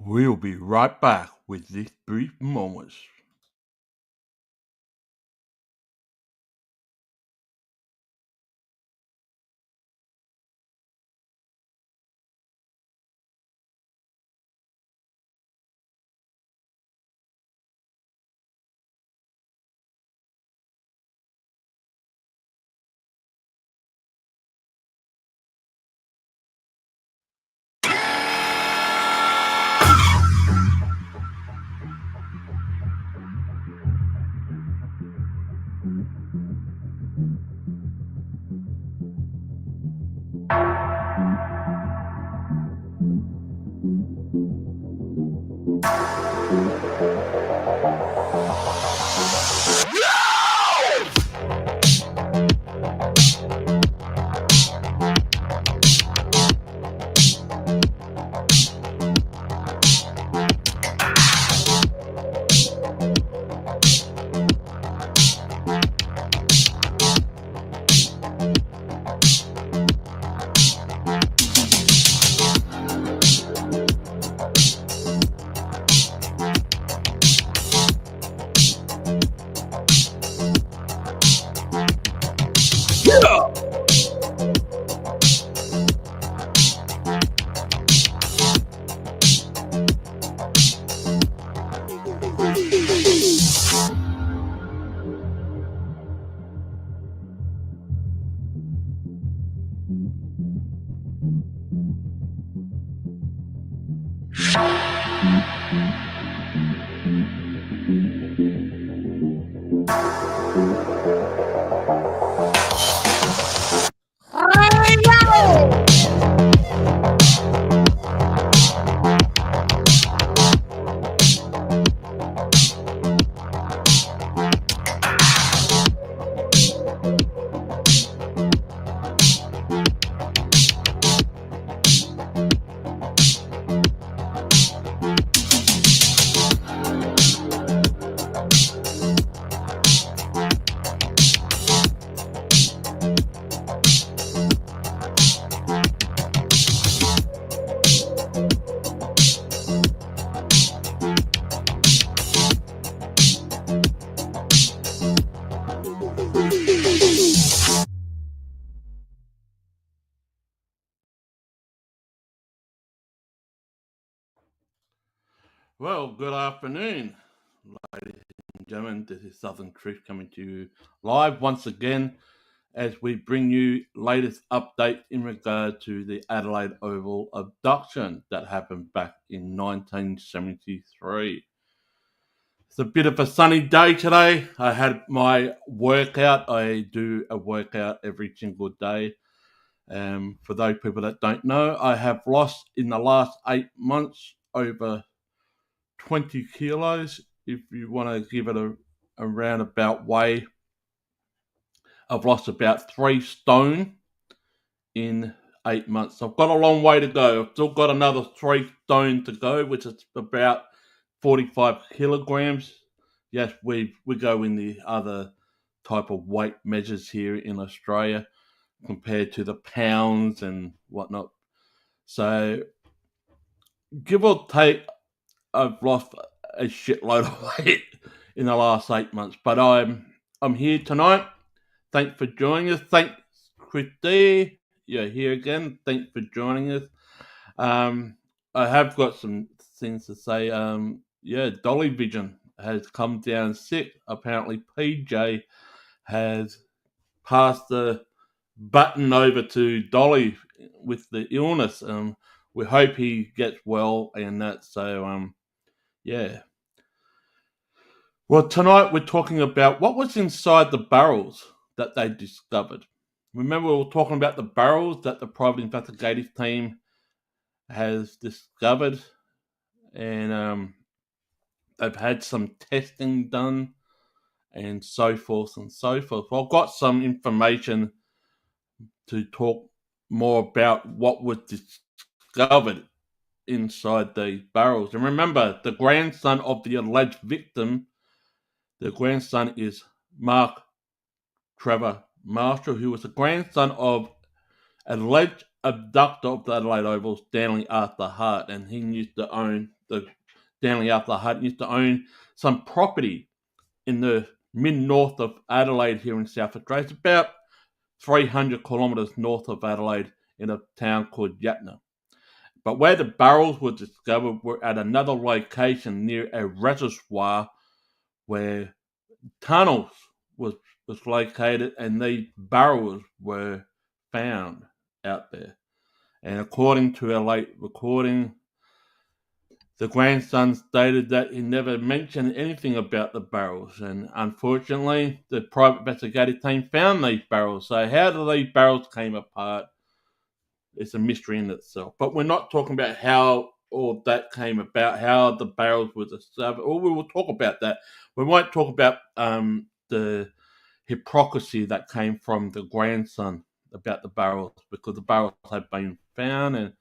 We'll be right back with these brief moments. Well, good afternoon, ladies and gentlemen. This is Southern Truth coming to you live once again as we bring you latest updates in regard to the Adelaide Oval abduction that happened back in 1973. It's a bit of a sunny day today. I had my workout. I do a workout every single day. For those people that don't know, I have lost in the last 8 months over 20 kilos. If you want to give it a roundabout way, I've lost about 3 stone in 8 months. I've got a long way to go. I've still got another 3 stone to go, which is about 45 kilograms. Yes, we go in the other type of weight measures here in Australia compared to the pounds and whatnot. So, give or take, I've lost a shitload of weight in the last 8 months. But I'm here tonight. Thanks for joining us. Thanks, Christy. You're here again. Thanks for joining us. I have got some things to say. Dolly Vision has come down sick. Apparently, PJ has passed the button over to Dolly with the illness. We hope he gets well and that. So, yeah. Well, tonight we're talking about what was inside the barrels that they discovered. Remember, we were talking about the barrels that the private investigative team has discovered, and they've had some testing done, and so forth and so forth. Well, I've got some information to talk more about what was discovered inside these barrels. And remember, the grandson of the alleged victim, the grandson is Mark Trevor Marshall, who was the grandson of alleged abductor of the Adelaide Oval, Stanley Arthur Hart, and he used to own the Stanley Arthur Hutt, used to own some property in the mid-north of Adelaide here in South Australia. It's about 300 kilometres north of Adelaide in a town called Yatna. But where the barrels were discovered were at another location near a reservoir where tunnels was located, and these barrels were found out there. And according to a late recording, the grandson stated that he never mentioned anything about the barrels, and unfortunately, the private investigative team found these barrels. So how these barrels came apart, it's a mystery in itself. But we're not talking about how all that came about, how the barrels were discovered. Or we will talk about that. We won't talk about the hypocrisy that came from the grandson about the barrels, because the barrels had been found and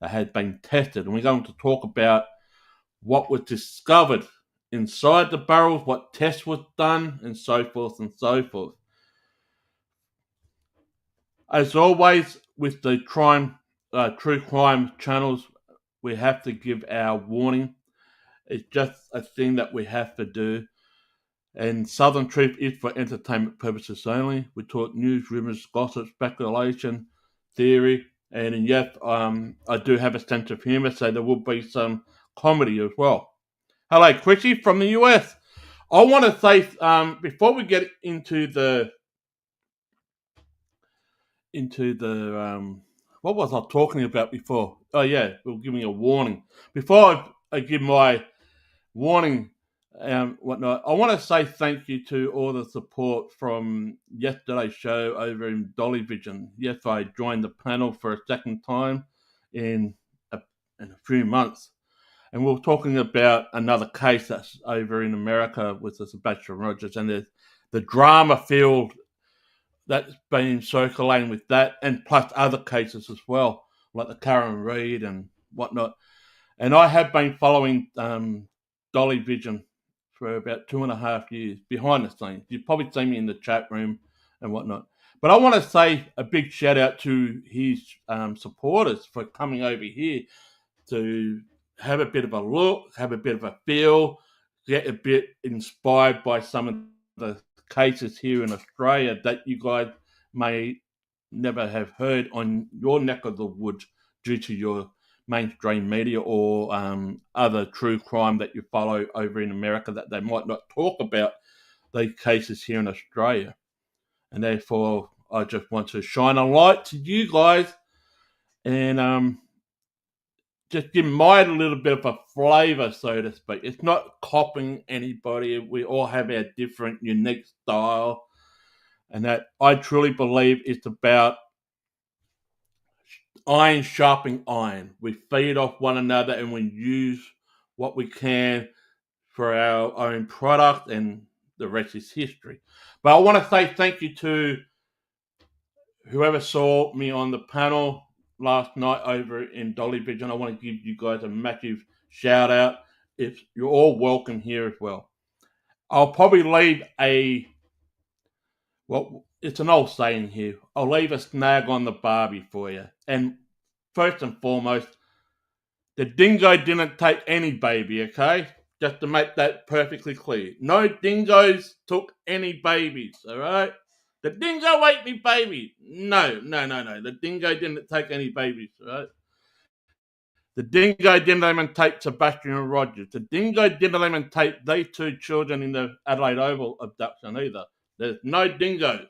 they had been tested. And we're going to talk about what was discovered inside the barrels, what tests was done, and so forth and so forth. As always, with the true crime channels, we have to give our warning. It's just a thing that we have to do. And Southern Truth is for entertainment purposes only. We talk news, rumours, gossip, speculation, theory, and yes, I do have a sense of humour, so there will be some comedy as well. Hello, Chrissy from the US. I want to say, before we get into the what was I talking about before? Oh yeah, we're giving a warning. Before I give my warning whatnot, I want to say thank you to all the support from yesterday's show over in Dolly Vision. Yes, I joined the panel for a second time in a few months. And we're talking about another case that's over in America with the Sebastian Rogers, and there's the drama field that's been circulating with that, and plus other cases as well, like the Karen Reid and whatnot. And I have been following Dolly Vision for about 2.5 years behind the scenes. You've probably seen me in the chat room and whatnot. But I want to say a big shout out to his supporters for coming over here to have a bit of a look, have a bit of a feel, get a bit inspired by some of the cases here in Australia that you guys may never have heard on your neck of the woods due to your mainstream media or other true crime that you follow over in America, that they might not talk about these cases here in Australia. And therefore, I just want to shine a light to you guys and just give my little bit of a flavour, so to speak. It's not copying anybody. We all have our different, unique style. And that I truly believe it's about iron sharpening iron. We feed off one another and we use what we can for our own product, and the rest is history. But I want to say thank you to whoever saw me on the panel last night over in Dolly Vision. I want to give you guys a massive shout out. You're all welcome here as well. I'll probably leave it's an old saying here. I'll leave a snag on the barbie for you. And first and foremost, the dingo didn't take any baby, okay? Just to make that perfectly clear. No dingoes took any babies, all right? The dingo ate me baby. No. The dingo didn't take any babies, all right? The dingo didn't even take Sebastian and Rogers. The dingo didn't even take these two children in the Adelaide Oval abduction either. There's no dingoes.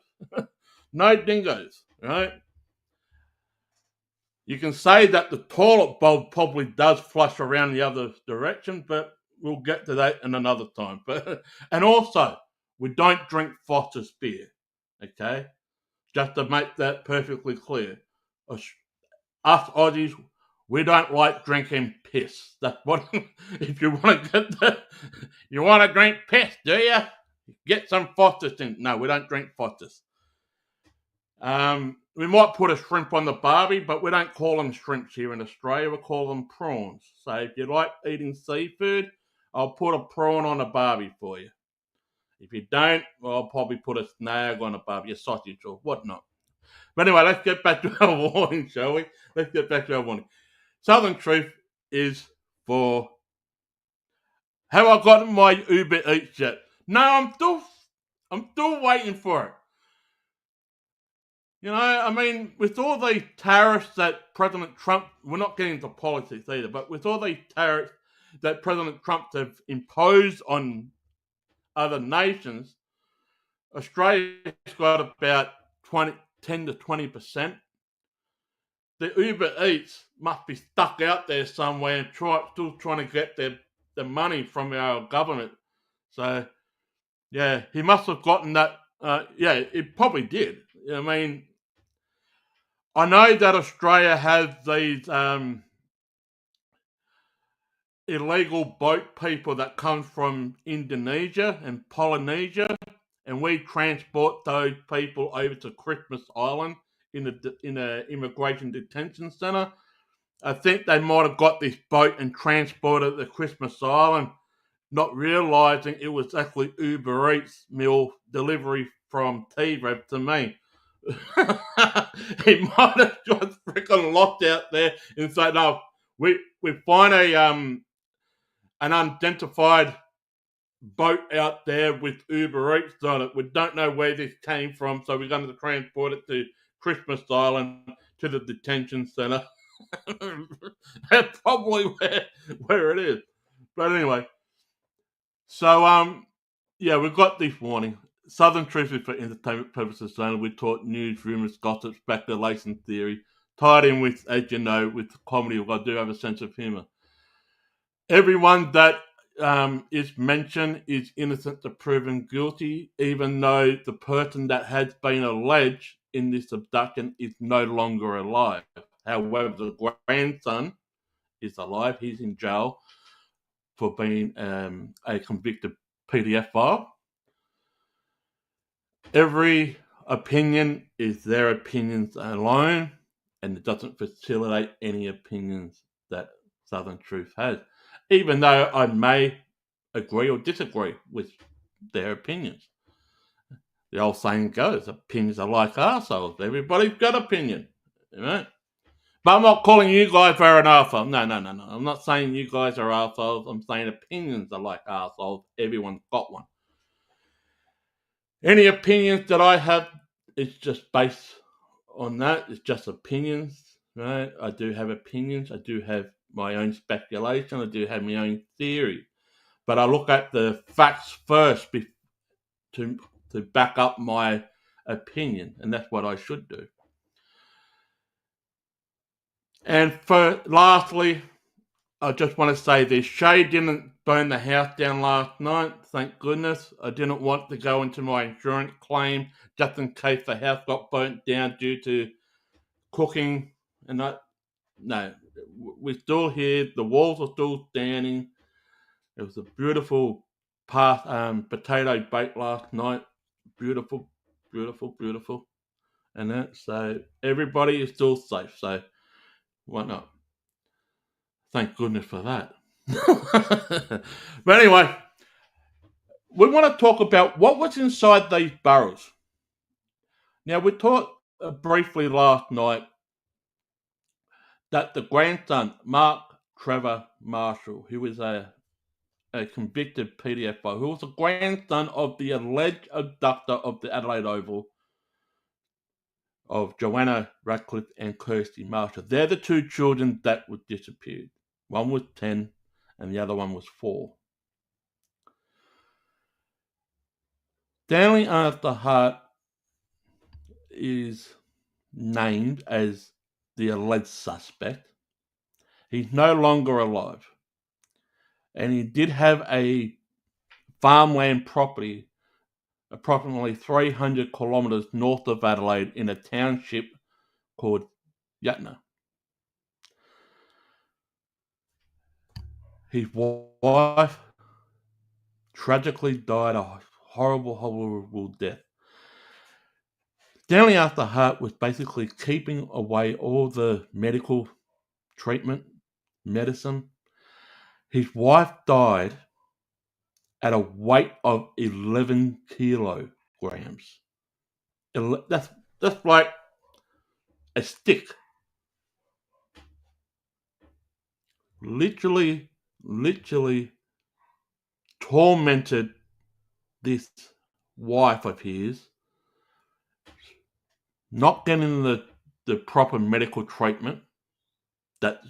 No dingoes, right? You can say that the toilet bowl probably does flush around the other direction, but we'll get to that in another time. And also, we don't drink Foster's beer, okay? Just to make that perfectly clear. Us Aussies, we don't like drinking piss. That's what, if you want to get that, you want to drink piss, do you? Get some Foster's in. No, we don't drink Foster's. We might put a shrimp on the barbie, but we don't call them shrimps here in Australia. We call them prawns. So if you like eating seafood, I'll put a prawn on a barbie for you. If you don't, well, I'll probably put a snag on a barbie, a sausage or whatnot. But anyway, let's get back to our warning, shall we? Let's get back to our warning. Southern Truth is for Have I gotten my Uber Eats yet? No, I'm still waiting for it. You know, I mean, with all the tariffs that President Trump, we're not getting into politics either, but with all the tariffs that President Trump have imposed on other nations, Australia's got about 10 to 20%. The Uber Eats must be stuck out there somewhere and still trying to get the money from our government. So, yeah, he must have gotten that. Yeah, it probably did. I mean, I know that Australia has these illegal boat people that come from Indonesia and Polynesia, and we transport those people over to Christmas Island in a immigration detention centre. I think they might have got this boat and transported it to Christmas Island, not realising it was actually Uber Eats meal delivery from T-Rev to me. He might have just freaking locked out there and said, "No, we find an unidentified boat out there with Uber Eats on it. We don't know where this came from, so we're going to transport it to Christmas Island to the detention centre." That's probably where it is. But anyway, so yeah, we've got this warning. Southern Truth is for entertainment purposes only. We taught news, rumours, gossip, speculation, theory, tied in with, as you know, with comedy. I do have a sense of humour. Everyone that is mentioned is innocent to proven guilty, even though the person that has been alleged in this abduction is no longer alive. However, the grandson is alive. He's in jail for being a convicted PDF file. Every opinion is their opinions alone, and it doesn't facilitate any opinions that Southern Truth has, even though I may agree or disagree with their opinions. The old saying goes, opinions are like arseholes. Everybody's got opinion, you know? But I'm not calling you guys are an arsehole. No. I'm not saying you guys are arseholes. I'm saying opinions are like arseholes. Everyone's got one. Any opinions that I have is just based on that. It's just opinions, right? I do have opinions. I do have my own speculation. I do have my own theory. But I look at the facts first to back up my opinion, and that's what I should do. And lastly, I just want to say this. Shay didn't burn the house down last night, thank goodness. I didn't want to go into my insurance claim just in case the house got burnt down due to cooking and that. No, we're still here. The walls are still standing. It was a beautiful potato bake last night. Beautiful, beautiful, beautiful. And that, so everybody is still safe. So why not? Thank goodness for that. But anyway, we want to talk about what was inside these barrels. Now, we talked briefly last night that the grandson, Mark Trevor Marshall, who was a convicted PDFO, who was a grandson of the alleged abductor of the Adelaide Oval, of Joanna Radcliffe and Kirsty Marshall. They're the two children that were disappeared. One was 10 and the other one was 4. Stanley Arthur Hart is named as the alleged suspect. He's no longer alive. And he did have a farmland property approximately 300 kilometres north of Adelaide in a township called Yatna. His wife tragically died a horrible, horrible death. Stanley Arthur Hart was basically keeping away all the medical treatment, medicine. His wife died at a weight of 11 kilograms. That's like a stick. Literally tormented this wife of his, not getting the proper medical treatment that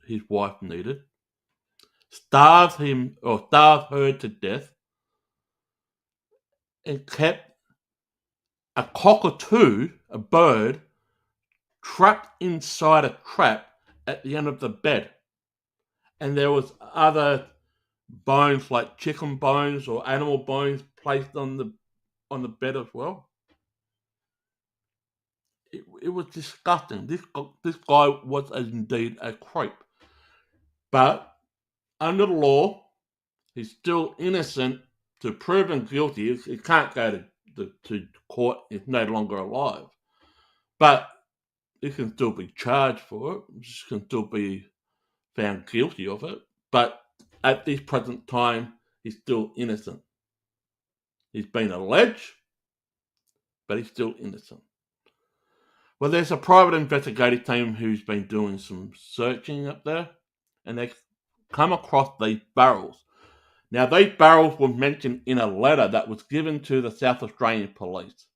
his wife needed, starved her to death, and kept a cockatoo, a bird, trapped inside a trap at the end of the bed. And there was other bones like chicken bones or animal bones placed on the bed as well. It was disgusting. This guy was indeed a creep. But under the law, he's still innocent. To prove him guilty, he can't go to court. He's no longer alive. But he can still be charged for it. He can still be found guilty of it. But at this present time, he's still innocent. He's been alleged, but he's still innocent. Well, there's a private investigative team who's been doing some searching up there, and they've come across these barrels. Now, these barrels were mentioned in a letter that was given to the South Australian police.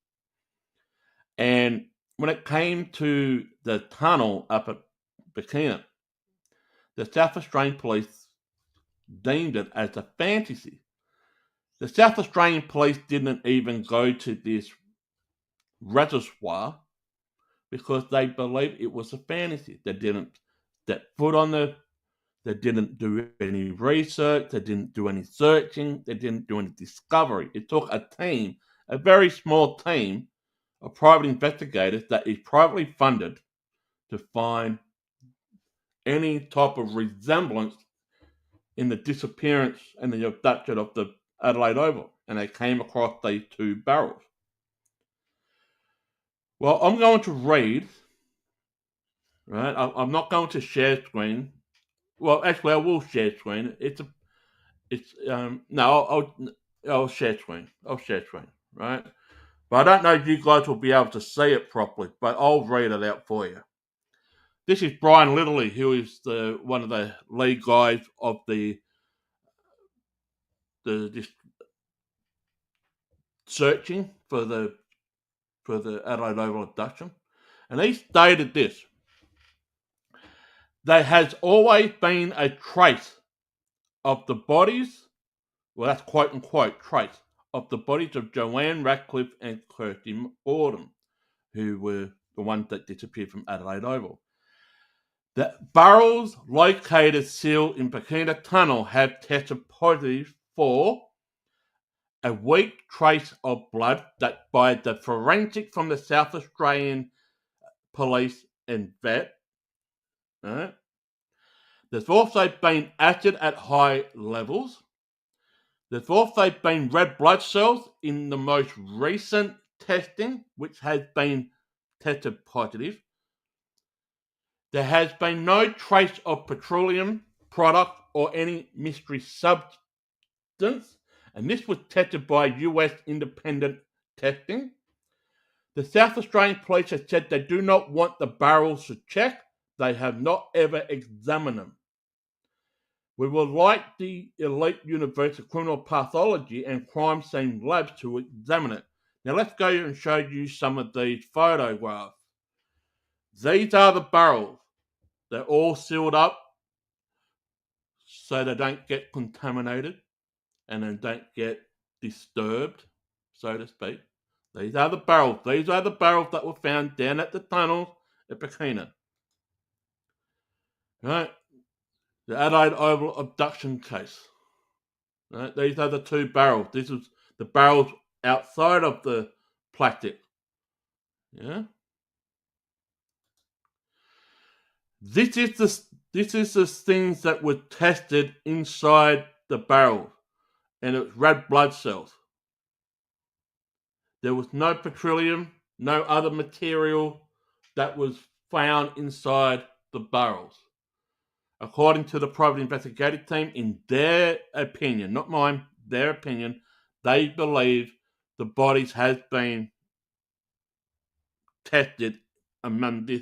And when it came to the tunnel up at Bikina, the South Australian police deemed it as a fantasy. The South Australian police didn't even go to this reservoir because they believed it was a fantasy. They didn't step foot on they didn't do any research, they didn't do any searching, they didn't do any discovery. It took a team, a very small team of private investigators that is privately funded to find any type of resemblance in the disappearance and the abduction of the Adelaide Oval. And they came across these two barrels. Well, I'm going to read, right? I'm not going to screen. Well, actually, I will share screen. I'll share screen. Right? But I don't know if you guys will be able to see it properly, but I'll read it out for you. This is Brian Littley, who is one of the lead guys of this searching for the Adelaide Oval abduction, and he stated this: there has always been a trace of the bodies. Well, that's quote unquote trace of the bodies of Joanne Radcliffe and Kirsty Auden, who were the ones that disappeared from Adelaide Oval. The barrels located sealed in Bikina Tunnel have tested positive for a weak trace of blood that by the forensic from the South Australian Police and vet. Right? There's also been acid at high levels. There's also been red blood cells in the most recent testing, which has been tested positive. There has been no trace of petroleum product or any mystery substance, and this was tested by US independent testing. The South Australian police have said they do not want the barrels to check. They have not ever examined them. We would like the elite University of Criminal Pathology and Crime Scene Labs to examine it. Now let's go and show you some of these photographs. These are the barrels. They're all sealed up so they don't get contaminated and they don't get disturbed, so to speak. These are the barrels. These are the barrels that were found down at the tunnels at Bikina. Right? The Adelaide Oval abduction case. Right? These are the two barrels. This is the barrels outside of the plastic. Yeah. This is the things that were tested inside the barrel, and it was red blood cells. There was no petroleum, no other material that was found inside the barrels. According to the private investigative team, in their opinion, not mine, their opinion, they believe the bodies has been tested among this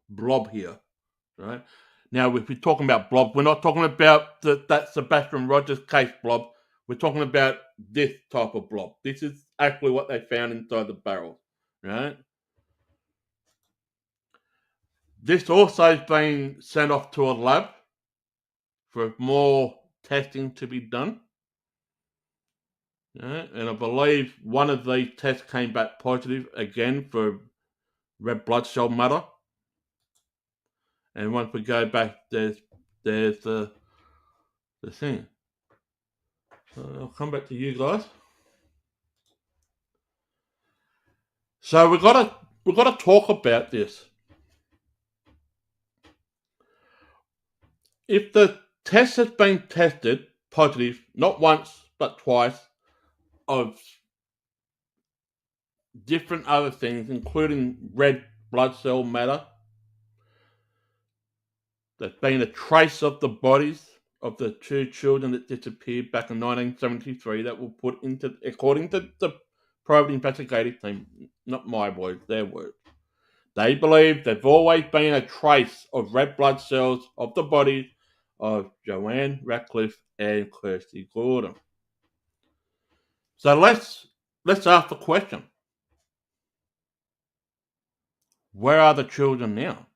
blob here, right? Now, if we're talking about blob, we're not talking about that Sebastian Rogers case blob. We're talking about this type of blob. This is actually what they found inside the barrel, right? This also has been sent off to a lab for more testing to be done. Yeah, and I believe one of these tests came back positive again for red blood cell matter. And once we go back, there's the thing. So I'll come back to you guys. So we've got to talk about this. If the test has been tested positive, not once but twice, of different other things, including red blood cell matter, there's been a trace of the bodies of the two children that disappeared back in 1973 that were put into, according to the private investigative team, not my words, their words. They believe there's always been a trace of red blood cells of the bodies of Joanne Ratcliffe and Kirsty Gordon. So let's ask the question. Where are the children now?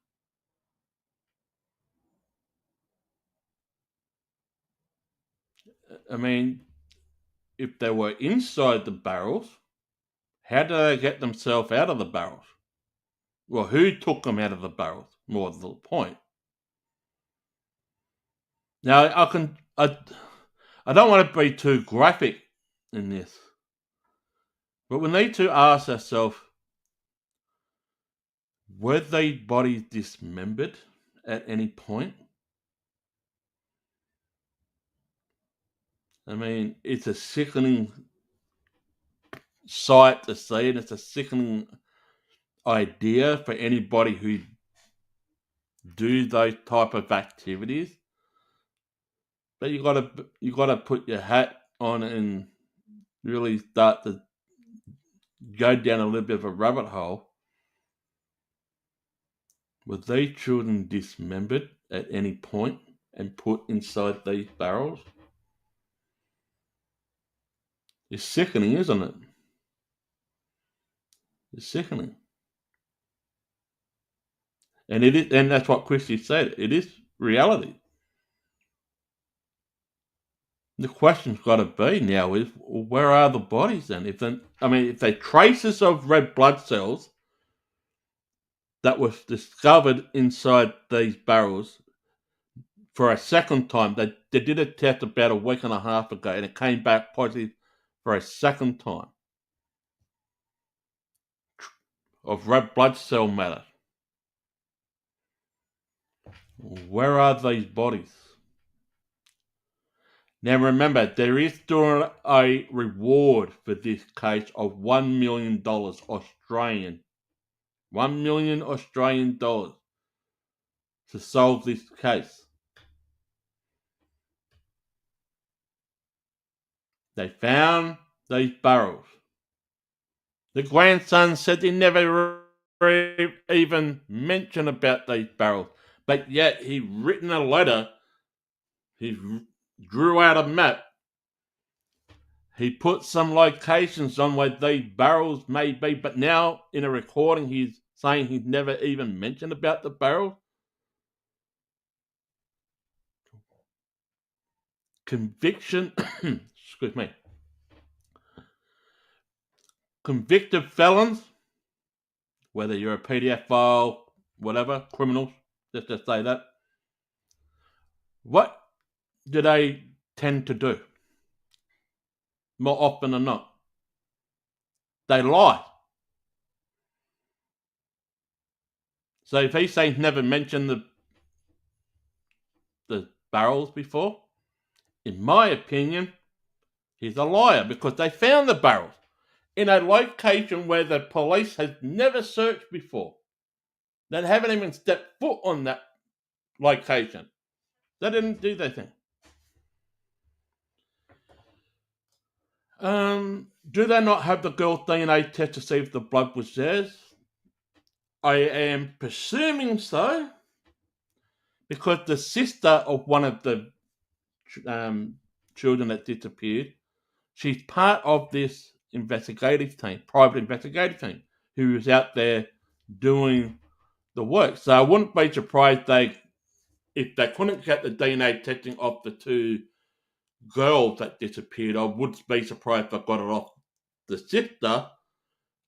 I mean, if they were inside the barrels, how did they get themselves out of the barrels? Well, who took them out of the barrels? More to the point. Now, I don't want to be too graphic in this, but we need to ask ourselves, were these bodies dismembered at any point? I mean, it's a sickening sight to see, and it's a sickening idea for anybody who do those type of activities. But you gotta put your hat on and really start to go down a little bit of a rabbit hole. Were these children dismembered at any point and put inside these barrels? It's sickening, isn't it? It's sickening. And it is, and that's what Christy said. It is reality. The question's got to be now is, where are the bodies then? If they're traces of red blood cells that was discovered inside these barrels for a second time. They did a test about a week and a half ago, and it came back positive for a second time of red blood cell matter. Where are these bodies? Now remember, there is still a reward for this case of $1 million Australian. $1 million Australian dollars to solve this case. They found these barrels. The grandson said he never even mentioned about these barrels, but yet he written a letter, he drew out a map, he put some locations on where these barrels may be, but now in a recording he's saying he's never even mentioned about the barrels. Conviction, excuse me, convicted felons, whether you're a PDF file, whatever, criminals, let's just say that, what do they tend to do? More often than not, they lie. So if he's saying he's never mentioned the barrels before, in my opinion, he's a liar, because they found the barrels in a location where the police has never searched before. They haven't even stepped foot on that location. They didn't do their thing. Do they not have the girl's DNA test to see if the blood was theirs? I am presuming so, because the sister of one of the children that disappeared, she's part of this investigative team, private investigative team, who is out there doing the work. So I wouldn't be surprised if they couldn't get the DNA testing off the two girls that disappeared. I would be surprised if I got it off the sister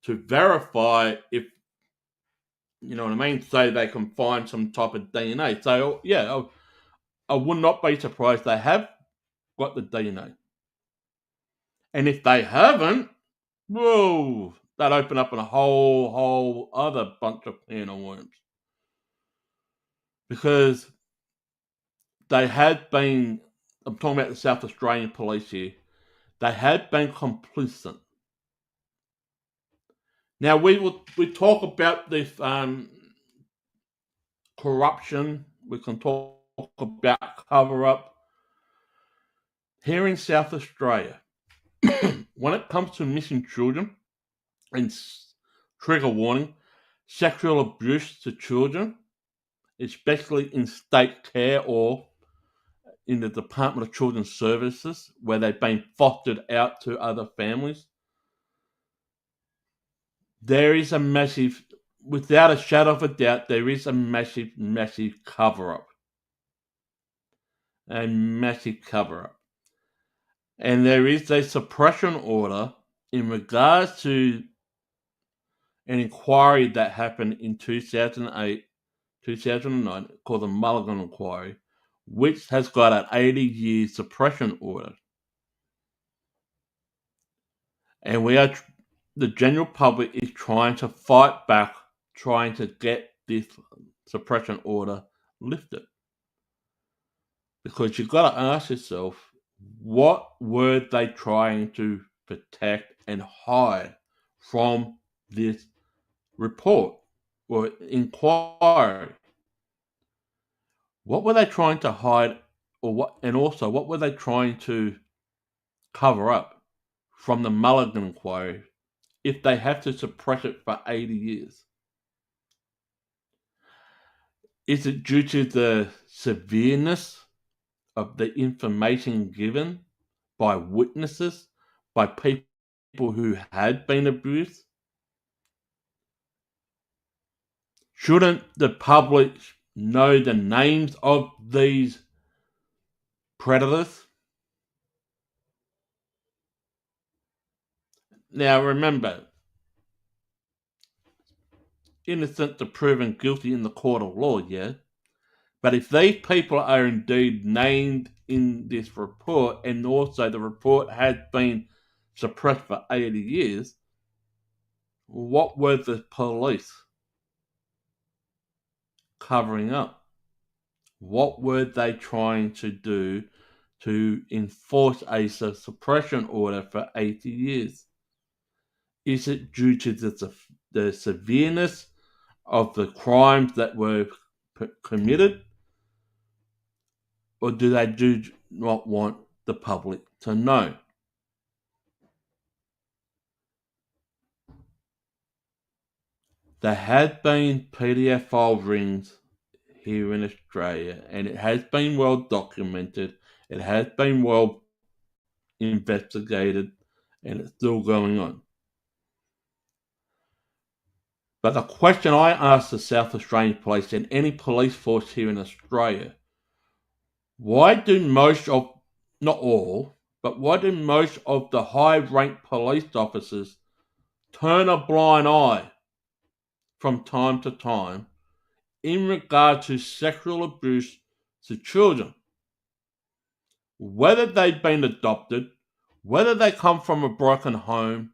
to verify if, you know what I mean, so they can find some type of DNA. So yeah, I would not be surprised they have got the DNA. And if they haven't, whoa, that open up a whole other bunch of can of worms. Because they had been, I'm talking about the South Australian police here, they had been complicit. Now we talk about this corruption. We can talk about cover up here in South Australia. When it comes to missing children, and trigger warning, sexual abuse to children, especially in state care or in the Department of Children's Services, where they've been fostered out to other families. There is a massive, without a shadow of a doubt, there is a massive cover up. A massive cover up. And there is a suppression order in regards to an inquiry that happened in 2008, 2009, called the Mulligan Inquiry, which has got an 80-year suppression order. And the general public is trying to fight back, trying to get this suppression order lifted. Because you've got to ask yourself, what were they trying to protect and hide from this report or inquiry? What were they trying to hide, and also what were they trying to cover up from the Mulligan Inquiry if they have to suppress it for 80 years? Is it due to the severeness of the information given by witnesses, by people who had been abused? Shouldn't the public know the names of these predators? Now remember, innocent to proven guilty in the court of law, yeah? But if these people are indeed named in this report, and also the report has been suppressed for 80 years, what were the police covering up? What were they trying to do to enforce a suppression order for 80 years? Is it due to the severeness of the crimes that were committed? Or do they do not want the public to know? There have been PDF file rings here in Australia, and it has been well documented, it has been well investigated, and it's still going on. But the question I ask the South Australian Police and any police force here in Australia, why do most of, not all, but why do most of the high-ranked police officers turn a blind eye from time to time in regard to sexual abuse to children? Whether they've been adopted, whether they come from a broken home,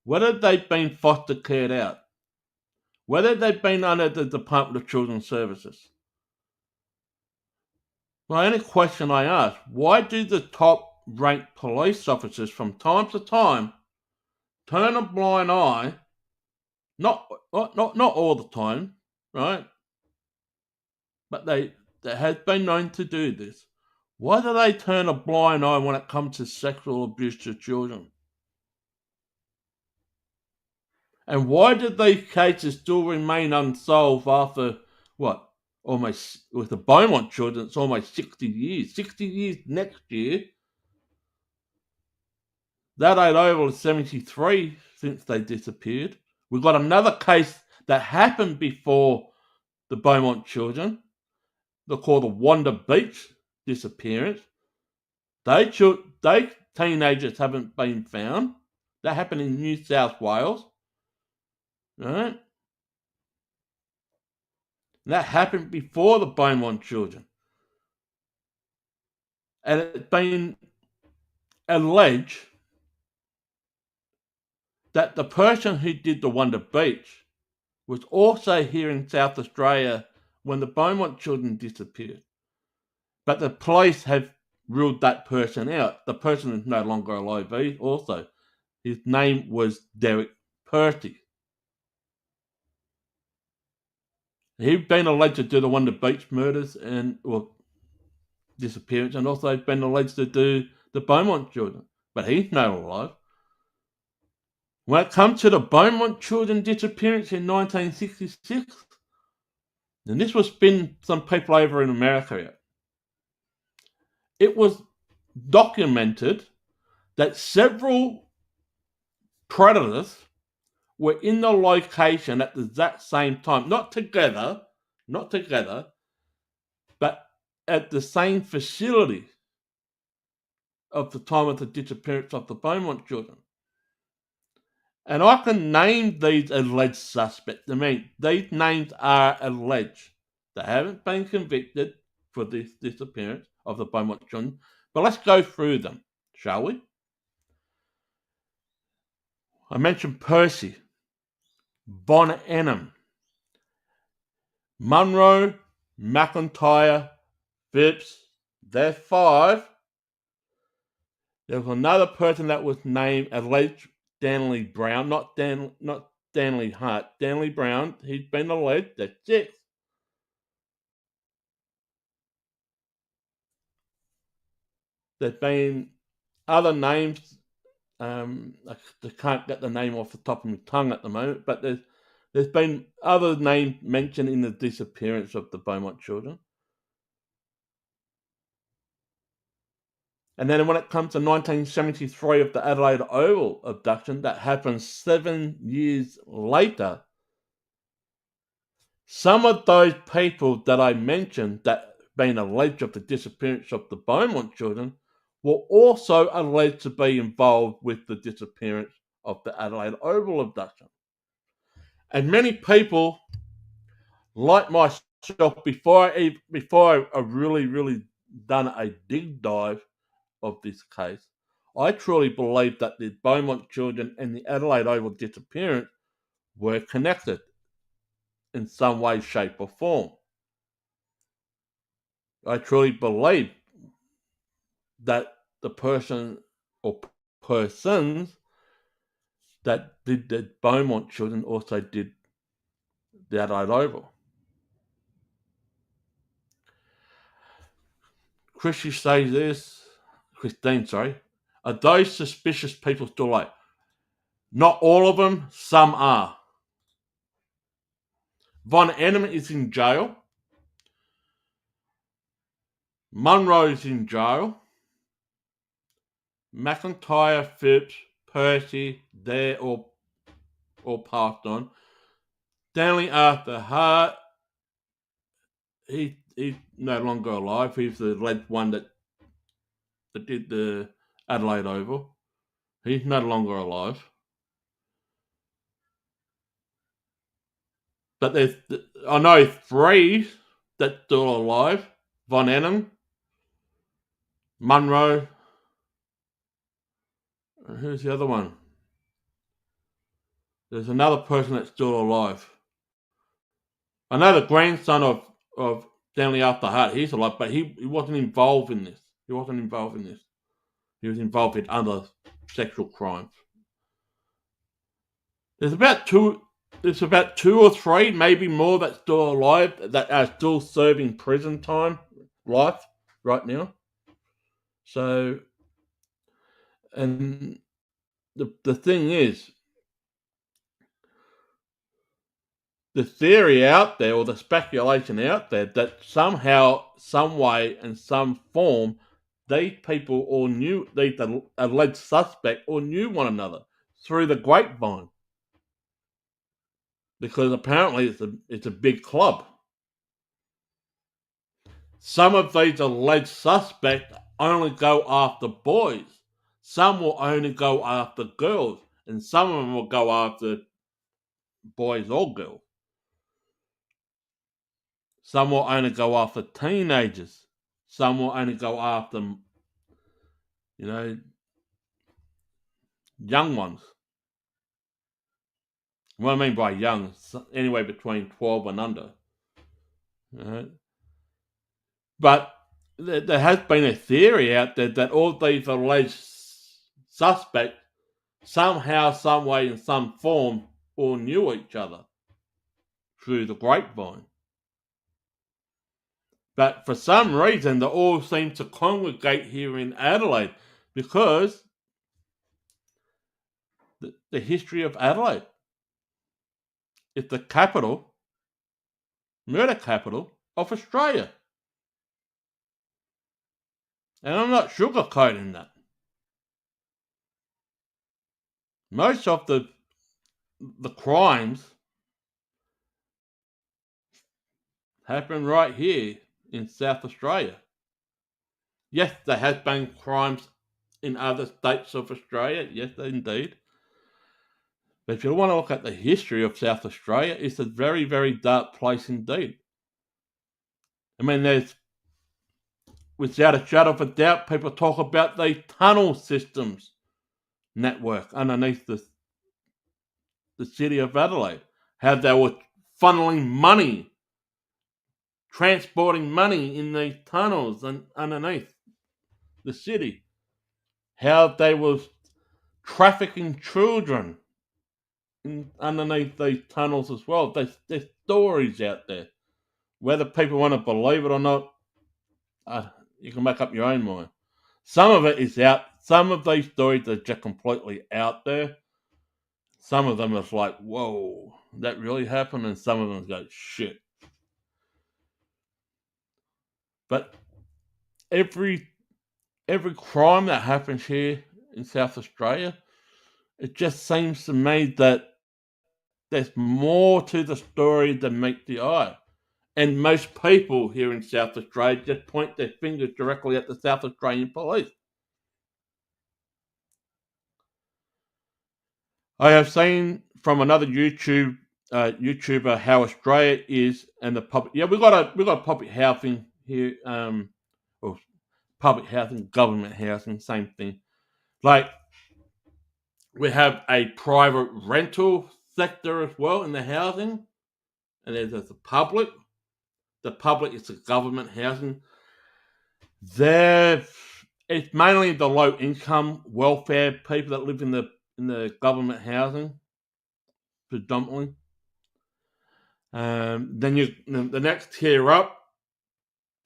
whether they've been foster cared out, whether they've been under the Department of Children's Services. My only question I ask, why do the top ranked police officers from time to time turn a blind eye, not all the time, right? But they have been known to do this. Why do they turn a blind eye when it comes to sexual abuse to children? And why do these cases still remain unsolved after, what, almost, with the Beaumont children, it's almost 60 years. 60 years next year. That Adelaide Oval is 73 since they disappeared. We've got another case that happened before the Beaumont children. They're called the Wanda Beach disappearance. They teenagers haven't been found. That happened in New South Wales. Right? That happened before the Beaumont children. And it's been alleged that the person who did the Wonder Beach was also here in South Australia when the Beaumont children disappeared. But the police have ruled that person out. The person is no longer alive also. His name was Derek Purdy. He'd been alleged to do the Wonder Beach murders and disappearance, and also been alleged to do the Beaumont children. But he's not alive. When it comes to the Beaumont children disappearance in 1966, and this will spin some people over in America out, it was documented that several predators were in the location at the exact same time, not together, but at the same facility of the time of the disappearance of the Beaumont children. And I can name these alleged suspects. I mean, these names are alleged. They haven't been convicted for this disappearance of the Beaumont children. But let's go through them, shall we? I mentioned Percy, Von Enham, Munro, McIntyre, Phipps. There's 5. There was another person that was named alleged Stanley Brown, not Stanley Hart, Stanley Brown. He's been alleged. That's 6. There's been other names. I can't get the name off the top of my tongue at the moment, but there's been other names mentioned in the disappearance of the Beaumont children. And then when it comes to 1973 of the Adelaide Oval abduction, that happened 7 years later. Some of those people that I mentioned that been alleged of the disappearance of the Beaumont children were also alleged to be involved with the disappearance of the Adelaide Oval abduction. And many people, like myself, before I really done a deep dive of this case, I truly believe that the Beaumont children and the Adelaide Oval disappearance were connected in some way, shape, or form. I truly believe that the person or persons that did the Beaumont children also did the Adelaide Oval. Christine says this, are those suspicious people still alive? Not all of them, some are. Von Enham is in jail. Munro is in jail. McIntyre, Phipps, Percy, they're all passed on. Stanley Arthur Hart, he's no longer alive. He's the alleged one that did the Adelaide Oval. He's no longer alive. But I know 3 that's still alive. Von Enham, Munro, who's the other one? There's another person that's still alive. I know the grandson of Stanley Arthur Hart, he's alive, but he wasn't involved in this. He was involved in other sexual crimes. There's about two or 3, maybe more, that's still alive, that are still serving prison time life right now. So, and the thing is, the theory out there, or the speculation out there, that somehow, some way, in some form, these people all knew, these alleged suspect all knew one another through the grapevine, because apparently it's a big club. Some of these alleged suspects only go after boys. Some will only go after girls, and some of them will go after boys or girls. Some will only go after teenagers. Some will only go after, young ones. What I mean by young, anywhere between 12 and under. Right? But there has been a theory out there that all these alleged suspects somehow, some way, in some form, all knew each other through the grapevine. But for some reason, they all seem to congregate here in Adelaide, because the history of Adelaide is the capital, murder capital of Australia. And I'm not sugarcoating that. Most of the crimes happen right here in South Australia. Yes, there has been crimes in other states of Australia. Yes, indeed. But if you want to look at the history of South Australia, it's a very, very dark place indeed. I mean, there's, without a shadow of a doubt, people talk about the tunnel systems network underneath the city of Adelaide. How they were funneling money, transporting money in these tunnels and underneath the city. How they was trafficking children underneath these tunnels as well. There's stories out there. Whether people want to believe it or not, you can make up your own mind. Some of it is out. Some of these stories are just completely out there. Some of them is like, whoa, that really happened, and some of them go, shit. But every crime that happens here in South Australia, it just seems to me that there's more to the story than meets the eye. And most people here in South Australia just point their fingers directly at the South Australian police. I have seen from another YouTuber how Australia is, and the public. Yeah, we got public housing here, or public housing, government housing, same thing. Like, we have a private rental sector as well in the housing, and there's the public. The public is the government housing. It's mainly the low income welfare people that live in the government housing, predominantly. Then the next tier up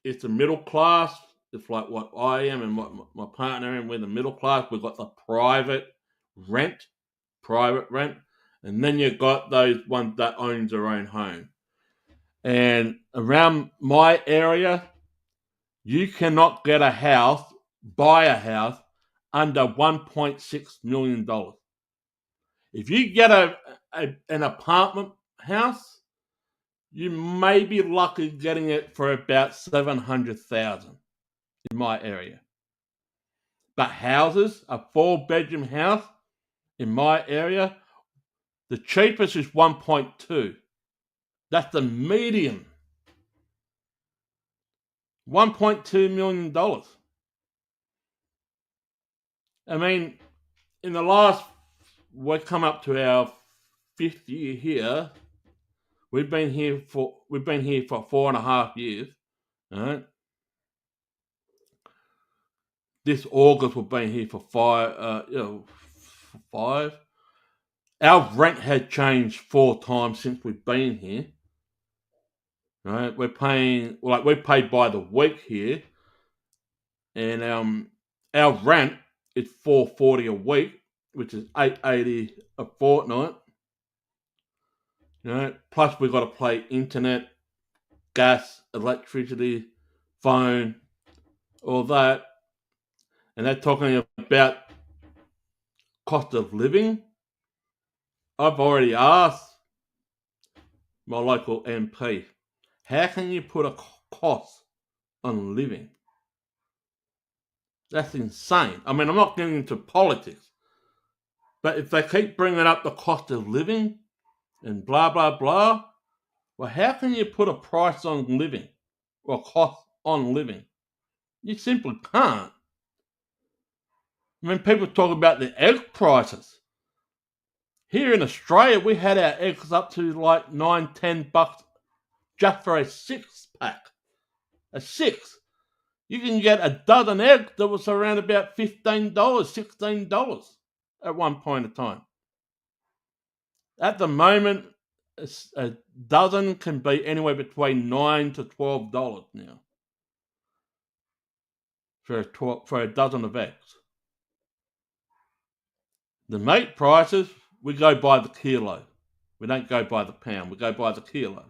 is the middle class. It's like what I am and what my partner and we're the middle class. We've got the private rent, and then you've got those ones that owns their own home. And around my area, you cannot buy a house under $1.6 million. If you get an apartment house, you may be lucky getting it for about $700,000 in my area. But houses, a 4-bedroom house in my area, the cheapest is 1.2. That's the median. $1.2 million. I mean, in the last, we've come up to our 5th year here. We've been here for 4.5 years. All right. This August we've been here for 5. Our rent had changed 4 times since we've been here. Right, we pay by the week here, and our rent is $440 a week, which is $880 a fortnight. Plus we've got to pay internet, gas, electricity, phone, all that. And they're talking about cost of living. I've already asked my local MP, how can you put a cost on living? That's insane. I mean, I'm not getting into politics, but if they keep bringing up the cost of living and blah, blah, blah, well, how can you put a price on living or cost on living? You simply can't. I mean, people talk about the egg prices. Here in Australia, we had our eggs up to like $9-10 just for a 6-pack. A 6. You can get a dozen eggs that was around about $15, $16 at one point in time. At the moment, a dozen can be anywhere between $9 to $12 now for a dozen of eggs. The meat prices, we go by the kilo. We don't go by the pound. We go by the kilo.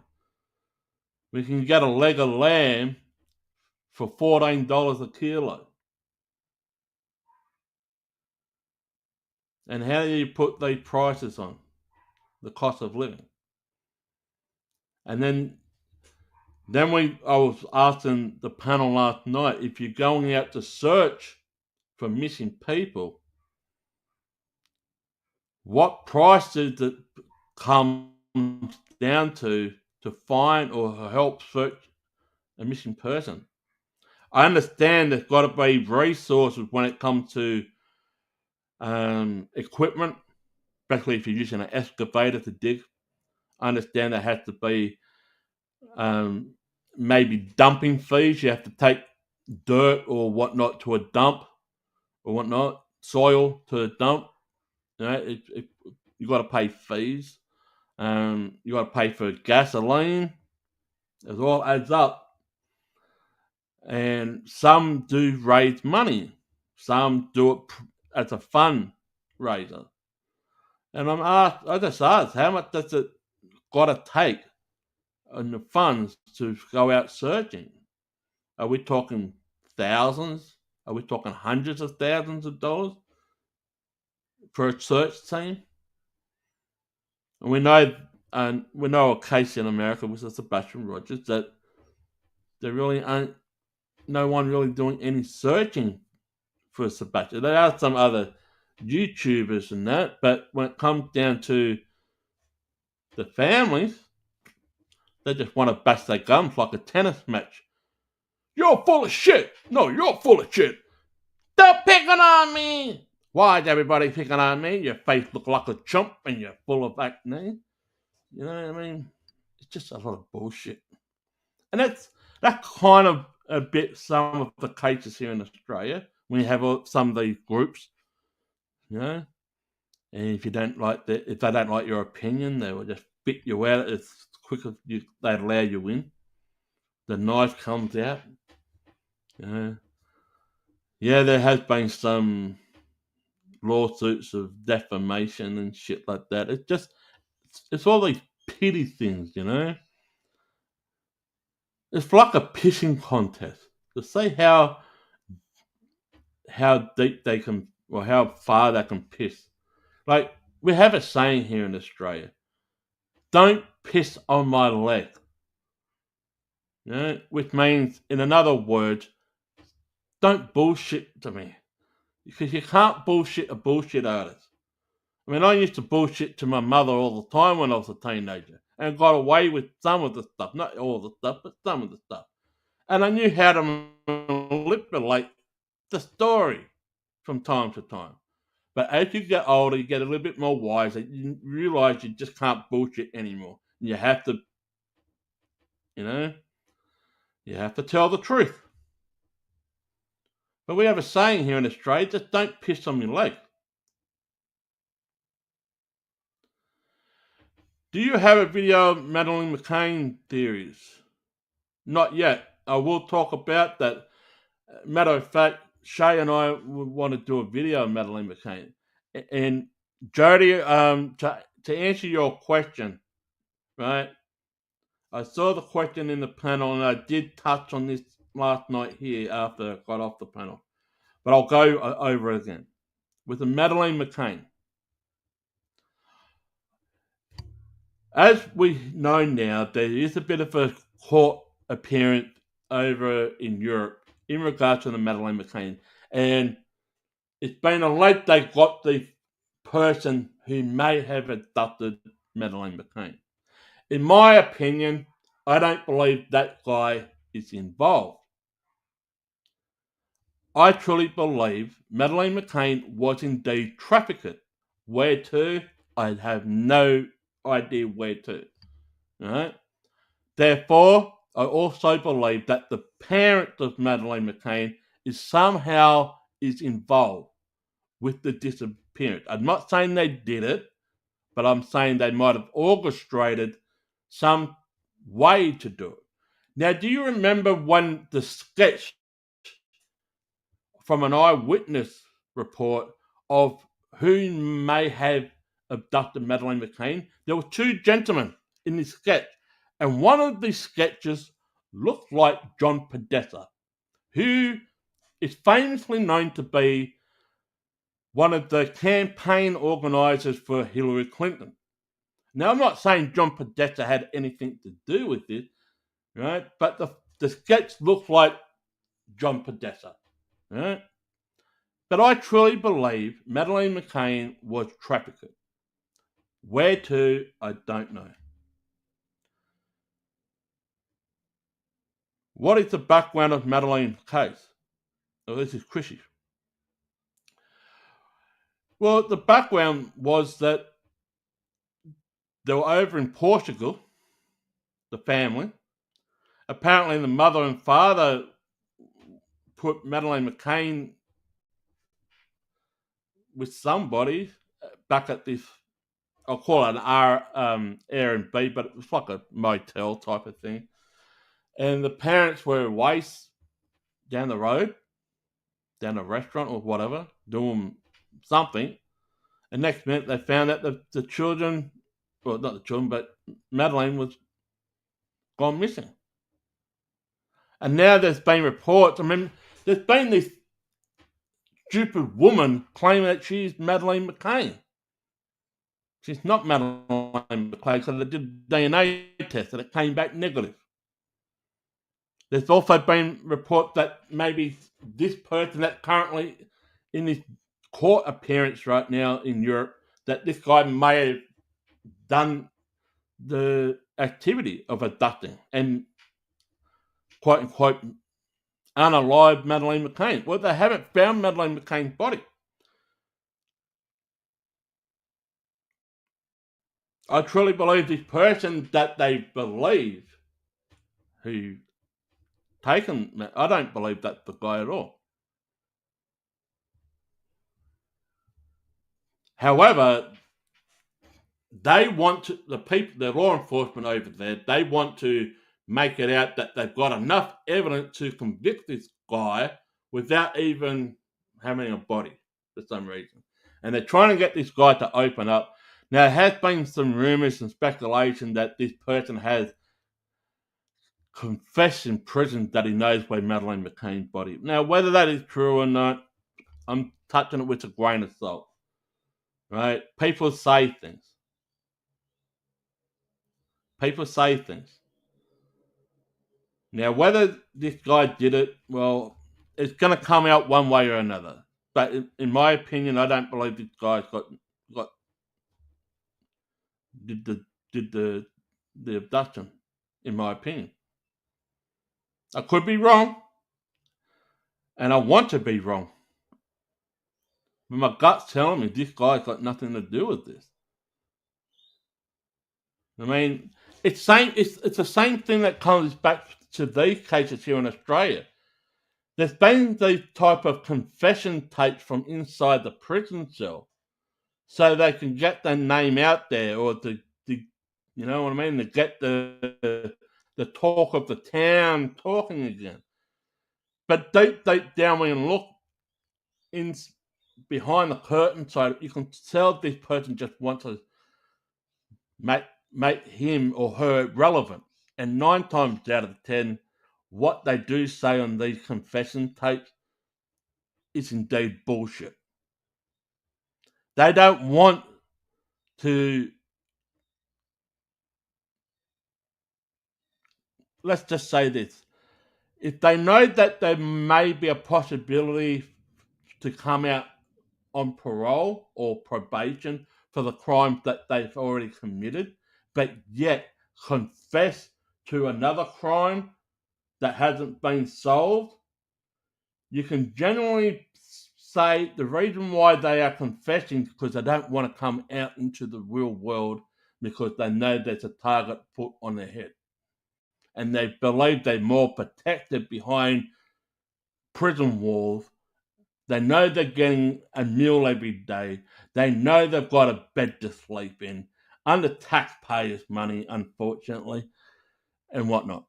We can get a leg of lamb for $14 a kilo. And how do you put these prices on? The cost of living. And then I was asking the panel last night, if you're going out to search for missing people, what price does it come down to find or help search a missing person? I understand there's got to be resources when it comes to equipment, especially if you're using an excavator to dig. I understand there has to be maybe dumping fees. You have to take dirt or whatnot to a dump or whatnot, soil to a dump. You got to pay fees. You got to pay for gasoline. It all adds up. And some do raise money. Some do it as a fundraiser. And I just asked, how much does it got to take on the funds to go out searching? Are we talking thousands? Are we talking hundreds of thousands of dollars for a search team? And we know a case in America with Sebastian Rogers that there really ain't no one really doing any searching for Sebastian. There are some other YouTubers and that, but when it comes down to the families, they just want to bust their gums like a tennis match. You're full of shit. No, you're full of shit. Stop picking on me. Why is everybody picking on me? Your face looks like a chump and you're full of acne. You know what I mean? It's just a lot of bullshit. And that's kind of a bit some of the cases here in Australia when you have some of these groups, and if they don't like your opinion, they will just spit you out as quick as they allow you in. The knife comes out. Yeah, there has been some lawsuits of defamation and shit like that. It's all these petty things, It's like a pissing contest to see how deep they can, or how far they can piss. Like, we have a saying here in Australia, don't piss on my leg. Which means, in other words, don't bullshit to me. Because you can't bullshit a bullshit artist. I mean, I used to bullshit to my mother all the time when I was a teenager and got away with some of the stuff. Not all the stuff, but some of the stuff. And I knew how to manipulate the story from time to time. But as you get older, you get a little bit more wise. You realize you just can't bullshit anymore. You have to, you have to tell the truth. But we have a saying here in Australia, just don't piss on your leg. Do you have a video of Madeleine McCann theories? Not yet. I will talk about that. Matter of fact, Shay and I would want to do a video of Madeleine McCann. And Jody, to answer your question, right? I saw the question in the panel, and I did touch on this last night here after I got off the panel. But I'll go over it again. With the Madeleine McCann, as we know now, there is a bit of a court appearance over in Europe in regards to the Madeleine McCann. And it's been alleged they got the person who may have abducted Madeleine McCann. In my opinion, I don't believe that guy is involved. I truly believe Madeleine McCann was indeed trafficked. Where to? I have no idea where to. Right? Therefore, I also believe that the parents of Madeleine McCann is involved with the disappearance. I'm not saying they did it, but I'm saying they might have orchestrated some way to do it. Now, do you remember when the sketch from an eyewitness report of who may have abducted Madeleine McCann? There were two gentlemen in this sketch, and one of these sketches looked like John Podesta, who is famously known to be one of the campaign organisers for Hillary Clinton. Now, I'm not saying John Podesta had anything to do with this, right? But the sketch looked like John Podesta, right? But I truly believe Madeleine McCann was trafficked. Where to, I don't know. What is the background of Madeleine's case? Well, this is Chrissy. Well, the background was that they were over in Portugal, the family. Apparently, the mother and father put Madeleine McCann with somebody back at this, I'll call it an Airbnb, but it was like a motel type of thing. And the parents were away down the road, down a restaurant or whatever, doing something. And next minute they found out that the children, well, not the children, but Madeleine was gone missing. And now there's been reports, there's been this stupid woman claiming that she's Madeleine McCann. She's not Madeleine McCann, so they did a DNA test and it came back negative. There's also been reports that maybe this person that's currently in this court appearance right now in Europe, that this guy may have done the activity of abducting and quote unquote unalive Madeleine McCann. Well, they haven't found Madeleine McCann's body. I truly believe this person that they believe who taken, I don't believe that's the guy at all. However, they want to, the law enforcement over there, they want to make it out that they've got enough evidence to convict this guy without even having a body for some reason. And they're trying to get this guy to open up. Now, there has been some rumours and speculation that this person has confessed in prison that he knows where Madeleine McCann's body. Now, whether that is true or not, I'm touching it with a grain of salt. Right? People say things. People say things. Now, whether this guy did it, well, it's going to come out one way or another. But in my opinion, I don't believe this guy's did the abduction. In my opinion, I could be wrong, and I want to be wrong, but my gut's telling me this guy's got nothing to do with this. I mean, it's the same thing that comes back to these cases here in Australia. There's been these type of confession tapes from inside the prison cell, so they can get their name out there, or you know what I mean, to get the talk of the town talking again. But deep down, when you look in behind the curtain, so you can tell this person just wants to make make him or her relevant. And 9 times out of 10, what they do say on these confession tapes is indeed bullshit. They don't want to, let's just say this, if they know that there may be a possibility to come out on parole or probation for the crimes that they've already committed, but yet confess to another crime that hasn't been solved, you can generally say the reason why they are confessing is because they don't want to come out into the real world because they know there's a target put on their head. And they believe they're more protected behind prison walls. They know they're getting a meal every day. They know they've got a bed to sleep in, under taxpayers' money, unfortunately, and whatnot.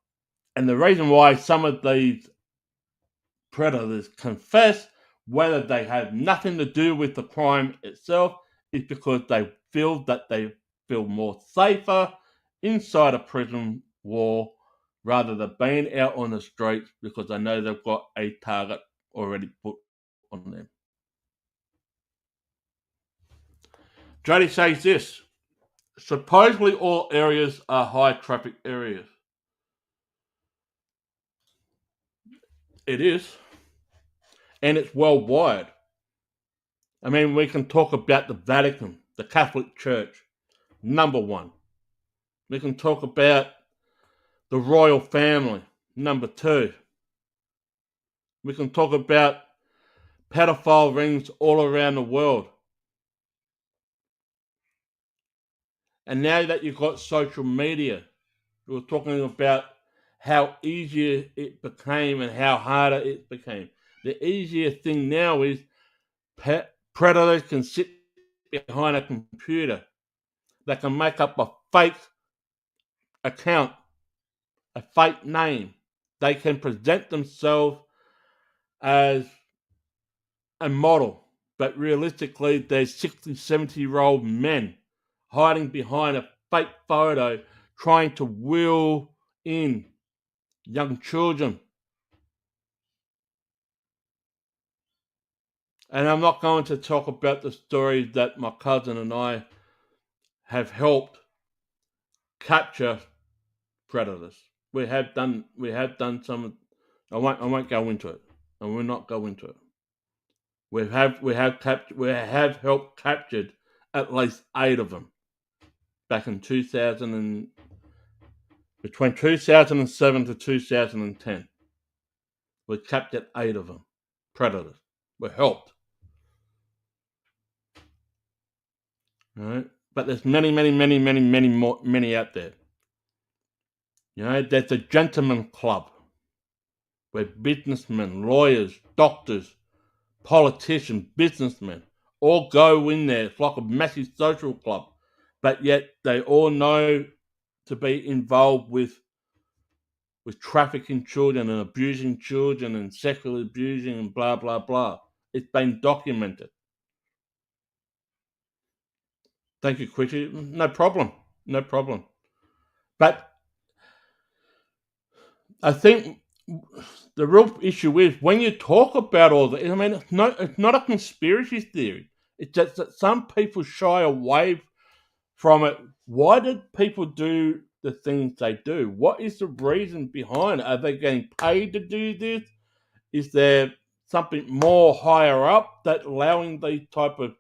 And the reason why some of these predators confess, whether they have nothing to do with the crime itself, is because they feel more safer inside a prison wall rather than being out on the streets because they know they've got a target already put on them. Jody says this, supposedly all areas are high traffic areas. It is. And it's worldwide. I mean, we can talk about the Vatican, the Catholic Church, number one. We can talk about the royal family, number two. We can talk about pedophile rings all around the world. And now that you've got social media, we were talking about how easier it became and how harder it became. The easier thing now is predators can sit behind a computer. They can make up a fake account, a fake name. They can present themselves as a model, but realistically, there's 60, 70-year-old men hiding behind a fake photo trying to wheel in young children. And I'm not going to talk about the stories that my cousin and I have helped capture predators. We have done some. I won't go into it. I will not go into it. We have helped captured at least 8 of them back in between 2007 to 2010. We captured 8 of them, predators. We helped. All right? But there's many more, many out there. You know, there's a gentleman club where businessmen, lawyers, doctors, politicians, businessmen all go in there. It's like a massive social club. But yet they all know to be involved with trafficking children and abusing children and sexually abusing and blah, blah, blah. It's been documented. Thank you, Quitty. No problem. But I think the real issue is when you talk about all that, I mean, it's not a conspiracy theory. It's just that some people shy away from it. Why did people do the things they do? What is the reason behind it? Are they getting paid to do this? Is there something more higher up that allowing these type of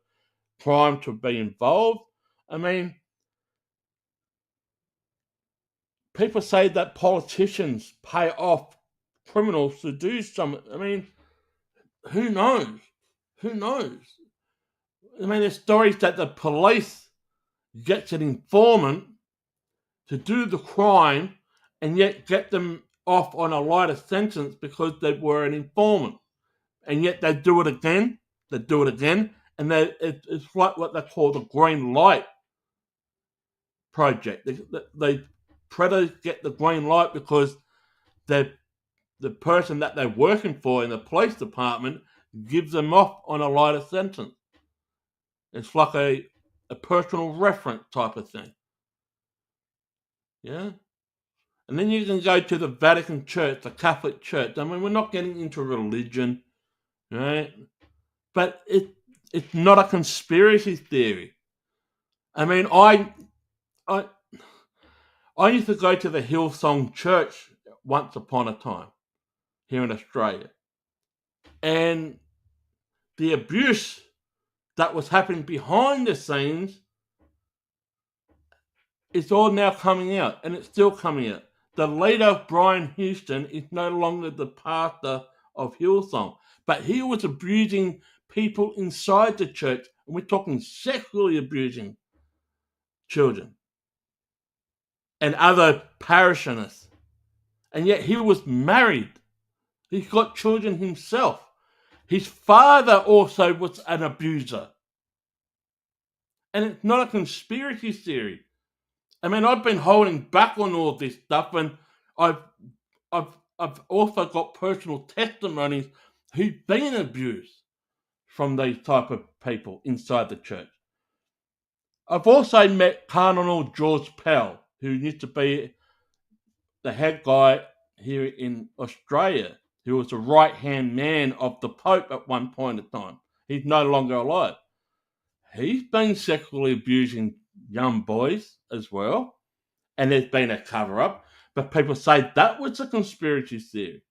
crime to be involved? I mean, people say that politicians pay off criminals to do something. I mean, who knows? Who knows? I mean, there's stories that the police gets an informant to do the crime and yet get them off on a lighter sentence because they were an informant. And yet they do it again. And it's like what they call the green light project. They predators get the green light because the person that they're working for in the police department gives them off on a lighter sentence. It's like a personal reference type of thing. Yeah. And then you can go to the Vatican Church, the Catholic Church. I mean, we're not getting into religion, right? But it's not a conspiracy theory. I mean, I I used to go to the Hillsong Church once upon a time here in Australia, and the abuse that was happening behind the scenes is all now coming out, and it's still coming out. The leader, Brian Houston, is no longer the pastor of Hillsong, but he was abusing people inside the church, and we're talking sexually abusing children and other parishioners. And yet he was married. He's got children himself. His father also was an abuser. And it's not a conspiracy theory. I mean, I've been holding back on all this stuff, and I've I've also got personal testimonies who've been abused from these type of people inside the church. I've also met Cardinal George Pell, who used to be the head guy here in Australia, who was the right-hand man of the Pope at one point in time. He's no longer alive. He's been sexually abusing young boys as well, and there's been a cover-up, but people say that was a conspiracy theory.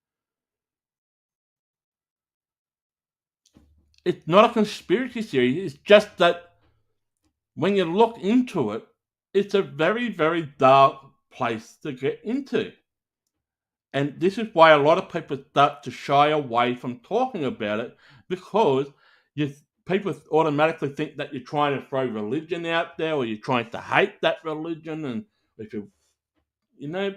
It's not a conspiracy theory. It's just that when you look into it, it's a very, very dark place to get into. And this is why a lot of people start to shy away from talking about it, because you people automatically think that you're trying to throw religion out there, or you're trying to hate that religion. And if you know,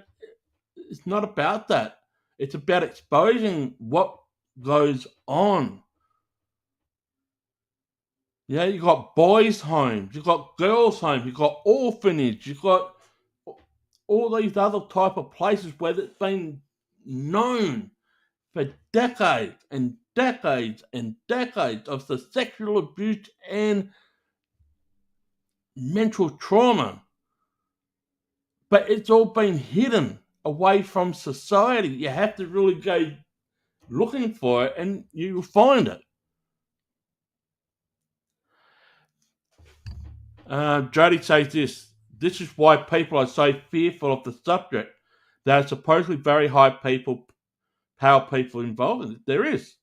it's not about that. It's about exposing what goes on. Yeah, you've got boys' homes, you've got girls' homes, you've got orphanage, you've got all these other type of places where it's been known for decades and decades and decades of the sexual abuse and mental trauma. But it's all been hidden away from society. You have to really go looking for it, and you'll find it. Jody says this. This is why people are so fearful of the subject. There are supposedly very high power people involved in it. There is.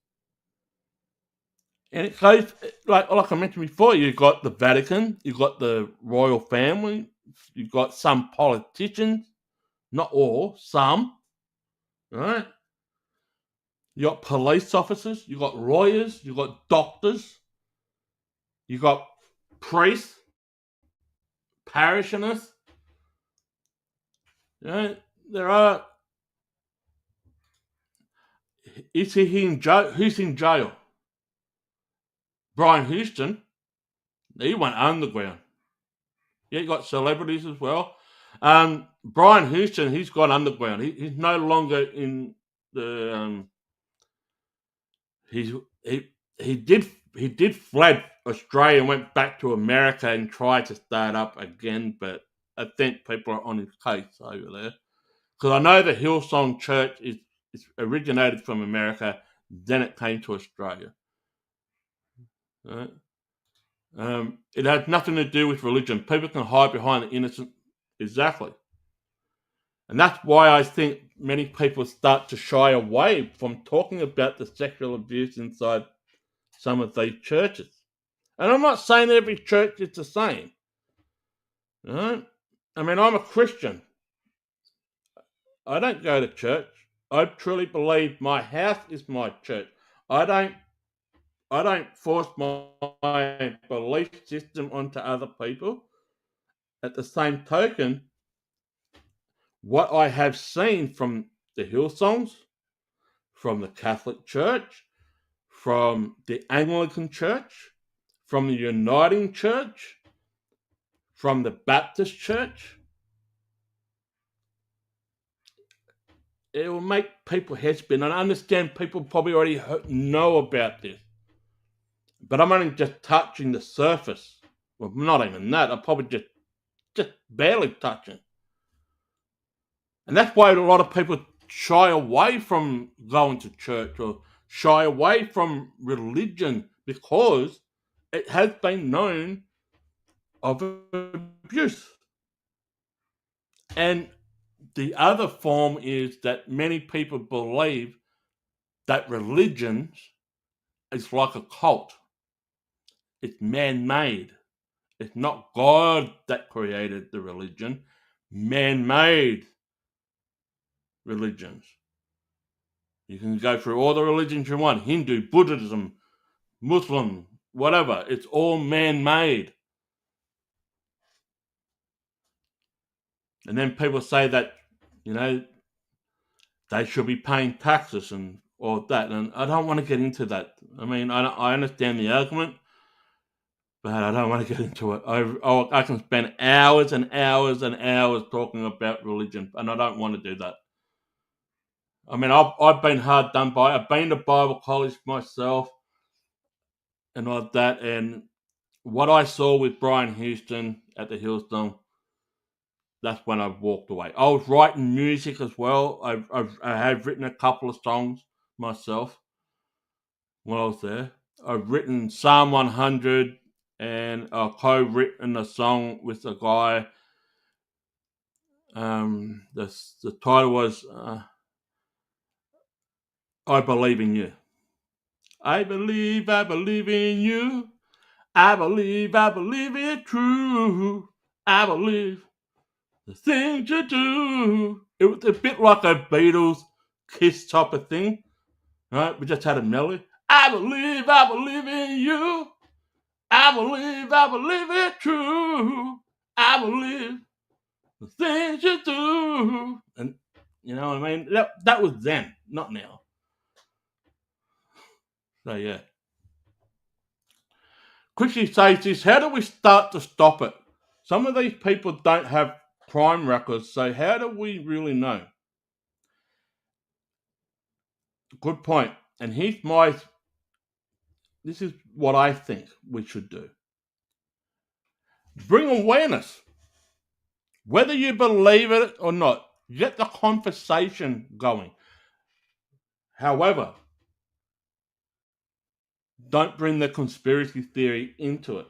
And it goes, like I mentioned before, you've got the Vatican, you've got the royal family, you've got some politicians, not all, some, right? You've got police officers, you've got lawyers, you've got doctors, you've got priests, parishioners. You know, there are. Is he in jail? Who's in jail? Brian Houston. He went underground. Yeah, you got celebrities as well. Brian Houston, he's gone underground. He's no longer in the. He's he did fled Australia and went back to America and tried to start up again, but I think people are on his case over there, because I know the Hillsong Church is originated from America, then it came to Australia. Right? It has nothing to do with religion. People can hide behind the innocent. Exactly. And that's why I think many people start to shy away from talking about the sexual abuse inside some of these churches. And I'm not saying every church is the same. Right? I mean, I'm a Christian. I don't go to church. I truly believe my house is my church. I don't force my belief system onto other people. At the same token, what I have seen from the Hillsongs, from the Catholic Church, from the Anglican Church, from the Uniting Church, from the Baptist Church, it will make people head spin. And I understand people probably already know about this, but I'm only just touching the surface. Well, not even that. I'm probably just barely touching. And that's why a lot of people shy away from going to church or shy away from religion, because it has been known of abuse. And the other form is that many people believe that religion is like a cult. It's man-made. It's not God that created the religion. Man-made religions. You can go through all the religions you want. Hindu, Buddhism, Muslim, whatever. It's all man-made. And then people say that, they should be paying taxes and all that. And I don't want to get into that. I mean, I understand the argument, but I don't want to get into it. I can spend hours and hours and hours talking about religion, and I don't want to do that. I mean, I've been hard done by. I've been to Bible college myself and all that, and what I saw with Brian Houston at the Hillstone, that's when I walked away. I was writing music as well. I have written a couple of songs myself when I was there. I've written Psalm 100, and I co-written a song with a guy. The title was I Believe in You. I believe in you. I believe it true. I believe the things you do. It was a bit like a Beatles Kiss type of thing, right? We just had a melody. I believe in you. I believe it true. I believe the things you do. And you know what I mean? That was then, not now. So yeah. Chrissy says this, how do we start to stop it? Some of these people don't have crime records, so how do we really know? Good point. And this is what I think we should do. Bring awareness. Whether you believe it or not, get the conversation going. However, don't bring the conspiracy theory into it,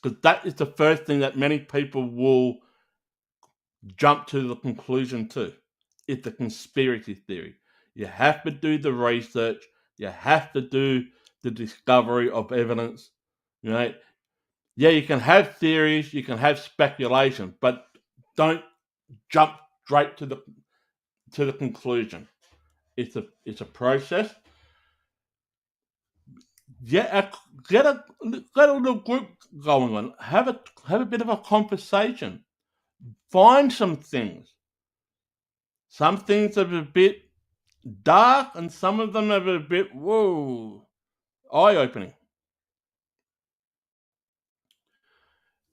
because that is the first thing that many people will jump to the conclusion to. It's the conspiracy theory. You have to do the research. You have to do the discovery of evidence. Yeah, you can have theories, you can have speculation, but don't jump straight to the conclusion. It's a process. Get a little group going on. Have a bit of a conversation. Find some things. Some things are a bit dark, and some of them are a bit eye-opening.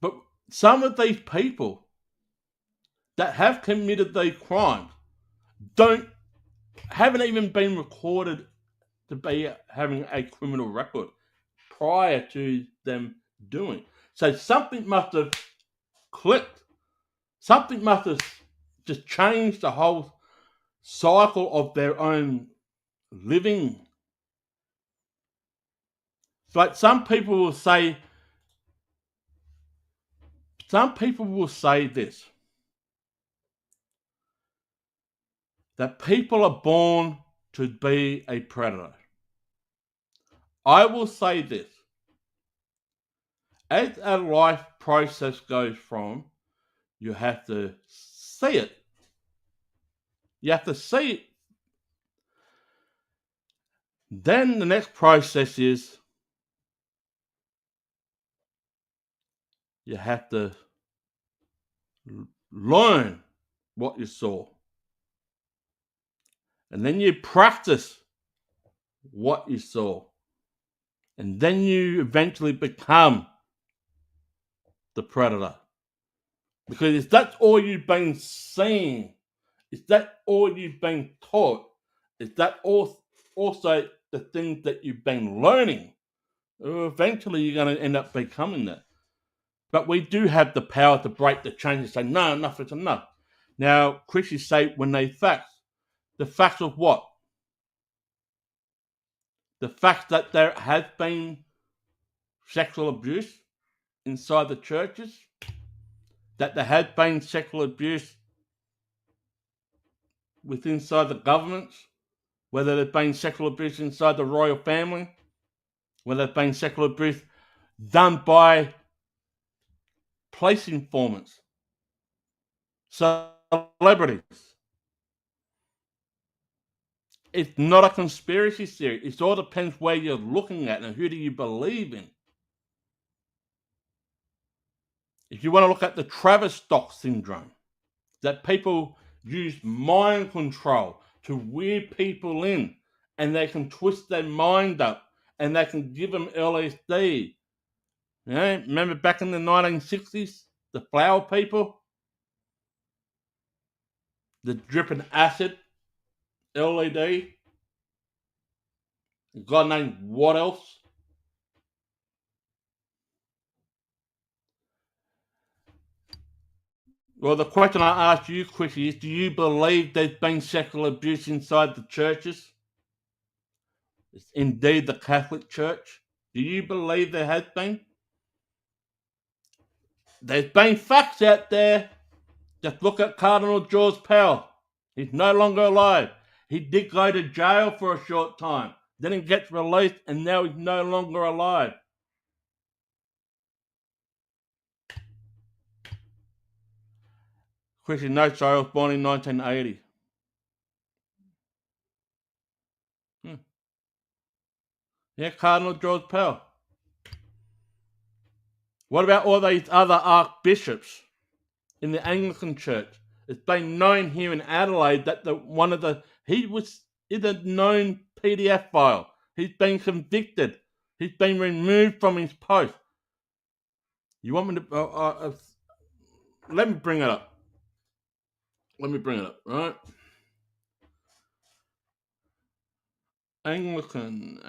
But some of these people that have committed these crimes haven't even been recorded to be having a criminal record prior to them doing. So something must have clicked. Something must have just changed the whole cycle of their own living. It's like some people will say this, that people are born to be a predator. I will say this. As a life process goes from, you have to see it. You have to see it. Then the next process is you have to learn what you saw. And then you practice what you saw. And then you eventually become the predator. Because if that's all you've been seeing, if that's all you've been taught, if that also the things that you've been learning, eventually you're going to end up becoming that. But we do have the power to break the chains and say, no, enough is enough. Now, Christians say when they facts. The facts of what? The fact that there has been sexual abuse inside the churches, that there has been sexual abuse inside the governments, whether there's been sexual abuse inside the royal family, whether there's been sexual abuse done by police informants, celebrities. It's not a conspiracy theory. It all depends where you're looking at and who do you believe in. If you want to look at the Tavistock syndrome, that people use mind control to wear people in and they can twist their mind up and they can give them LSD. You know, remember back in the 1960s, the flower people, the dripping acid, LED, a guy named what else? Well, the question I ask you quickly is, do you believe there's been sexual abuse inside the churches? It's indeed the Catholic Church. Do you believe there has been? There's been facts out there. Just look at Cardinal George Pell. He's no longer alive. He did go to jail for a short time. Then he gets released and now he's no longer alive. Chrissy notes I was born in 1980. Yeah, Cardinal George Pell. What about all these other archbishops in the Anglican Church? It's been known here in Adelaide that he was in a known PDF file. He's been convicted. He's been removed from his post. You want me to? Let me bring it up. Right? Anglican.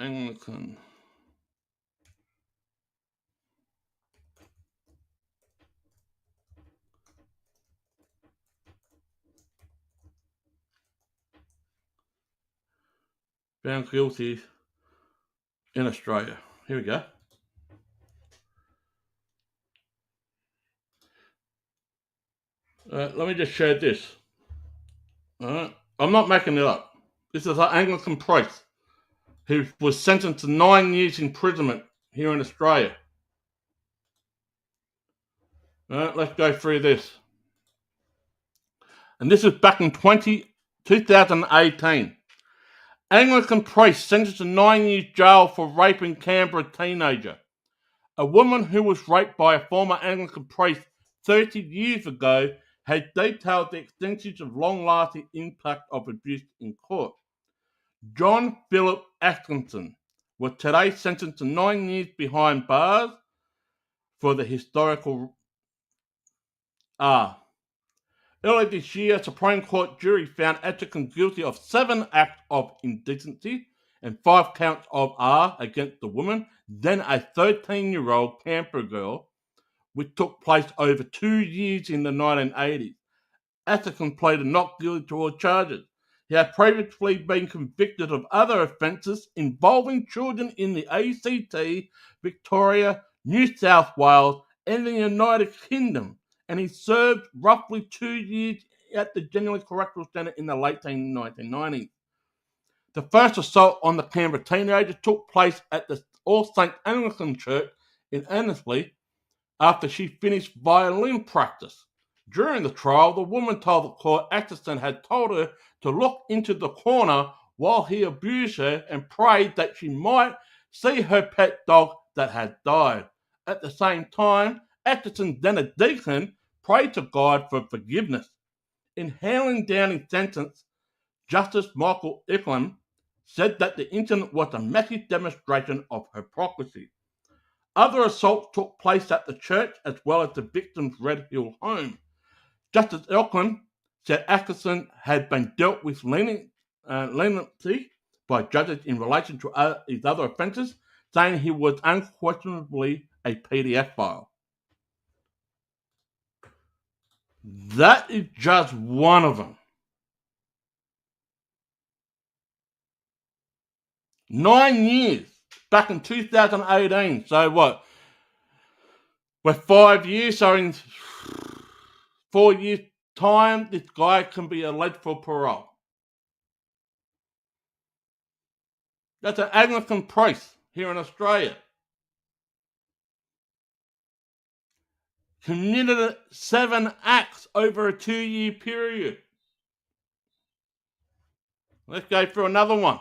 Found guilty in Australia. Here we go. Let me just share this. Alright. I'm not making it up. This is an Anglican priest who was sentenced to 9 years imprisonment here in Australia. Alright, let's go through this. And this is back in 2018. Anglican priest sentenced to 9 years jail for raping Canberra teenager. A woman who was raped by a former Anglican priest 30 years ago has detailed the extensive of long-lasting impact of abuse in court. John Philip Atkinson was today sentenced to 9 years behind bars for the historical Earlier this year, a Supreme Court jury found Atkinson guilty of 7 acts of indecency and 5 counts of R against the woman, then a 13-year-old Canberra girl, which took place over 2 years in the 1980s. Atkinson pleaded not guilty to all charges. He had previously been convicted of other offences involving children in the ACT, Victoria, New South Wales, and the United Kingdom, and he served roughly 2 years at the Genuine Correctional Centre in the late 1990s. The first assault on the Canberra teenager took place at the All Saints Anglican Church in Annesley after she finished violin practice. During the trial, the woman told the court Atkinson had told her to look into the corner while he abused her and prayed that she might see her pet dog that had died. At the same time, Atkinson, then a deacon, prayed to God for forgiveness. In handing down his sentence, Justice Michael Icklem said that the incident was a massive demonstration of hypocrisy. Other assaults took place at the church as well as the victim's Red Hill home. Justice Icklem said Atkinson had been dealt with leniency by judges in relation to his other offences, saying he was unquestionably a PDF file. That is just one of them. 9 years back in 2018. So what? We're 5 years. So in 4 years' time, this guy can be eligible for parole. That's an Anglican priest here in Australia. Committed 7 acts over a 2-year period. Let's go through another one.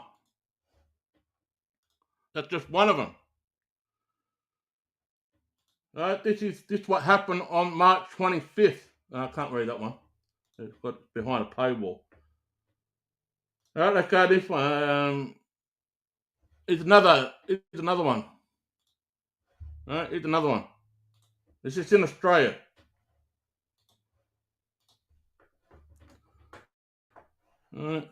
That's just one of them. This is what happened on March 25th. I can't read that one. It's got behind a paywall. Let's go this one. It's another one. Here's another one. This is in Australia. Here's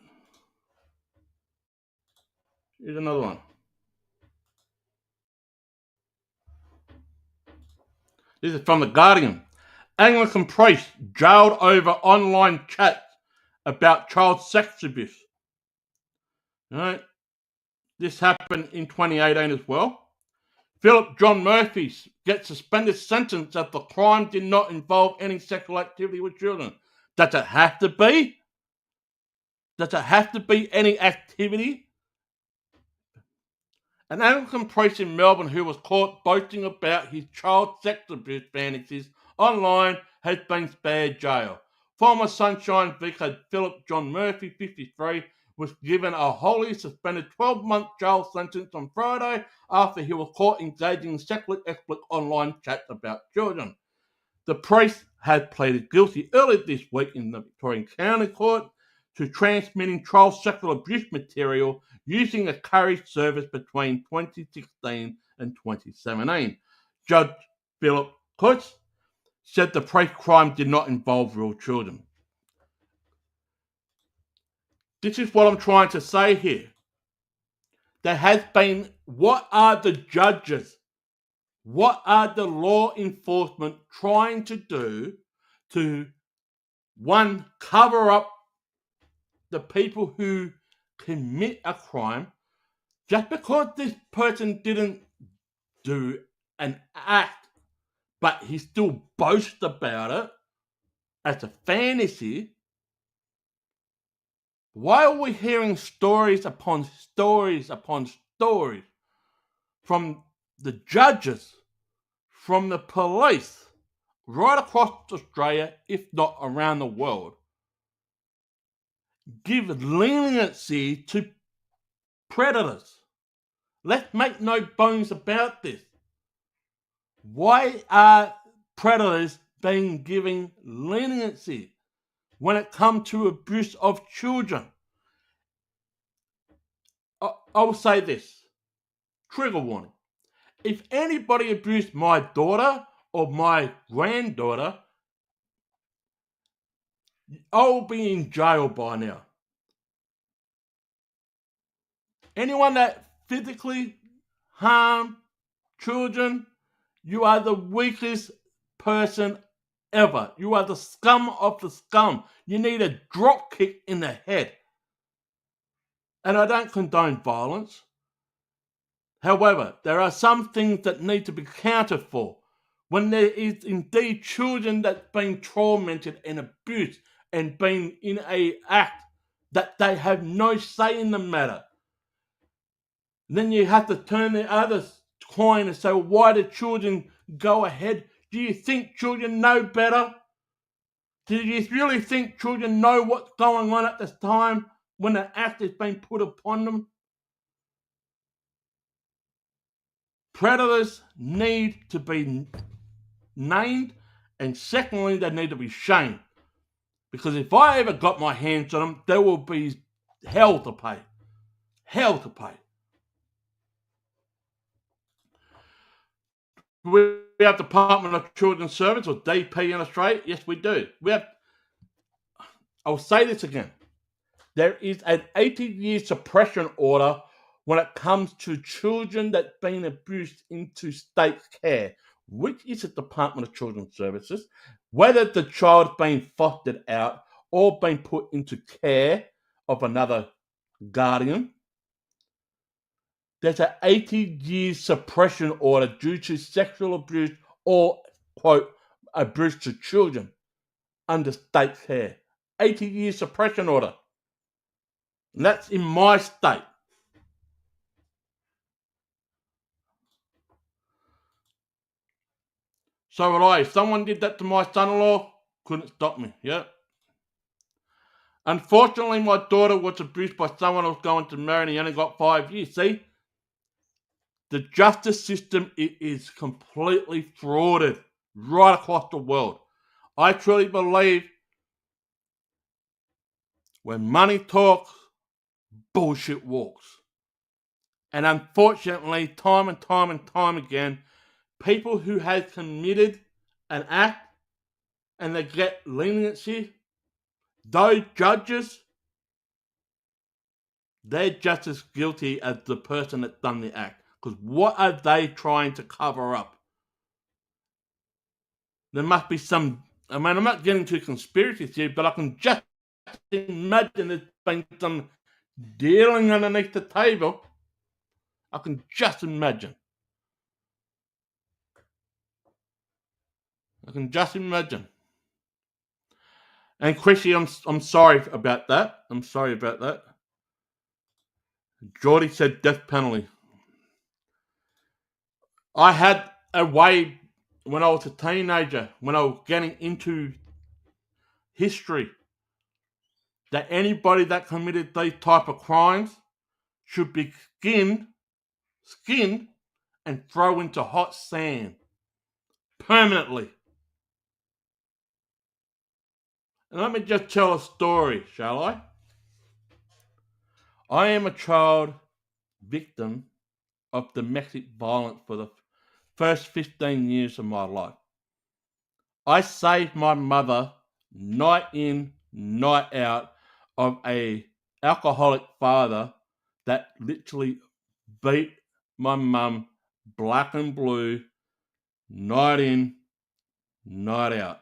another one. This is from The Guardian. Anglican priest jailed over online chats about child sex abuse. This happened in 2018 as well. Philip John Murphy gets suspended sentence as the crime did not involve any sexual activity with children. Does it have to be? Does it have to be any activity? An Anglican priest in Melbourne who was caught boasting about his child sex abuse fantasies online has been spared jail. Former Sunshine Vicar Philip John Murphy, 53, was given a wholly suspended 12-month jail sentence on Friday after he was caught engaging in sexually explicit online chats about children. The priest had pleaded guilty earlier this week in the Victorian County Court to transmitting child sexual abuse material using a carriage service between 2016 and 2017. Judge Philip Kutz said the priest's crime did not involve real children. This is what I'm trying to say here. There has been, what are the judges, what are the law enforcement trying to do to, one, cover up the people who commit a crime? Just because this person didn't do an act, but he still boasts about it as a fantasy, why are we hearing stories upon stories upon stories from the judges, from the police, right across Australia, if not around the world, give leniency to predators? Let's make no bones about this. Why are predators being given leniency when it comes to abuse of children? I will say this, trigger warning. If anybody abused my daughter or my granddaughter, I'll be in jail by now. Anyone that physically harm children, you are the weakest person ever. You are the scum of the scum. You need a drop kick in the head. And I don't condone violence. However, there are some things that need to be accounted for. When there is indeed children that's been tormented and abused and been in an act that they have no say in the matter, then you have to turn the other coin and say, well, why do children go ahead? Do you think children know better? Do you really think children know what's going on at this time when an act is being put upon them? Predators need to be named, and secondly, they need to be shamed. Because if I ever got my hands on them, there will be hell to pay. Hell to pay. We have Department of Children's Services, or DP in Australia. Yes, we do. I'll say this again. There is an 80-year suppression order when it comes to children that's been abused into state care. which is the Department of Children's Services, whether the child's been fostered out or been put into care of another guardian, there's an 80-year suppression order due to sexual abuse or, quote, abuse to children under state care. 80-year suppression order. And that's in my state. So would I. If someone did that to my son-in-law, couldn't stop me, yeah? Unfortunately, my daughter was abused by someone I was going to marry and he only got 5 years. See? The justice system is completely frauded right across the world. I truly believe when money talks, bullshit walks. And unfortunately, time and time and time again, people who have committed an act and they get leniency, those judges, they're just as guilty as the person that done the act. Because what are they trying to cover up? There must be some, I mean, I'm not getting into conspiracy theory, but I can just imagine there's been some dealing underneath the table. I can just imagine. And Chrissy, I'm sorry about that. Geordie said death penalty. I had a way when I was a teenager, when I was getting into history, that anybody that committed these type of crimes should be skinned and thrown into hot sand permanently. And let me just tell a story, shall I? I am a child victim of domestic violence for the first 15 years of my life. I saved my mother night in, night out of a alcoholic father that literally beat my mum black and blue, night in, night out.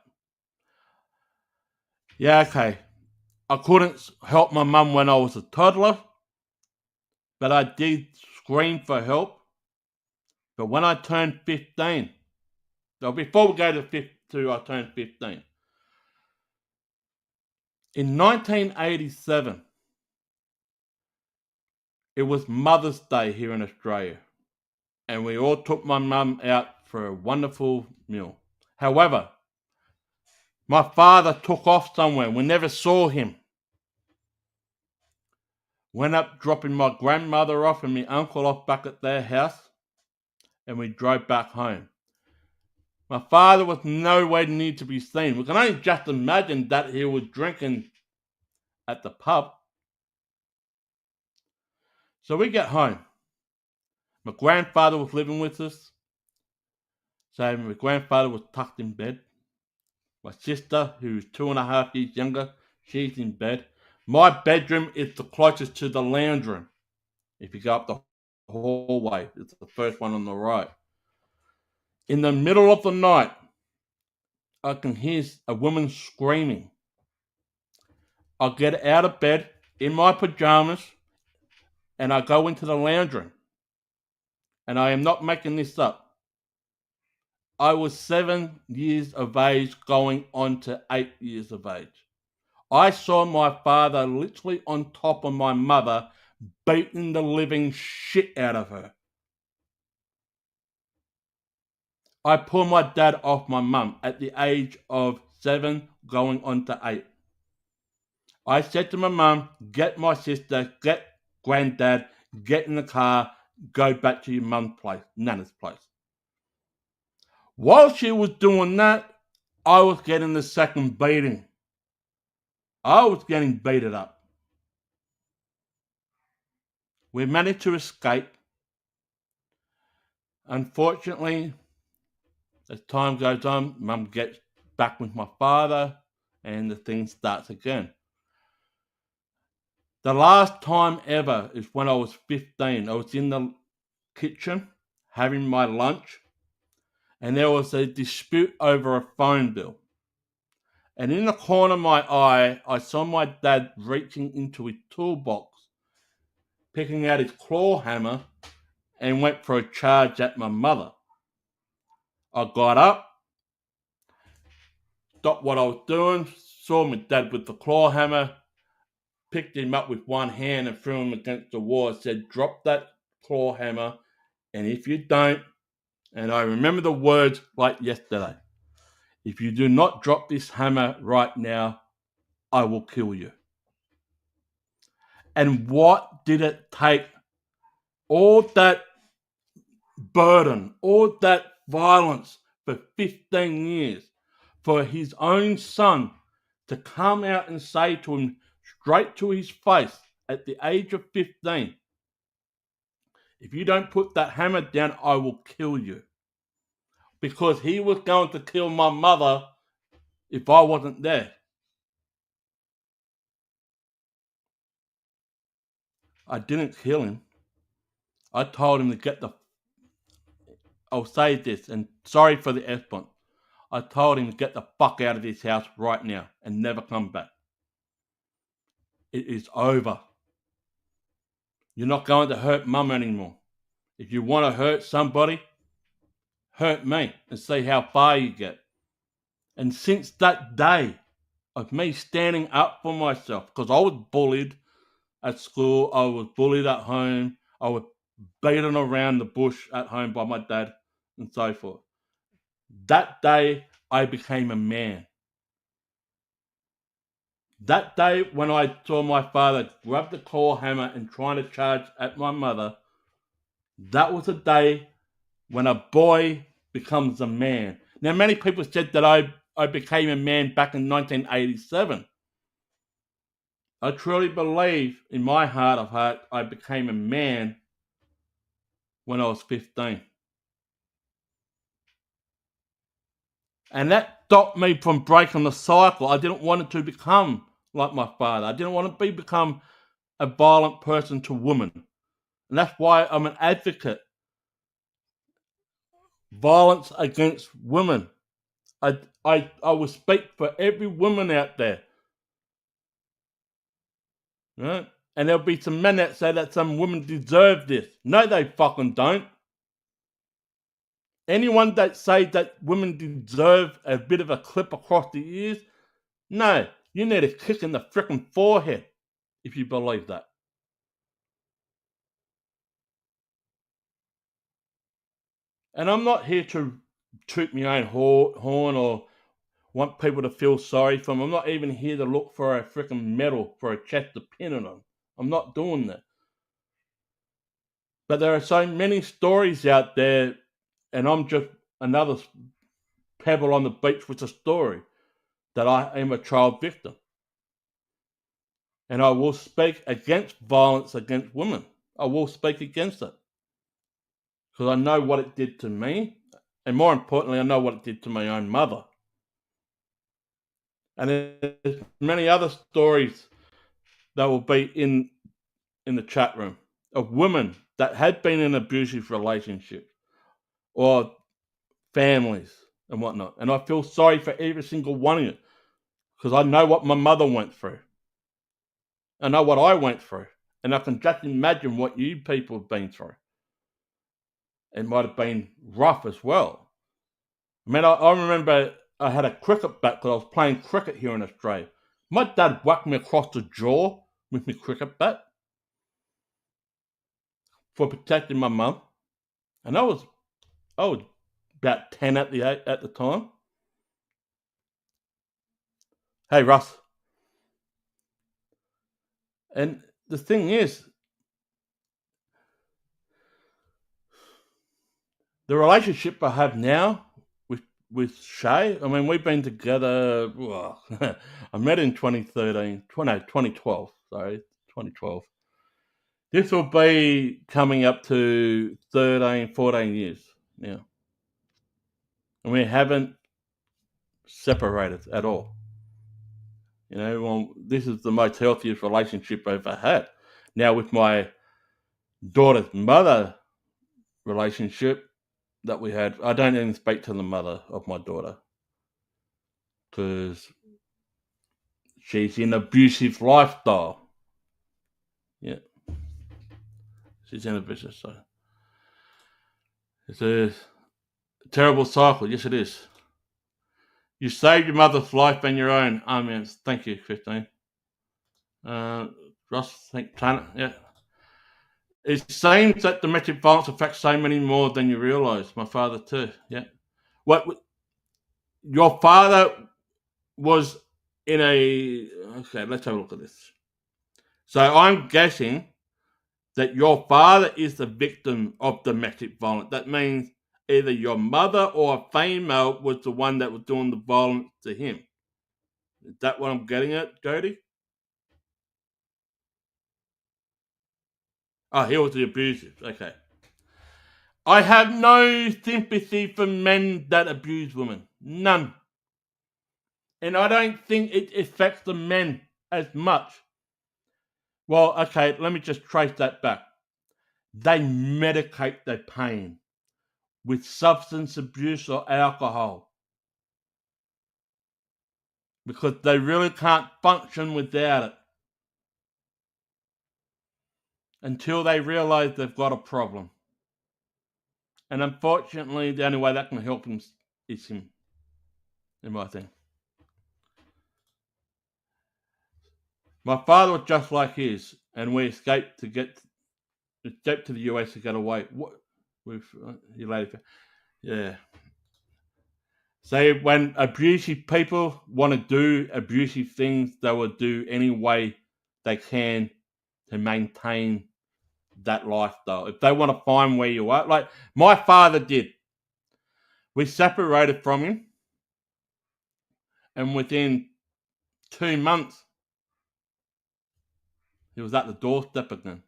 Yeah, okay. I couldn't help my mum when I was a toddler, but I did scream for help. But when I turned 15, so before we go to I turned 15, in 1987, it was Mother's Day here in Australia, and we all took my mum out for a wonderful meal. However, my father took off somewhere. We never saw him. Went up dropping my grandmother off and my uncle off back at their house, and we drove back home. My father was nowhere near to be seen. We can only just imagine that he was drinking at the pub. So we get home. My grandfather was living with us. So my grandfather was tucked in bed. My sister, who's 2.5 years younger, she's in bed. My bedroom is the closest to the lounge room. If you go up the hallway, it's the first one on the right. In the middle of the night, I can hear a woman screaming. I get out of bed in my pajamas and I go into the lounge room. And I am not making this up. I was 7 years of age going on to 8 years of age. I saw my father literally on top of my mother, beating the living shit out of her. I pulled my dad off my mum at the age of 7 going on to 8. I said to my mum, get my sister, get granddad, get in the car, go back to your mum's place, Nana's place. While she was doing that, I was getting the second beating. I was getting beaten up. We managed to escape. Unfortunately, as time goes on, Mum gets back with my father and the thing starts again. The last time ever is when I was 15. I was in the kitchen having my lunch and there was a dispute over a phone bill. And in the corner of my eye, I saw my dad reaching into his toolbox, picking out his claw hammer, and went for a charge at my mother. I got up, stopped what I was doing, saw my dad with the claw hammer, picked him up with one hand and threw him against the wall. I said, "Drop that claw hammer, and if you don't," and I remember the words like yesterday, "if you do not drop this hammer right now, I will kill you." And what did it take? All that burden, all that violence for 15 years for his own son to come out and say to him straight to his face at the age of 15, "If you don't put that hammer down, I will kill you." Because he was going to kill my mother if I wasn't there. I didn't kill him. I told him to get the... I'll say this, and sorry for the F-bomb. I told him to get the fuck out of this house right now and never come back. It is over. You're not going to hurt mum anymore. If you want to hurt somebody, hurt me and see how far you get. And since that day of me standing up for myself, because I was bullied at school, I was bullied at home, I was beaten around the bush at home by my dad and so forth. That day, I became a man. That day when I saw my father grab the claw hammer and trying to charge at my mother, that was a day when a boy becomes a man. Now, many people said that I became a man back in 1987. I truly believe in my heart of heart I became a man when I was 15. And that stopped me from breaking the cycle. I didn't want to become like my father. I didn't want to become a violent person to women. And that's why I'm an advocate. Violence against women. I will speak for every woman out there. Right? And there'll be some men that say that some women deserve this. No, they fucking don't. Anyone that say that women deserve a bit of a clip across the ears, no, you need a kick in the frickin' forehead if you believe that. And I'm not here to toot my own horn or want people to feel sorry for them. I'm not even here to look for a frickin' medal for a chest to pin on them. I'm not doing that. But there are so many stories out there, and I'm just another pebble on the beach with a story that I am a child victim. And I will speak against violence against women. I will speak against it. Because I know what it did to me. And more importantly, I know what it did to my own mother. And there's many other stories that will be in the chat room of women that had been in abusive relationships or families and whatnot. And I feel sorry for every single one of you because I know what my mother went through. I know what I went through. And I can just imagine what you people have been through. It might have been rough as well. I mean, I remember I had a cricket bat because I was playing cricket here in Australia. My dad whacked me across the jaw with my cricket bat for protecting my mum. And I was about 10 at the time. Hey, Russ. And the thing is, the relationship I have now with Shay, I mean, we've been together, I met in 2012, sorry, 2012. This will be coming up to 13, 14 years now. And we haven't separated at all. You know, well, this is the most healthiest relationship I've ever had. Now, with my daughter's mother relationship, that we had. I don't even speak to the mother of my daughter because she's in an abusive lifestyle. Yeah, she's in a vicious. So it's a terrible cycle. Yes, it is. You saved your mother's life and your own. Amen. Thank you, Christine. Ross, thank Planet. Yeah. It seems that domestic violence affects so many more than you realise. My father too. Yeah. What? Your father was in a. Okay, let's have a look at this. So I'm guessing that your father is the victim of domestic violence. That means either your mother or a female was the one that was doing the violence to him. Is that what I'm getting at, Jody? Oh, he was the abuser. Okay. I have no sympathy for men that abuse women. None. And I don't think it affects the men as much. Well, okay, let me just trace that back. They medicate their pain with substance abuse or alcohol because they really can't function without it until they realize they've got a problem. And unfortunately, the only way that can help him is him, in my thing. My father was just like his, and we escaped to the US to get away. What? With you later. Yeah. So when abusive people want to do abusive things, they will do any way they can to maintain that lifestyle. If they want to find where you are, like my father did. We separated from him, and within 2 months, he was at the doorstep again.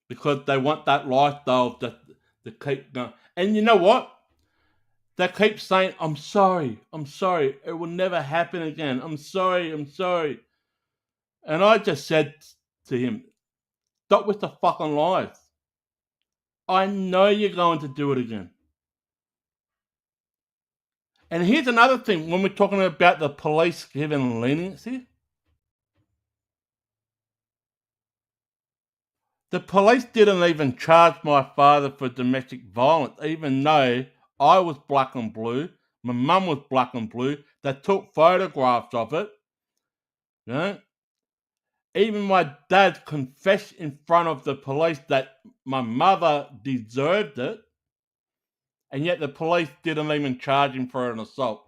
Because they want that lifestyle to keep going. And you know what? They keep saying, I'm sorry, it will never happen again. I'm sorry. And I just said to him, stop with the fucking lies. I know you're going to do it again. And here's another thing when we're talking about the police giving leniency. The police didn't even charge my father for domestic violence, even though I was black and blue, my mum was black and blue. They took photographs of it. You know? Even my dad confessed in front of the police that my mother deserved it, and yet the police didn't even charge him for an assault.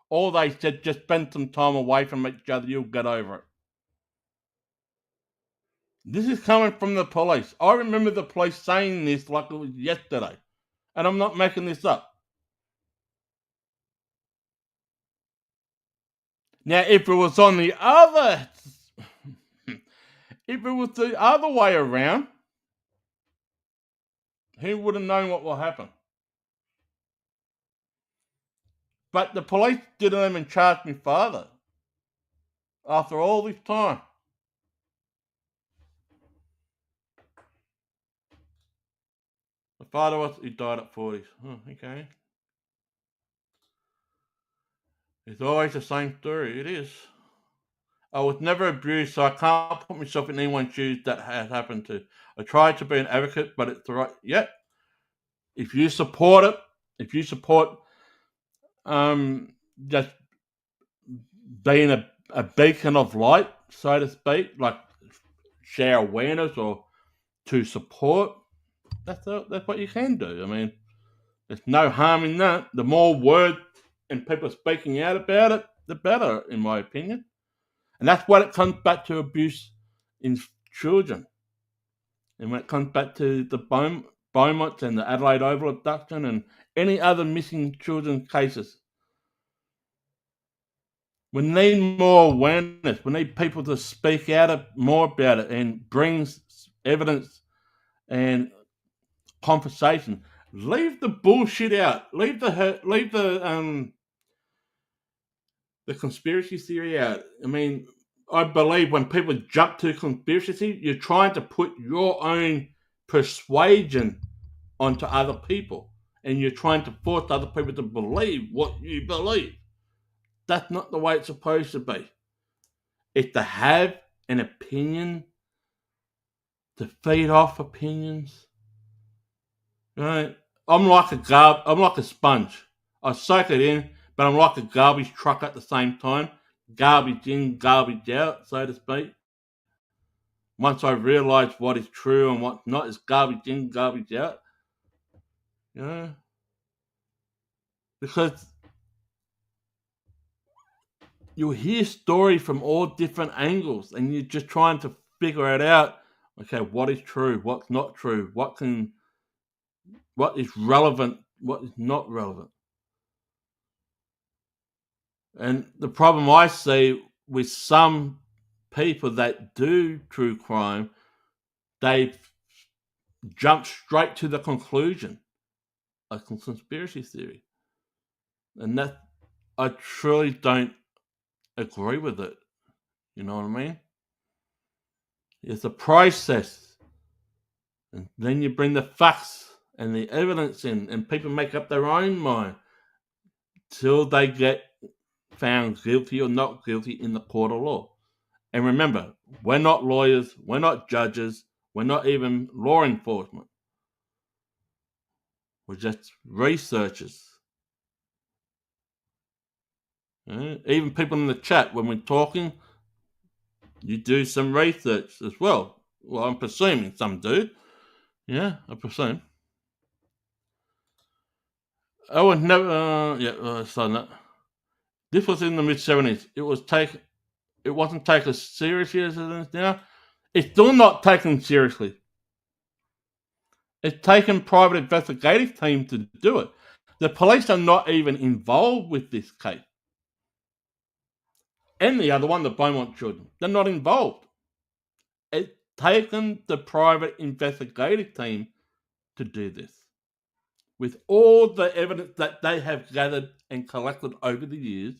All they said, just spend some time away from each other, you'll get over it. This is coming from the police. I remember the police saying this like it was yesterday, and I'm not making this up. Now, if it was on the other, if it was the other way around, he would have known what will happen. But the police didn't even charge my father after all this time. My father he died at 40s. Oh, okay. It's always the same story. It is. I was never abused, so I can't put myself in anyone's shoes that has happened to. I tried to be an advocate, but it's the right. Yep. If you support it, if you support just being a beacon of light, so to speak, like share awareness or to support, that's what you can do. I mean, there's no harm in that. The more words and people speaking out about it, the better, in my opinion. And that's what it comes back to abuse in children. And when it comes back to the Beaumonts and the Adelaide Oval abduction and any other missing children cases, we need more awareness. We need people to speak out more about it and bring evidence and conversation. Leave the bullshit out. Leave the conspiracy theory out. I mean, I believe when people jump to conspiracy, you're trying to put your own persuasion onto other people, and you're trying to force other people to believe what you believe. That's not the way it's supposed to be. It's to have an opinion, to feed off opinions. Right? I'm like a sponge. I soak it in, but I'm like a garbage truck at the same time. Garbage in, garbage out, so to speak. Once I realise what is true and what's not, is garbage in, garbage out. You know? Because you'll hear stories from all different angles, and you're just trying to figure it out. Okay, what is true? What's not true? What is relevant? What is not relevant? And the problem I see with some people that do true crime, they jump straight to the conclusion, a conspiracy theory, and that I truly don't agree with it. You know what I mean? It's a process, and then you bring the facts and the evidence in, and people make up their own mind till they get found guilty or not guilty in the court of law. And remember, we're not lawyers, we're not judges, we're not even law enforcement. We're just researchers. Even people in the chat, when we're talking, you do some research as well. Well, I'm presuming some do. Yeah, I presume. I would never. So that this was in the mid-70s. It wasn't taken as seriously as it is now. It's still not taken seriously. It's taken private investigative team to do it. The police are not even involved with this case. And the other one, the Beaumont children, they're not involved. It's taken the private investigative team to do this. With all the evidence that they have gathered and collected over the years,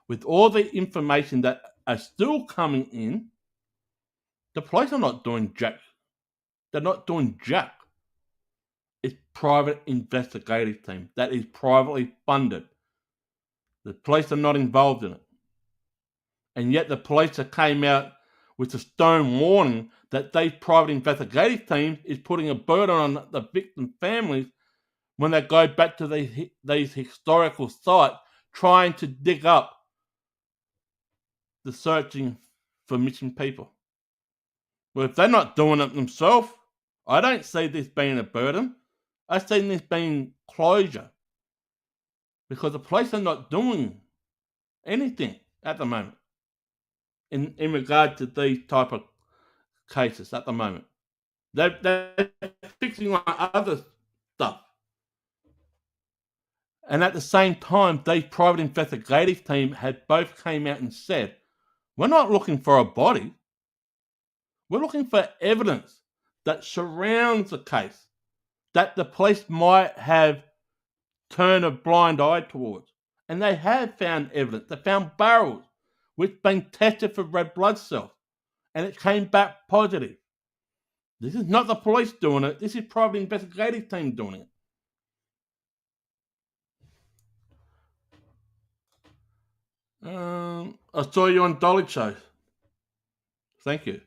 with all the information that are still coming in, the police are not doing jack. They're not doing jack. It's private investigative team that is privately funded. The police are not involved in it. And yet the police came out with a stern warning that these private investigative teams is putting a burden on the victim families when they go back to these historical sites trying to dig up the searching for missing people. Well, if they're not doing it themselves, I don't see this being a burden. I see this being closure. Because the police are not doing anything at the moment in regard to these type of cases at the moment. They're fixing on other stuff. And at the same time, these private investigative team had both came out and said, we're not looking for a body. We're looking for evidence that surrounds the case that the police might have turned a blind eye towards. And they have found evidence. They found barrels which been tested for red blood cells. And it came back positive. This is not the police doing it. This is private investigative team doing it. I saw you on Dolly Show. Thank you.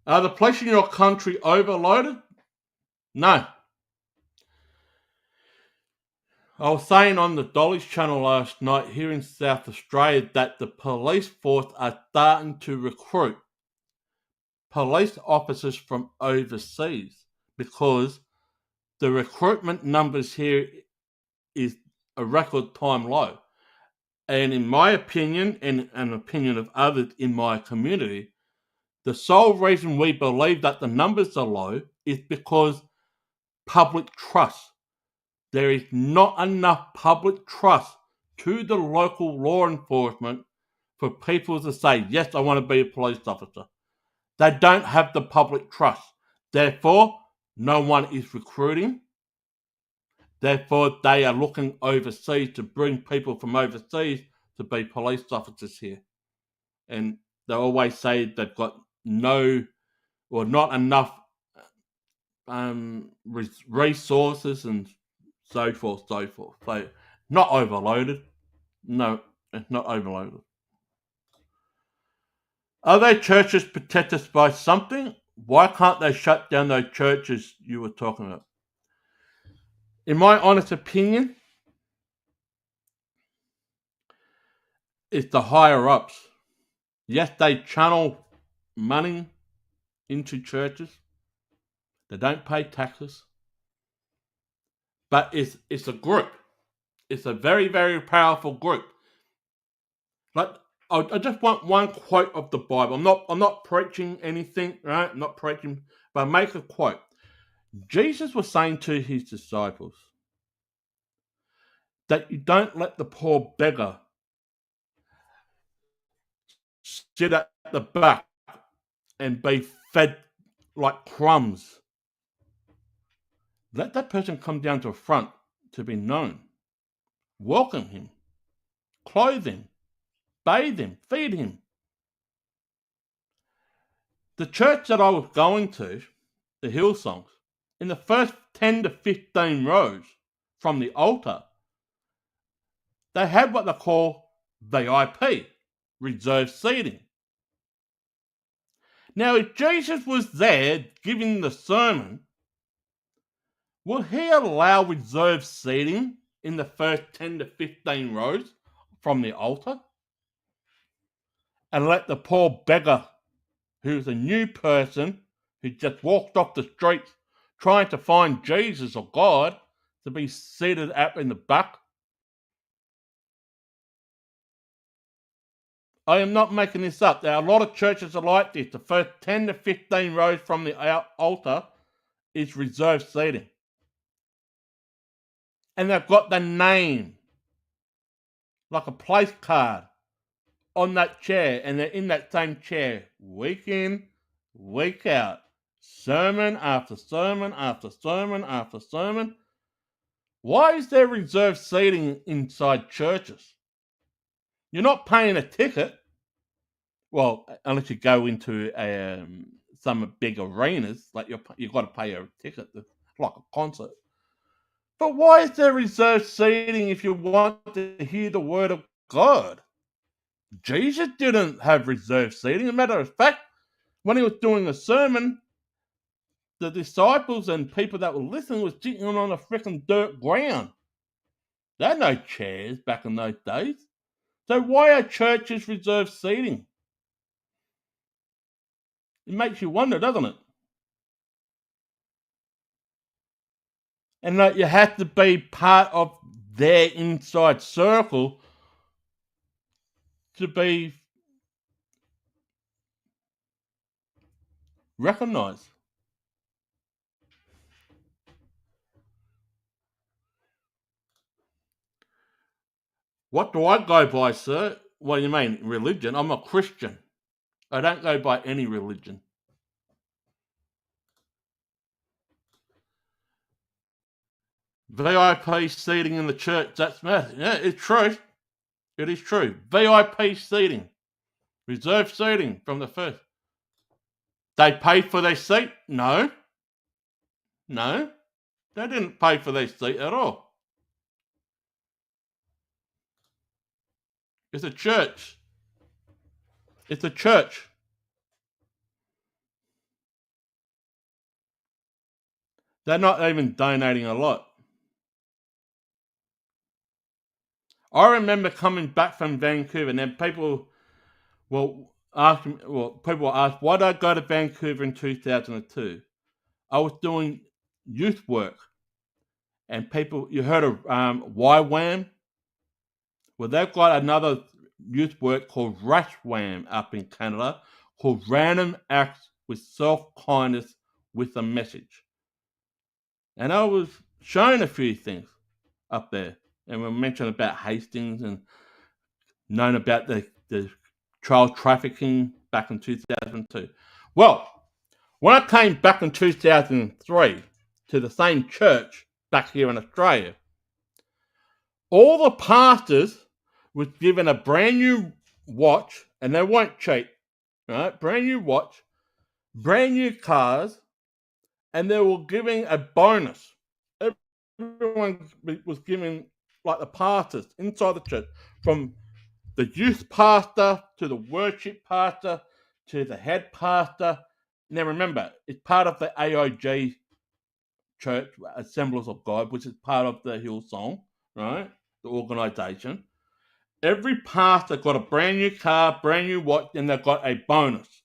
Are the police in your country overloaded? No. I was saying on the Dolly's channel last night here in South Australia that the police force are starting to recruit police officers from overseas because the recruitment numbers here is a record time low. And in my opinion, and an opinion of others in my community, the sole reason we believe that the numbers are low is because public trust. There is not enough public trust to the local law enforcement for people to say, yes, I want to be a police officer. They don't have the public trust. Therefore, no one is recruiting. Therefore, they are looking overseas to bring people from overseas to be police officers here. And they always say they've got no or not enough resources and so forth, so forth. So not overloaded. No, it's not overloaded. Are they churches protected by something? Why can't they shut down those churches you were talking about? In my honest opinion, it's the higher ups. Yes, they channel money into churches. They don't pay taxes. But it's a group. It's a very, very powerful group. Like I just want one quote of the Bible. I'm not preaching anything, right? I'm not preaching, but I make a quote. Jesus was saying to his disciples that you don't let the poor beggar sit at the back and be fed like crumbs. Let that person come down to the front to be known. Welcome him, clothe him, bathe him, feed him. The church that I was going to, the Hillsongs, in the first 10 to 15 rows from the altar, they had what they call VIP, reserved seating. Now, if Jesus was there giving the sermon, will he allow reserved seating in the first 10 to 15 rows from the altar? And let the poor beggar, who's a new person, who just walked off the streets trying to find Jesus or God, to be seated up in the back? I am not making this up. There are a lot of churches are like this. The first 10 to 15 rows from the altar is reserved seating. And they've got the name, like a place card, on that chair. And they're in that same chair, week in, week out. Sermon after sermon after sermon after sermon. Why is there reserved seating inside churches? You're not paying a ticket. Well, unless you go into some big arenas, like you've got to pay a ticket, like a concert. But why is there reserved seating if you want to hear the word of God? Jesus didn't have reserved seating. As a matter of fact, when he was doing a sermon, the disciples and people that were listening was sitting on a freaking dirt ground. There had no chairs back in those days. So why are churches reserved seating? It makes you wonder, doesn't it? And that you have to be part of their inside circle to be recognised. What do I go by, sir? What do you mean, religion? I'm a Christian. I don't go by any religion. VIP seating in the church, that's massive. Yeah, it's true. It is true. VIP seating. Reserved seating from the first. They paid for their seat? No. No. They didn't pay for their seat at all. It's a church. It's a church. They're not even donating a lot. I remember coming back from Vancouver, and then people will ask me, why did I go to Vancouver in 2002? I was doing youth work, and people, you heard of YWAM? Well, they've got another youth work called RASWAM up in Canada, called Random Acts with Self-Kindness with a Message. And I was showing a few things up there. And we mentioned about Hastings and known about the child trafficking back in 2002. Well, when I came back in 2003 to the same church back here in Australia, all the pastors was given a brand new watch, and they weren't cheap, right? Brand new watch, brand new cars, and they were giving a bonus. Everyone was giving, like the pastors inside the church, from the youth pastor to the worship pastor to the head pastor. Now remember, it's part of the AIG church, Assemblies of God, which is part of the Hillsong, right? The organisation. Every pastor got a brand new car, brand new watch, and they got a bonus.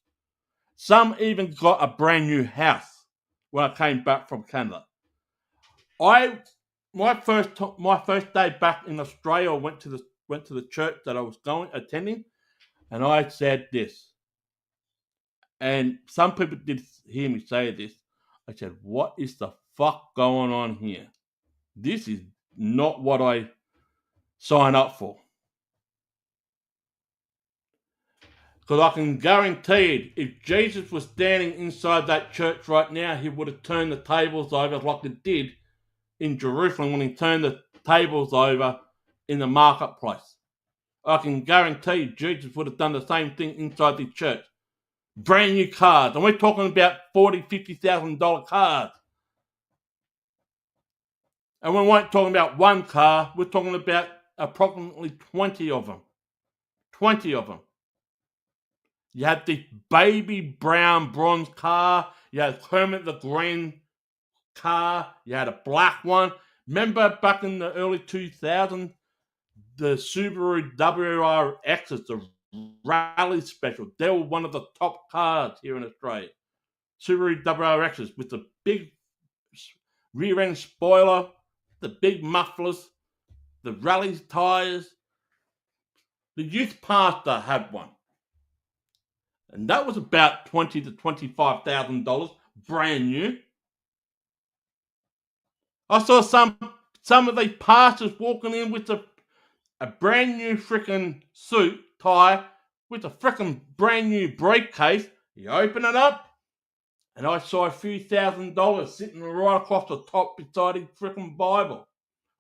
Some even got a brand new house when I came back from Canada. My first day back in Australia, I went to the church that I was attending, and I said this. And some people did hear me say this. I said, "What is the fuck going on here? This is not what I signed up for." Because I can guarantee if Jesus was standing inside that church right now, he would have turned the tables over like he did in Jerusalem when he turned the tables over in the marketplace. I can guarantee Jesus would have done the same thing inside the church. Brand new cars, and we're talking about $40,000, $50,000 cars. And we weren't talking about one car, we're talking about approximately 20 of them. 20 of them. You had this baby brown bronze car. You had Kermit the Green car. You had a black one. Remember back in the early 2000s, the Subaru WRXs, the rally special. They were one of the top cars here in Australia. Subaru WRXs with the big rear end spoiler, the big mufflers, the rally tyres. The youth pastor had one. And that was about $20,000 to $25,000, brand new. I saw some of these pastors walking in with a brand new freaking suit, tie, with a freaking brand new briefcase. You open it up, and I saw a few $1,000s sitting right across the top beside his freaking Bible.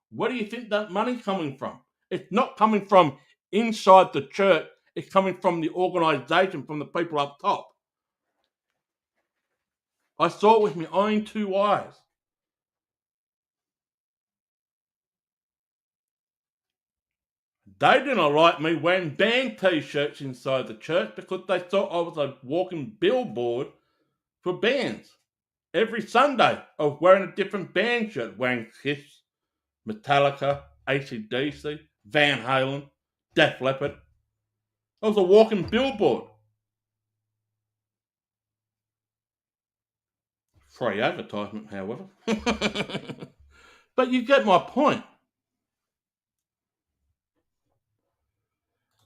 Where do you think that money's coming from? It's not coming from inside the church. It's coming from the organisation, from the people up top. I saw it with my own two eyes. They didn't like me wearing band t-shirts inside the church because they thought I was a walking billboard for bands. Every Sunday, I was wearing a different band shirt, wearing Kiss, Metallica, AC/DC, Van Halen, Def Leppard. I was a walking billboard. Free advertisement, however. But you get my point.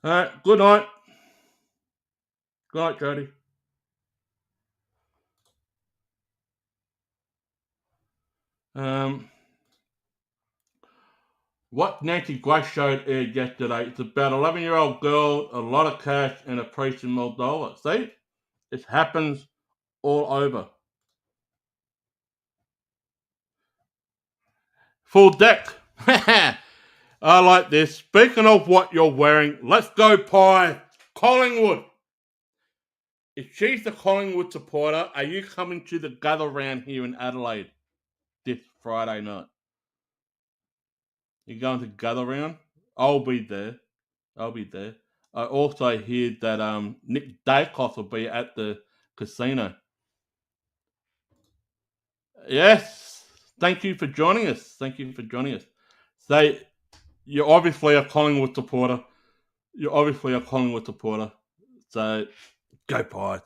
All right, good night. Good night, Jody. What Nancy Grace showed aired yesterday, it's about 11-year-old girl, a lot of cash, and a priest in Moldova. See? It happens all over. Full deck. I like this. Speaking of what you're wearing, let's go Pie. Collingwood. If she's the Collingwood supporter, are you coming to the gather round here in Adelaide this Friday night? You going to gather round? I'll be there. I'll be there. I also hear that Nick Dacos will be at the casino. Yes. Thank you for joining us. Thank you for joining us. So, you're obviously a Collingwood supporter. So, go Pies.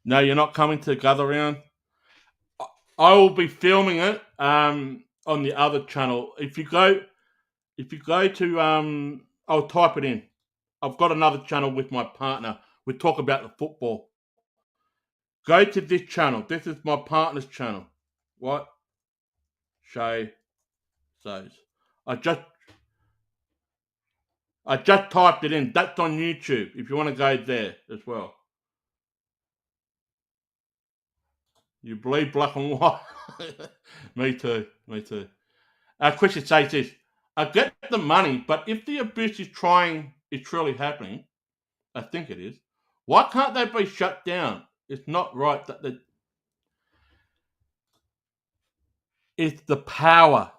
No, you're not coming to gather round. I will be filming it on the other channel. If you go to I'll type it in. I've got another channel with my partner. We talk about the football. Go to this channel. This is my partner's channel. What? Shay says. I just typed it in. That's on YouTube. If you want to go there as well. You believe black and white? Me too. Christian says this. I get the money, but if the abuse is truly happening, I think it is. Why can't they be shut down? It's not right that It's the power.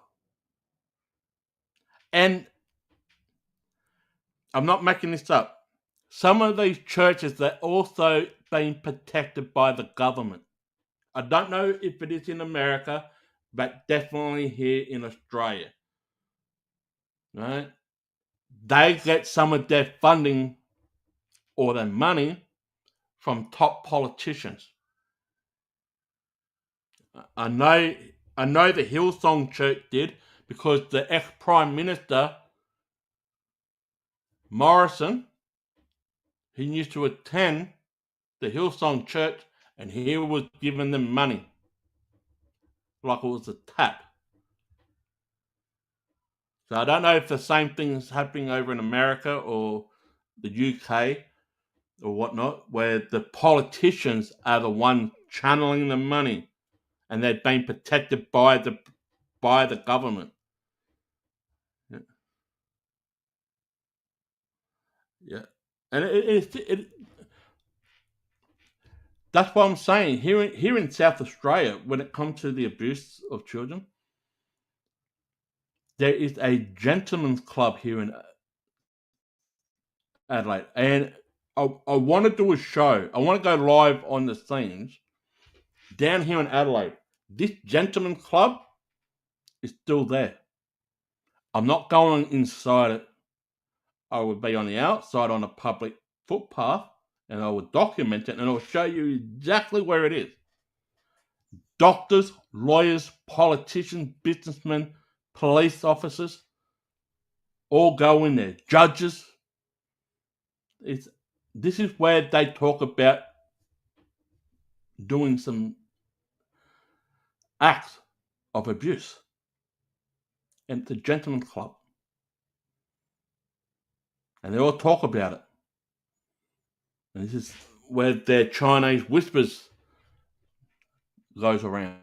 And I'm not making this up. Some of these churches, they're also being protected by the government. I don't know if it is in America, but definitely here in Australia. Right? They get some of their funding or their money from top politicians. I know the Hillsong Church did, because the ex-Prime Minister Morrison, he used to attend the Hillsong Church and he was giving them money like it was a tap. So I don't know if the same thing is happening over in America or the UK or whatnot, where the politicians are the ones channeling the money and they're being protected by the government. Yeah. Yeah. And that's what I'm saying. Here in South Australia, when it comes to the abuse of children, there is a gentleman's club here in Adelaide, and I want to do a show. I want to go live on the scenes down here in Adelaide. This gentleman's club is still there. I'm not going inside it. I would be on the outside on a public footpath, and I would document it, and I'll show you exactly where it is. Doctors, lawyers, politicians, businessmen, police officers, all go in there. Judges. This is where they talk about doing some acts of abuse. And it's a gentleman's club. And they all talk about it. And this is where their Chinese whispers goes around.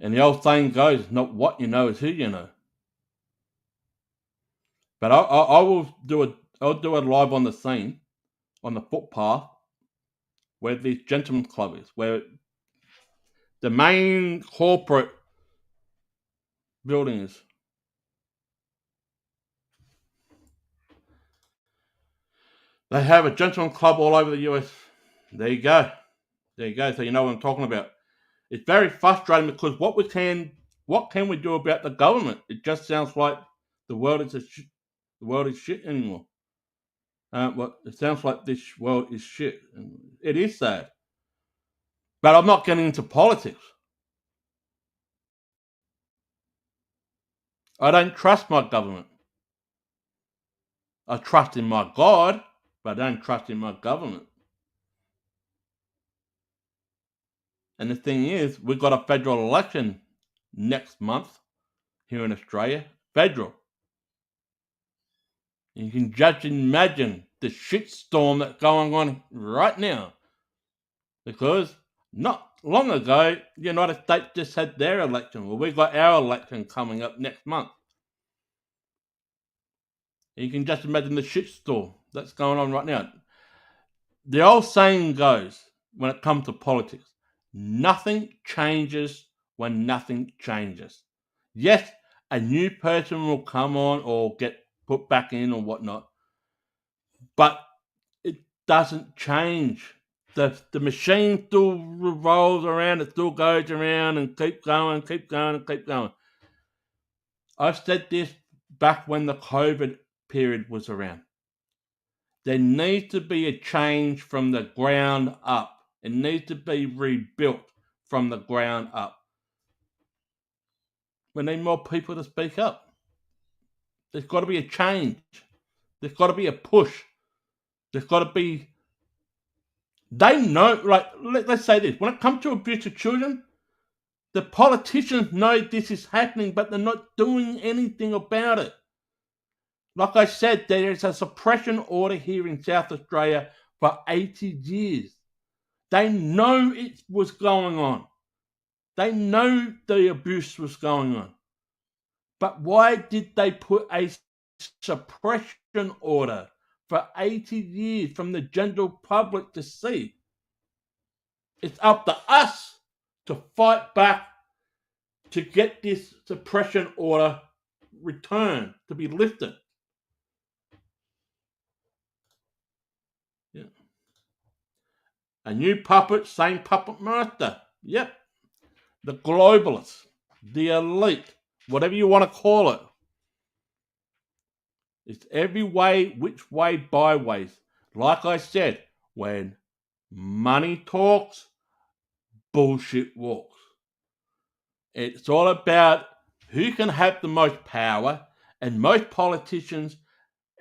And the old saying goes, not what you know, is who you know. But I will do it. I'll do it live on the scene, on the footpath, where this gentleman's club is, where the main corporate building is. They have a gentleman's club all over the US. There you go. There you go. So you know what I'm talking about. It's very frustrating because what can we do about the government? It just sounds like the world is shit anymore. It sounds like this world is shit. It is sad. But I'm not getting into politics. I don't trust my government. I trust in my God, but I don't trust in my government. And the thing is, we've got a federal election next month here in Australia. Federal. You can just imagine the shitstorm that's going on right now. Because not long ago, the United States just had their election. Well, we've got our election coming up next month. You can just imagine the shitstorm that's going on right now. The old saying goes, when it comes to politics, nothing changes when nothing changes. Yes, a new person will come on or get put back in or whatnot, but it doesn't change. The machine still revolves around, it still goes around and keep going. I've said this back when the COVID period was around. There needs to be a change from the ground up. It needs to be rebuilt from the ground up. We need more people to speak up. There's got to be a change. There's got to be a push. There's got to be... They know, like, let's say this. When it comes to abuse of children, the politicians know this is happening, but they're not doing anything about it. Like I said, there is a suppression order here in South Australia for 80 years. They know it was going on. They know the abuse was going on. But why did they put a suppression order for 80 years from the general public to see? It's up to us to fight back to get this suppression order returned, to be lifted. Yeah. A new puppet, same puppet master. Yep. The globalists, the elite, whatever you want to call it. It's every way, which way, byways. Like I said, when money talks, bullshit walks. It's all about who can have the most power, and most politicians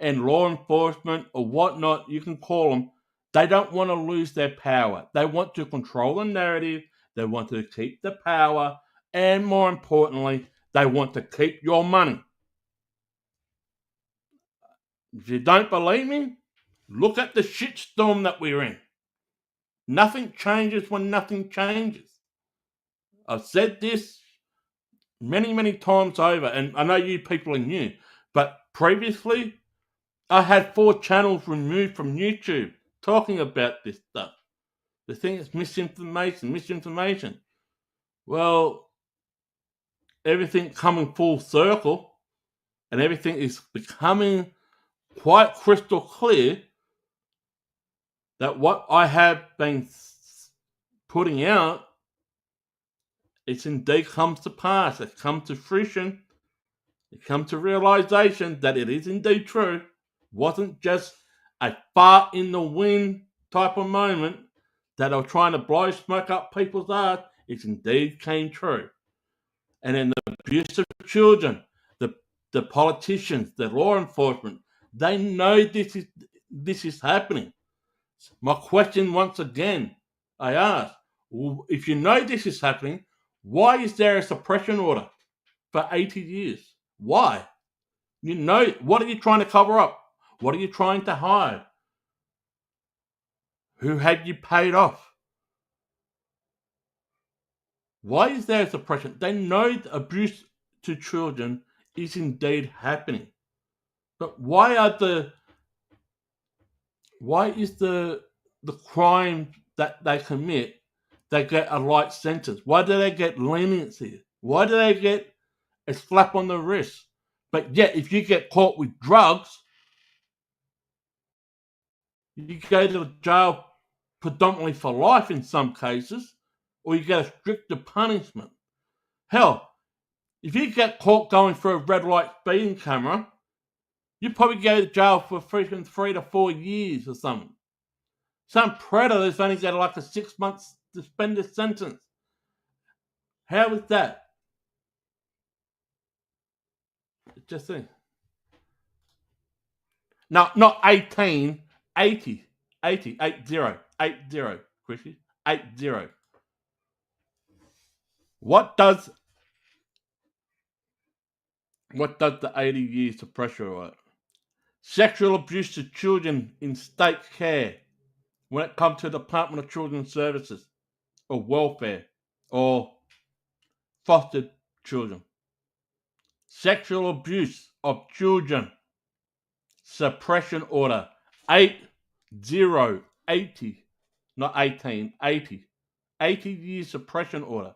and law enforcement or whatnot, you can call them, they don't want to lose their power. They want to control the narrative, they want to keep the power, and more importantly, they want to keep your money. If you don't believe me, look at the shitstorm that we're in. Nothing changes when nothing changes. I've said this many, many times over, and I know you people are new, but previously I had 4 channels removed from YouTube talking about this stuff. The thing is misinformation. Well, everything coming full circle and everything is becoming quite crystal clear that what I have been putting out, it's indeed comes to pass. It comes to fruition. It comes to realization that it is indeed true. It wasn't just a fart in the wind type of moment that are trying to blow smoke up people's ass. It indeed came true. And then the abuse of children, the politicians, the law enforcement, they know this is happening. My question once again, I ask, if you know this is happening, why is there a suppression order for 80 years? Why? You know, what are you trying to cover up? What are you trying to hide? Who had you paid off? Why is there a suppression? They know the abuse to children is indeed happening. But why is the crime that they commit, they get a light sentence? Why do they get leniency? Why do they get a slap on the wrist? But yet, if you get caught with drugs, you go to jail predominantly for life in some cases, or you get a stricter punishment. Hell, if you get caught going through a red light speeding camera, you probably go to jail for freaking 3 to 4 years or something. Some predators only get like a 6 months suspended sentence. How is that? Just think. No, not 18, 80, 80, 80, Chrissy, 80. What does the 80-year suppression order? Sexual abuse to children in state care when it comes to the Department of Children's Services or welfare or fostered children. Sexual abuse of children, suppression order 80, not 18, 80 year suppression order.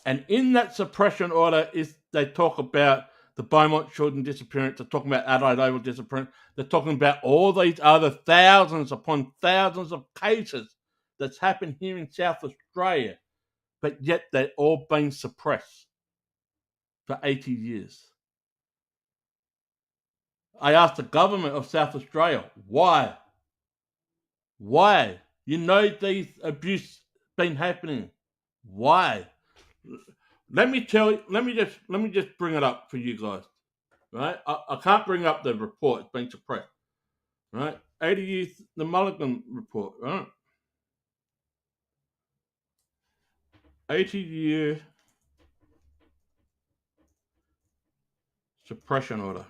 And in that suppression order is they talk about the Beaumont children disappearance, they're talking about Adelaide Oval disappearance, they're talking about all these other thousands upon thousands of cases that's happened here in South Australia, but yet they're all been suppressed for 80 years. I asked the government of South Australia, why? Why? You know these abuse been happening. Why? Let me just bring it up for you guys. Right? I can't bring up the report, it's been suppressed. Right? 80 years, the Mulligan report, right? 80-year suppression order.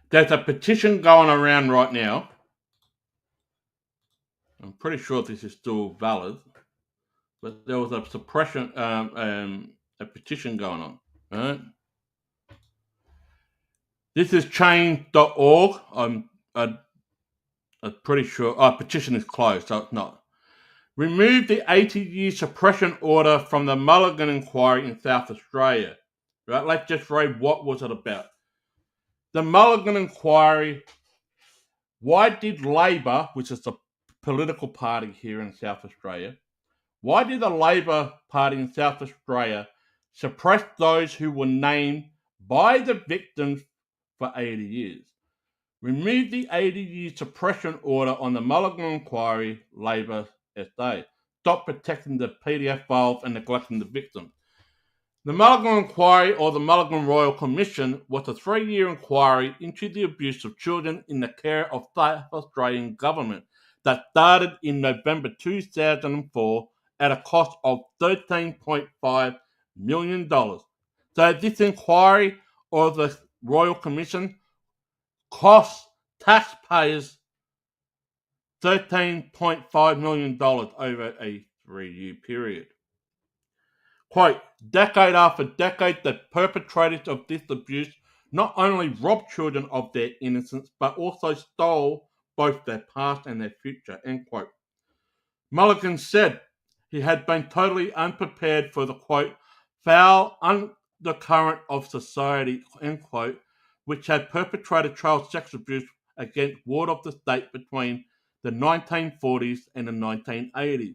There's a petition going around right now I'm pretty sure this is still valid, but there was a suppression, a petition going on. Right? This is change.org. I'm pretty sure. Petition is closed, so it's not. Remove the 80-year suppression order from the Mulligan inquiry in South Australia. Right? Let's just read what was it about. The Mulligan inquiry. Why did Labor, which is the political party here in South Australia, why did the Labor Party in South Australia suppress those who were named by the victims for 80 years? Remove the 80-year suppression order on the Mulligan inquiry, Labor SA. Stop protecting the PDF files and neglecting the victims. The Mulligan Inquiry, or the Mulligan Royal Commission, was a 3-year inquiry into the abuse of children in the care of South Australian government that started in November 2004 at a cost of $13.5 million. So this inquiry, or the Royal Commission, cost taxpayers $13.5 million over a 3-year period. Quote, decade after decade, the perpetrators of this abuse not only robbed children of their innocence, but also stole both their past and their future, end quote. Mulligan said he had been totally unprepared for the, quote, foul undercurrent of society, end quote, which had perpetrated child sex abuse against ward of the state between the 1940s and the 1980s.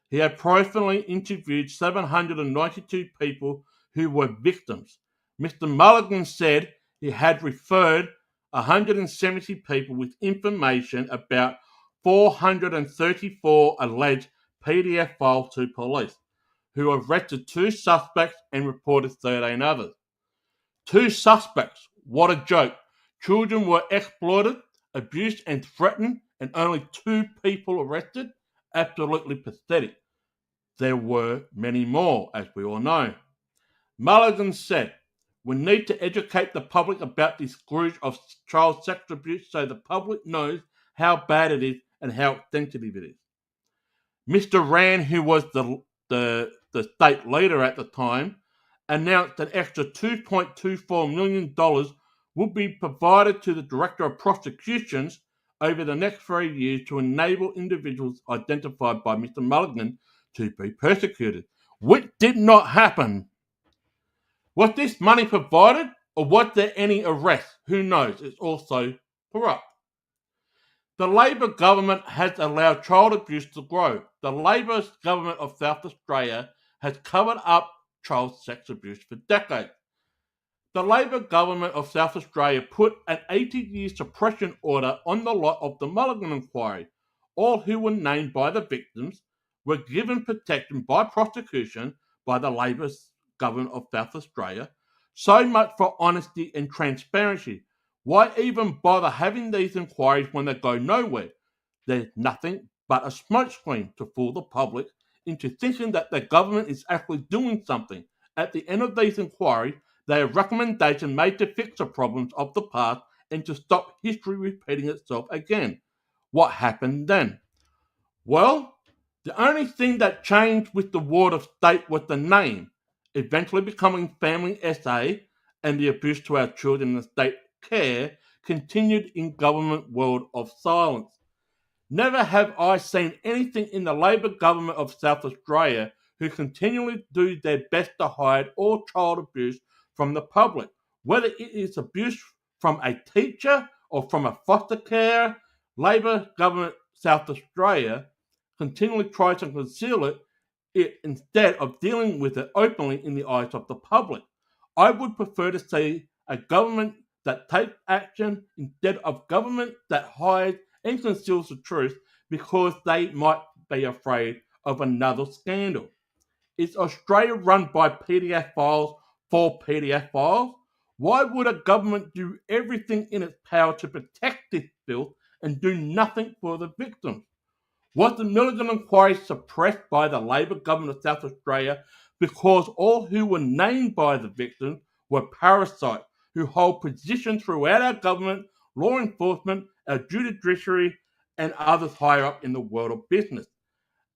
He had personally interviewed 792 people who were victims. Mr. Mulligan said he had referred 170 people with information about 434 alleged PDF files to police, who arrested 2 suspects and reported 13 others. 2 suspects, what a joke. Children were exploited, abused and threatened, and only 2 people arrested? Absolutely pathetic. There were many more, as we all know. Mulligan said, we need to educate the public about this scourge of child sex abuse so the public knows how bad it is and how sensitive it is. Mr. Rand, who was the state leader at the time, announced an extra $2.24 million would be provided to the Director of Prosecutions over the next 3 years to enable individuals identified by Mr. Mulligan to be persecuted, which did not happen. Was this money provided, or was there any arrest? Who knows? It's also corrupt. The Labor government has allowed child abuse to grow. The Labor government of South Australia has covered up child sex abuse for decades. The Labor government of South Australia put an 80-year suppression order on the lot of the Mulligan inquiry. All who were named by the victims were given protection by prosecution by the Labor government of South Australia. So much for honesty and transparency. Why even bother having these inquiries when they go nowhere? There's nothing but a smokescreen to fool the public into thinking that the government is actually doing something. At the end of these inquiries, they are recommendations made to fix the problems of the past and to stop history repeating itself again. What happened then? Well, the only thing that changed with the ward of state was the name, eventually becoming Family SA, and the abuse to our children in state care continued in government world of silence. Never have I seen anything in the Labor government of South Australia who continually do their best to hide all child abuse from the public, whether it is abuse from a teacher or from a foster care. Labor government South Australia continually tries to conceal it instead of dealing with it openly in the eyes of the public. I would prefer to see a government that takes action instead of government that hides and conceals the truth because they might be afraid of another scandal. Is Australia run by PDF files for PDF files? Why would a government do everything in its power to protect this filth and do nothing for the victims? Was the Mulligan inquiry suppressed by the Labor government of South Australia because all who were named by the victims were parasites who hold positions throughout our government, law enforcement, our judiciary, and others higher up in the world of business.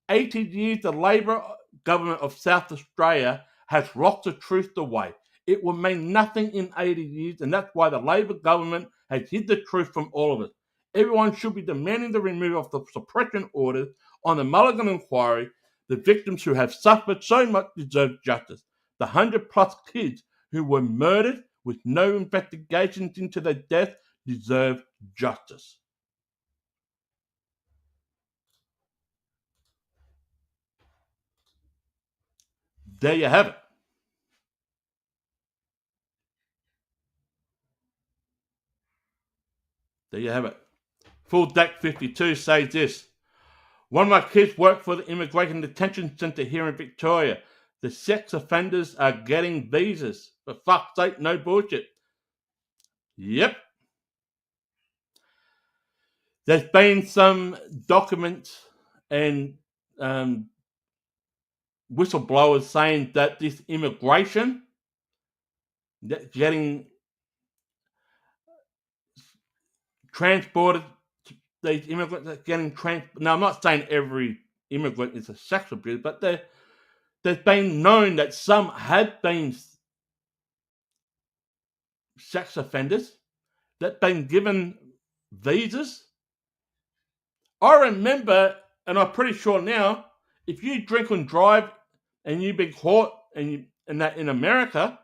80 years, the Labor government of South Australia has rocked the truth away. It will mean nothing in 80 years, and that's why the Labor government has hid the truth from all of us. Everyone should be demanding the removal of the suppression orders on the Mulligan inquiry. The victims who have suffered so much deserve justice. The 100+ kids who were murdered with no investigations into their death deserve justice. There you have it. There you have it. Full Deck 52 says this. One of my kids worked for the Immigration Detention Centre here in Victoria. The sex offenders are getting visas. For fuck's sake, no bullshit. Yep. There's been some documents and whistleblowers saying that this immigration, getting transported, these immigrants are getting transported. Now, I'm not saying every immigrant is a sex abuser, but there's been known that some have been sex offenders that been given visas. I remember, and I'm pretty sure now, if you drink and drive and you've been caught and that in America,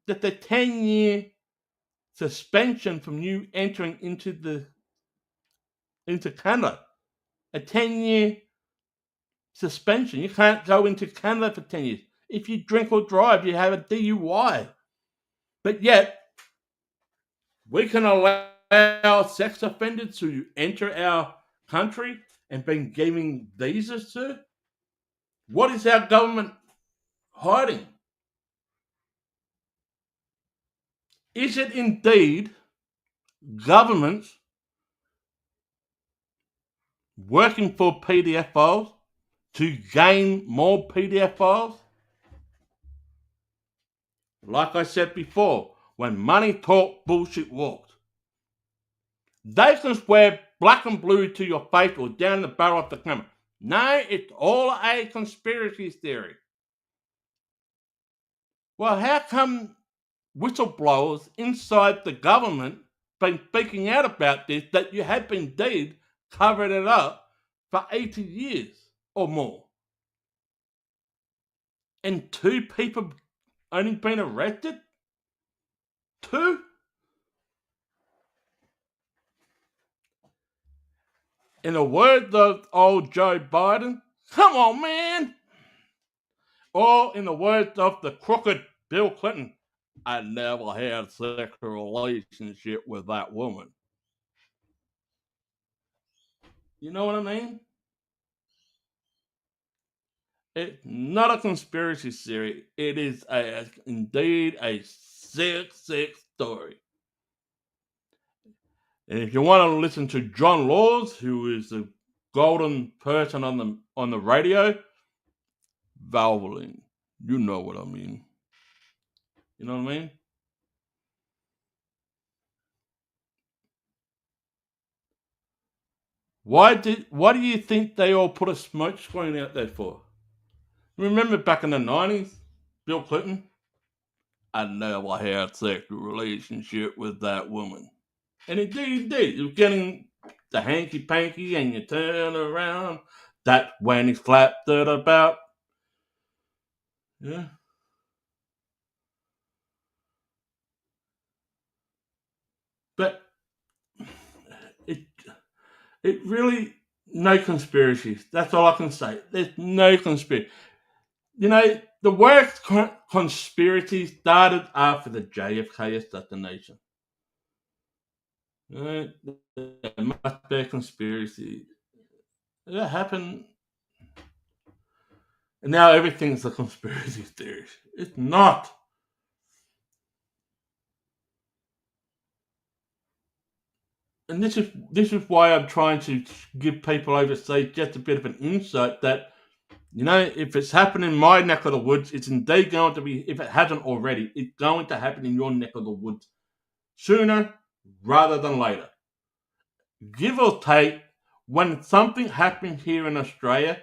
that the 10-year suspension from you entering into Canada, a 10-year suspension. You can't go into Canada for 10 years. If you drink or drive, you have a DUI. But yet, we can allow sex offenders to enter our country and been giving visas to? What is our government hiding? Is it indeed governments working for PDF files to gain more PDF files? Like I said before, when money talks, bullshit walks. They can swear black and blue to your face or down the barrel of the camera. No, it's all a conspiracy theory. Well, how come whistleblowers inside the government been speaking out about this, that you have indeed covered it up for 80 years or more? And 2 people only been arrested? 2? In the words of old Joe Biden, come on, man. Or in the words of the crooked Bill Clinton, I never had a sexual relationship with that woman. You know what I mean? It's not a conspiracy theory. It is indeed a sick story. And if you want to listen to John Laws, who is the golden person on the radio, Valvoline. You know what I mean. You know what I mean? Why do you think they all put a smoke screen out there for? Remember back in the 90s, Bill Clinton? I never had a sexual relationship with that woman. And he did. He was getting the hanky panky and you turn around. That's when he flapped it about. Yeah. But it really, no conspiracies. That's all I can say. There's no conspiracy. You know, the worst conspiracy started after the JFK assassination. There must be a conspiracy. That happened. And now everything's a conspiracy theory. It's not. And this is why I'm trying to give people overseas just a bit of an insight that, you know, if it's happening in my neck of the woods, it's indeed going to be, if it hasn't already, it's going to happen in your neck of the woods sooner rather than later. give or take, when something happens here in Australia,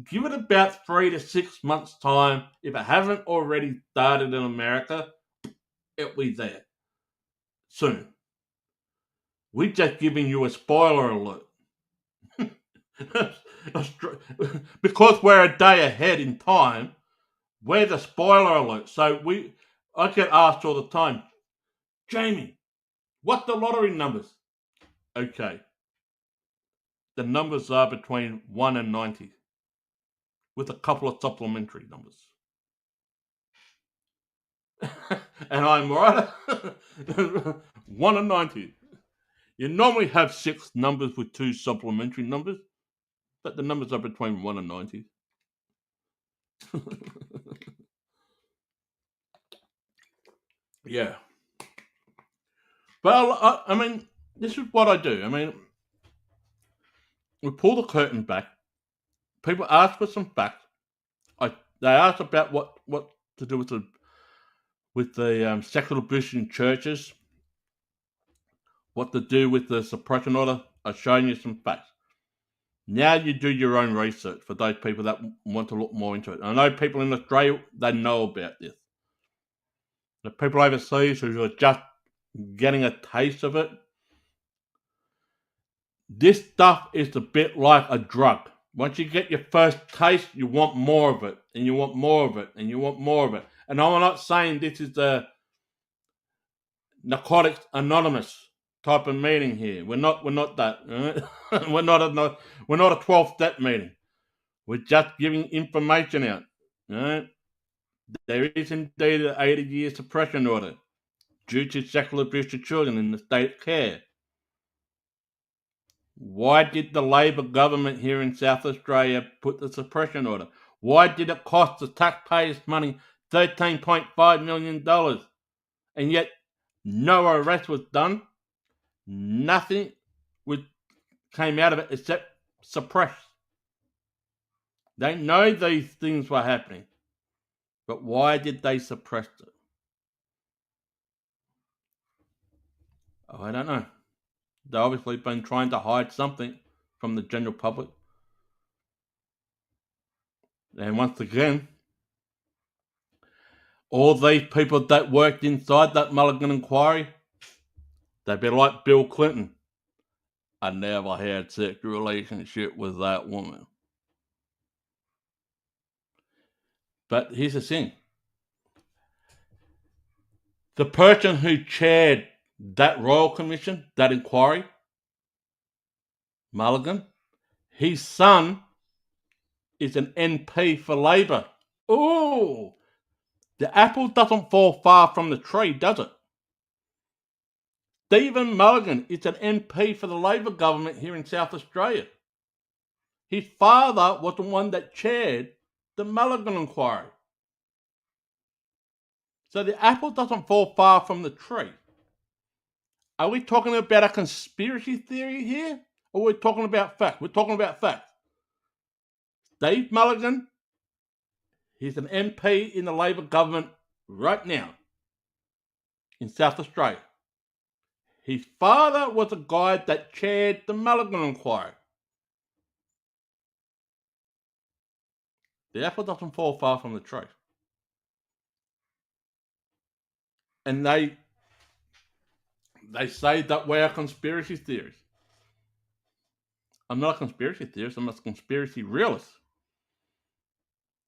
give it about 3 to 6 months' time. If it hasn't already started in America, it'll be there soon. We're just giving you a spoiler alert. Because we're a day ahead in time, we're the spoiler alert. So I get asked all the time, Jamie, what's the lottery numbers? Okay. The numbers are between 1 and 90, with a couple of supplementary numbers. And I'm right. 1 and 90. You normally have 6 numbers with 2 supplementary numbers, but the numbers are between 1 and 90. Yeah. But I mean, this is what I do. I mean, we pull the curtain back. People ask for some facts. They ask about what to do with the secular abuse in churches, what to do with the suppression order. I've shown you some facts. Now you do your own research for those people that want to look more into it. I know people in Australia, they know about this. The people overseas who are just getting a taste of it, this stuff is a bit like a drug. Once you get your first taste, you want more of it, and you want more of it, and you want more of it. And I'm not saying this is the Narcotics Anonymous type of meeting here. We're not that. Right? we're not a 12-step meeting. We're just giving information out. Right? There is indeed an 80-year suppression order due to sexual abuse of children in the state of care. Why did the Labor government here in South Australia put the suppression order? Why did it cost the taxpayers' money $13.5 million? And yet no arrest was done? Nothing came out of it except suppress. They know these things were happening. But why did they suppress it? Oh, I don't know. They've obviously been trying to hide something from the general public. And once again, all these people that worked inside that Mulligan inquiry, they'd be like Bill Clinton. I never had sexual relationship with that woman. But here's the thing. The person who chaired that Royal Commission, that inquiry, Mulligan, his son is an MP for Labor. Oh, the apple doesn't fall far from the tree, does it? Stephen Mulligan is an MP for the Labor government here in South Australia. His father was the one that chaired the Mulligan inquiry. So the apple doesn't fall far from the tree. Are we talking about a conspiracy theory here? Or are we talking about fact? We're talking about fact. Steve Mulligan, he's an MP in the Labor government right now in South Australia. His father was a guy that chaired the Mulligan inquiry. The apple doesn't fall far from the tree. And they say that we're conspiracy theories. I'm not a conspiracy theorist, I'm a conspiracy realist.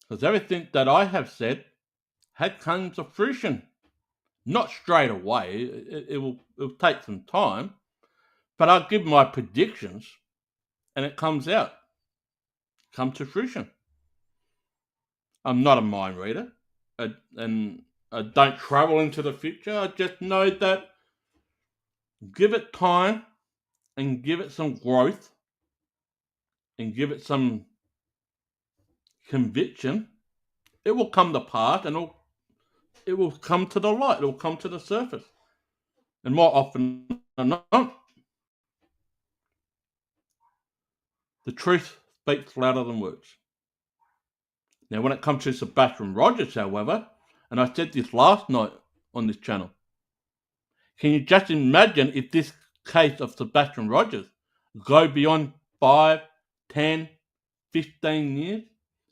Because everything that I have said had come to fruition. Not straight away, it will take some time. But I'll give my predictions and it comes out. Come to fruition. I'm not a mind reader. And I don't travel into the future. I just know that give it time and give it some growth and give it some conviction, it will come to pass and it will come to the light. It will come to the surface. And more often than not, the truth speaks louder than words. Now, when it comes to Sebastian Rogers, however, and I said this last night on this channel, can you just imagine if this case of Sebastian Rogers go beyond 5, 10, 15 years.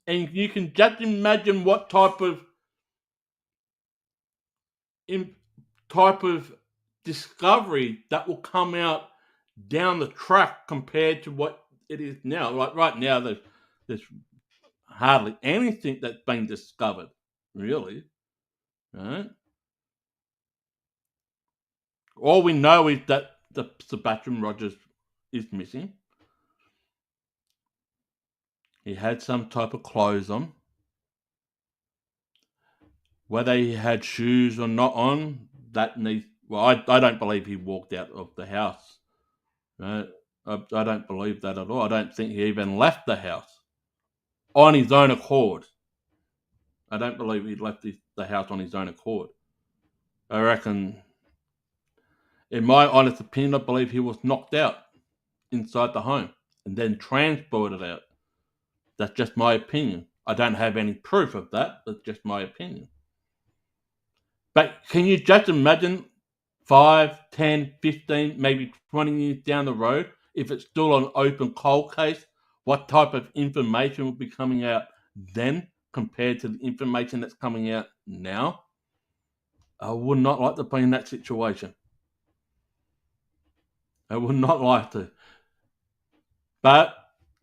And you can just imagine what type of discovery that will come out down the track compared to what it is now. Like right now, there's hardly anything that's been discovered, really. Right? All we know is that the Sebastian Rogers is missing. He had some type of clothes on. Whether he had shoes or not on, that needs. Well, I don't believe he walked out of the house. Right? I don't believe that at all. I don't think he even left the house on his own accord. I don't believe he left the house on his own accord. I reckon, in my honest opinion, I believe he was knocked out inside the home and then transported out. That's just my opinion. I don't have any proof of that. That's just my opinion. But can you just imagine 5, 10, 15, maybe 20 years down the road, if it's still an open cold case, what type of information will be coming out then compared to the information that's coming out now? I would not like to be in that situation. I would not like to. But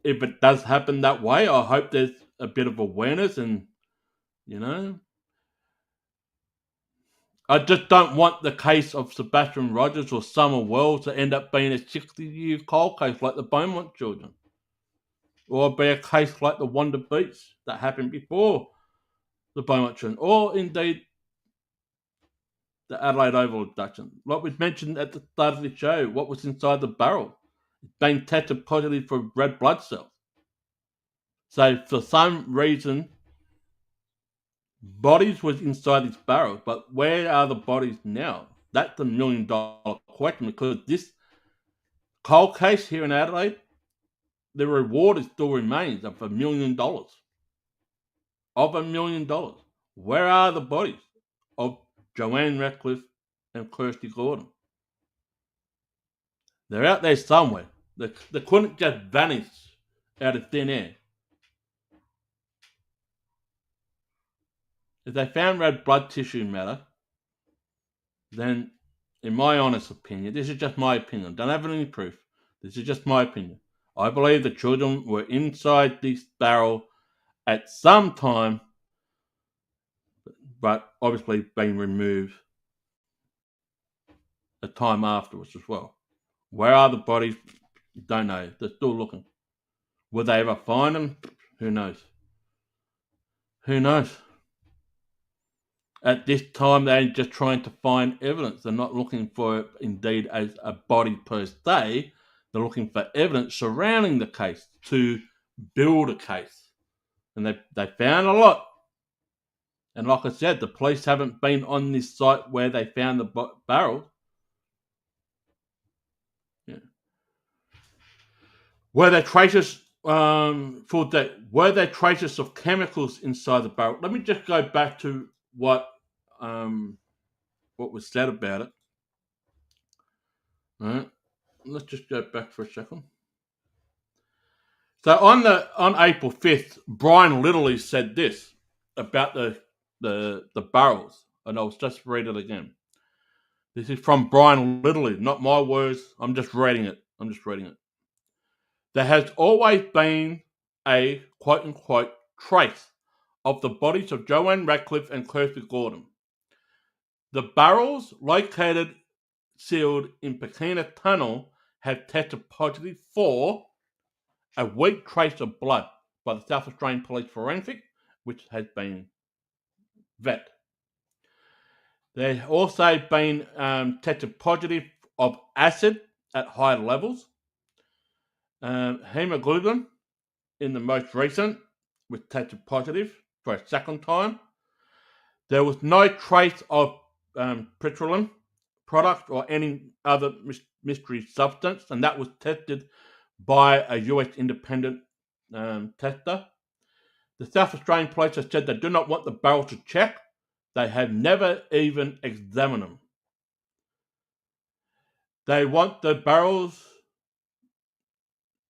if it does happen that way, I hope there's a bit of awareness and, you know, I just don't want the case of Sebastian Rogers or Summer Wells to end up being a 60-year cold case like the Beaumont children. Or be a case like the Wonder Beach that happened before the Beaumont children. Or indeed the Adelaide Oval abduction. Like we mentioned at the start of the show, what was inside the barrel? Being tested positive for red blood cells. So for some reason, bodies was inside this barrel, but where are the bodies now? That's $1 million question, because this cold case here in Adelaide, the reward still remains of $1 million. Of $1 million. Where are the bodies of Joanne Ratcliffe and Kirsty Gordon? They're out there somewhere. They couldn't just vanish out of thin air. If they found red blood tissue matter, then, in my honest opinion, this is just my opinion, don't have any proof, this is just my opinion, I believe the children were inside this barrel at some time, but obviously being removed a time afterwards as well. Where are the bodies? Don't know. They're still looking. Will they ever find them? Who knows? Who knows? At this time, they're just trying to find evidence. They're not looking for it indeed as a body per se. They're looking for evidence surrounding the case to build a case. And they found a lot. And like I said, the police haven't been on this site where they found the barrel. Yeah. Were there traces were there traces of chemicals inside the barrel? Let me just go back to what was said about it. All right. Let's just go back for a second. So on April 5th, Brian Littley said this about the barrels, and I'll just read it again. This is from Brian Littley, not my words. I'm just reading it. There has always been a quote unquote trace of the bodies of Joanne Ratcliffe and Kirsty Gordon. The barrels located sealed in Pekina Tunnel have tested positive for a weak trace of blood by the South Australian Police Forensic, which has been vet. There's also been tested positive of acid at high levels. Hemoglobin in the most recent was tested positive for a second time. There was no trace of petroleum product or any other mystery substance, and that was tested by a US independent tester. The South Australian Police have said they do not want the barrel to check. They have never even examined them. They want the barrels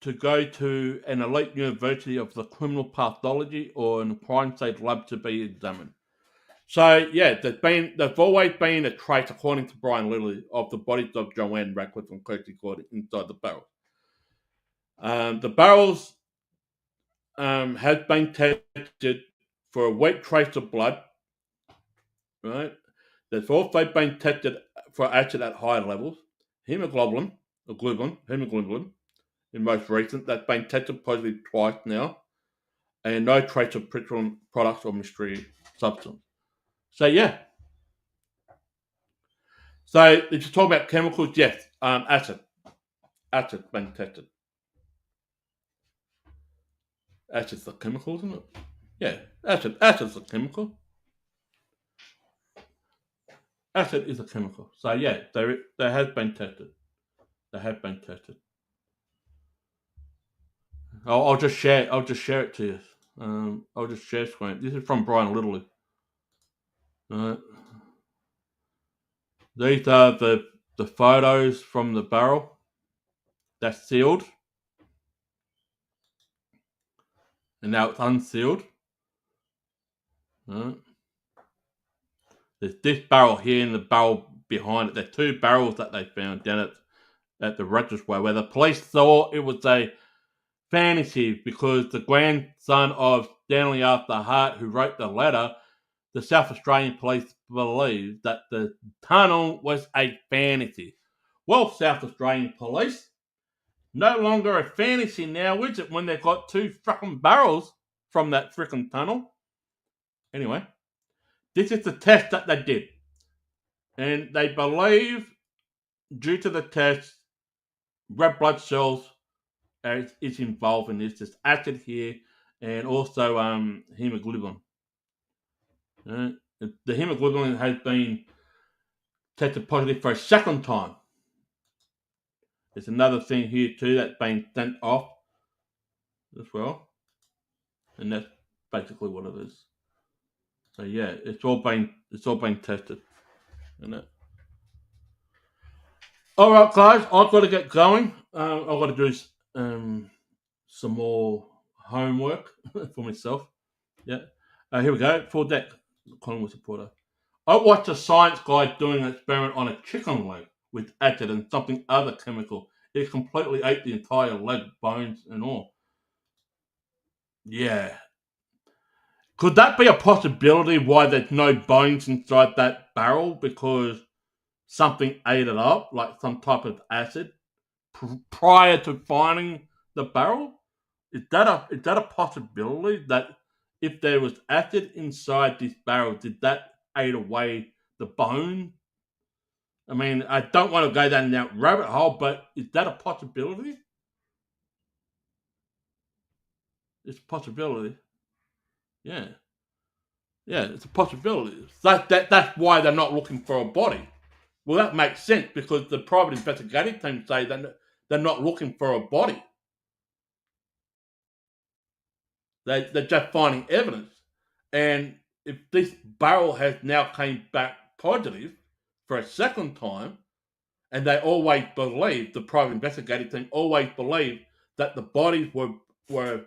to go to an elite university of the criminal pathology or in a crime stage lab to be examined. So yeah, there's always been a trace, according to Brian Lilly, of the bodies of Joanne Radcliffe and Kirsty Gordon inside the barrel. The barrels have been tested for a weak trace of blood. Right, there's also been tested for acid at higher levels, hemoglobin, in most recent, that's been tested positive twice now, and no trace of petroleum products or mystery substance. So yeah. So if you talk about chemicals, yes, acid's been tested. Acid's a chemical, isn't it? Yeah, acid's a chemical. Acid is a chemical. So yeah, there has been tested. They have been tested. I'll just share. I'll just share it to you. I'll just share screen. This is from Brian Littley. These are the photos from the barrel. That's sealed, and now it's unsealed. There's this barrel here and the barrel behind it. There's two barrels that they found down at the registry where the police thought it was a fantasy because the grandson of Stanley Arthur Hart, who wrote the letter, the South Australian police believed that the tunnel was a fantasy. Well, South Australian police, no longer a fantasy now, is it, when they've got two fucking barrels from that freaking tunnel? Anyway, this is the test that they did. And they believe, due to the test, red blood cells is involved in this. There's acid here and also hemoglobin. The hemoglobin has been tested positive for a second time. There's another thing here too that's been sent off as well. And that's basically what it is. So yeah, it's all been tested. Isn't it? All right, guys, I've got to get going. I've got to do some more homework for myself. Yeah. Here we go. Full deck. Collingwood supporter. I watched a science guy doing an experiment on a chicken leg with acid and something other chemical. It completely ate the entire leg, bones and all. Yeah. Could that be a possibility why there's no bones inside that barrel? Because something ate it up, like some type of acid, prior to finding the barrel? Is that a possibility that if there was acid inside this barrel, did that ate away the bone? I mean, I don't want to go down that rabbit hole, but is that a possibility? It's a possibility. Yeah. Yeah, it's a possibility. That's why they're not looking for a body. Well, that makes sense because the private investigative team say that they're not looking for a body. They're just finding evidence. And if this barrel has now came back positive for a second time, and they always believed, the private investigative team always believed that the bodies were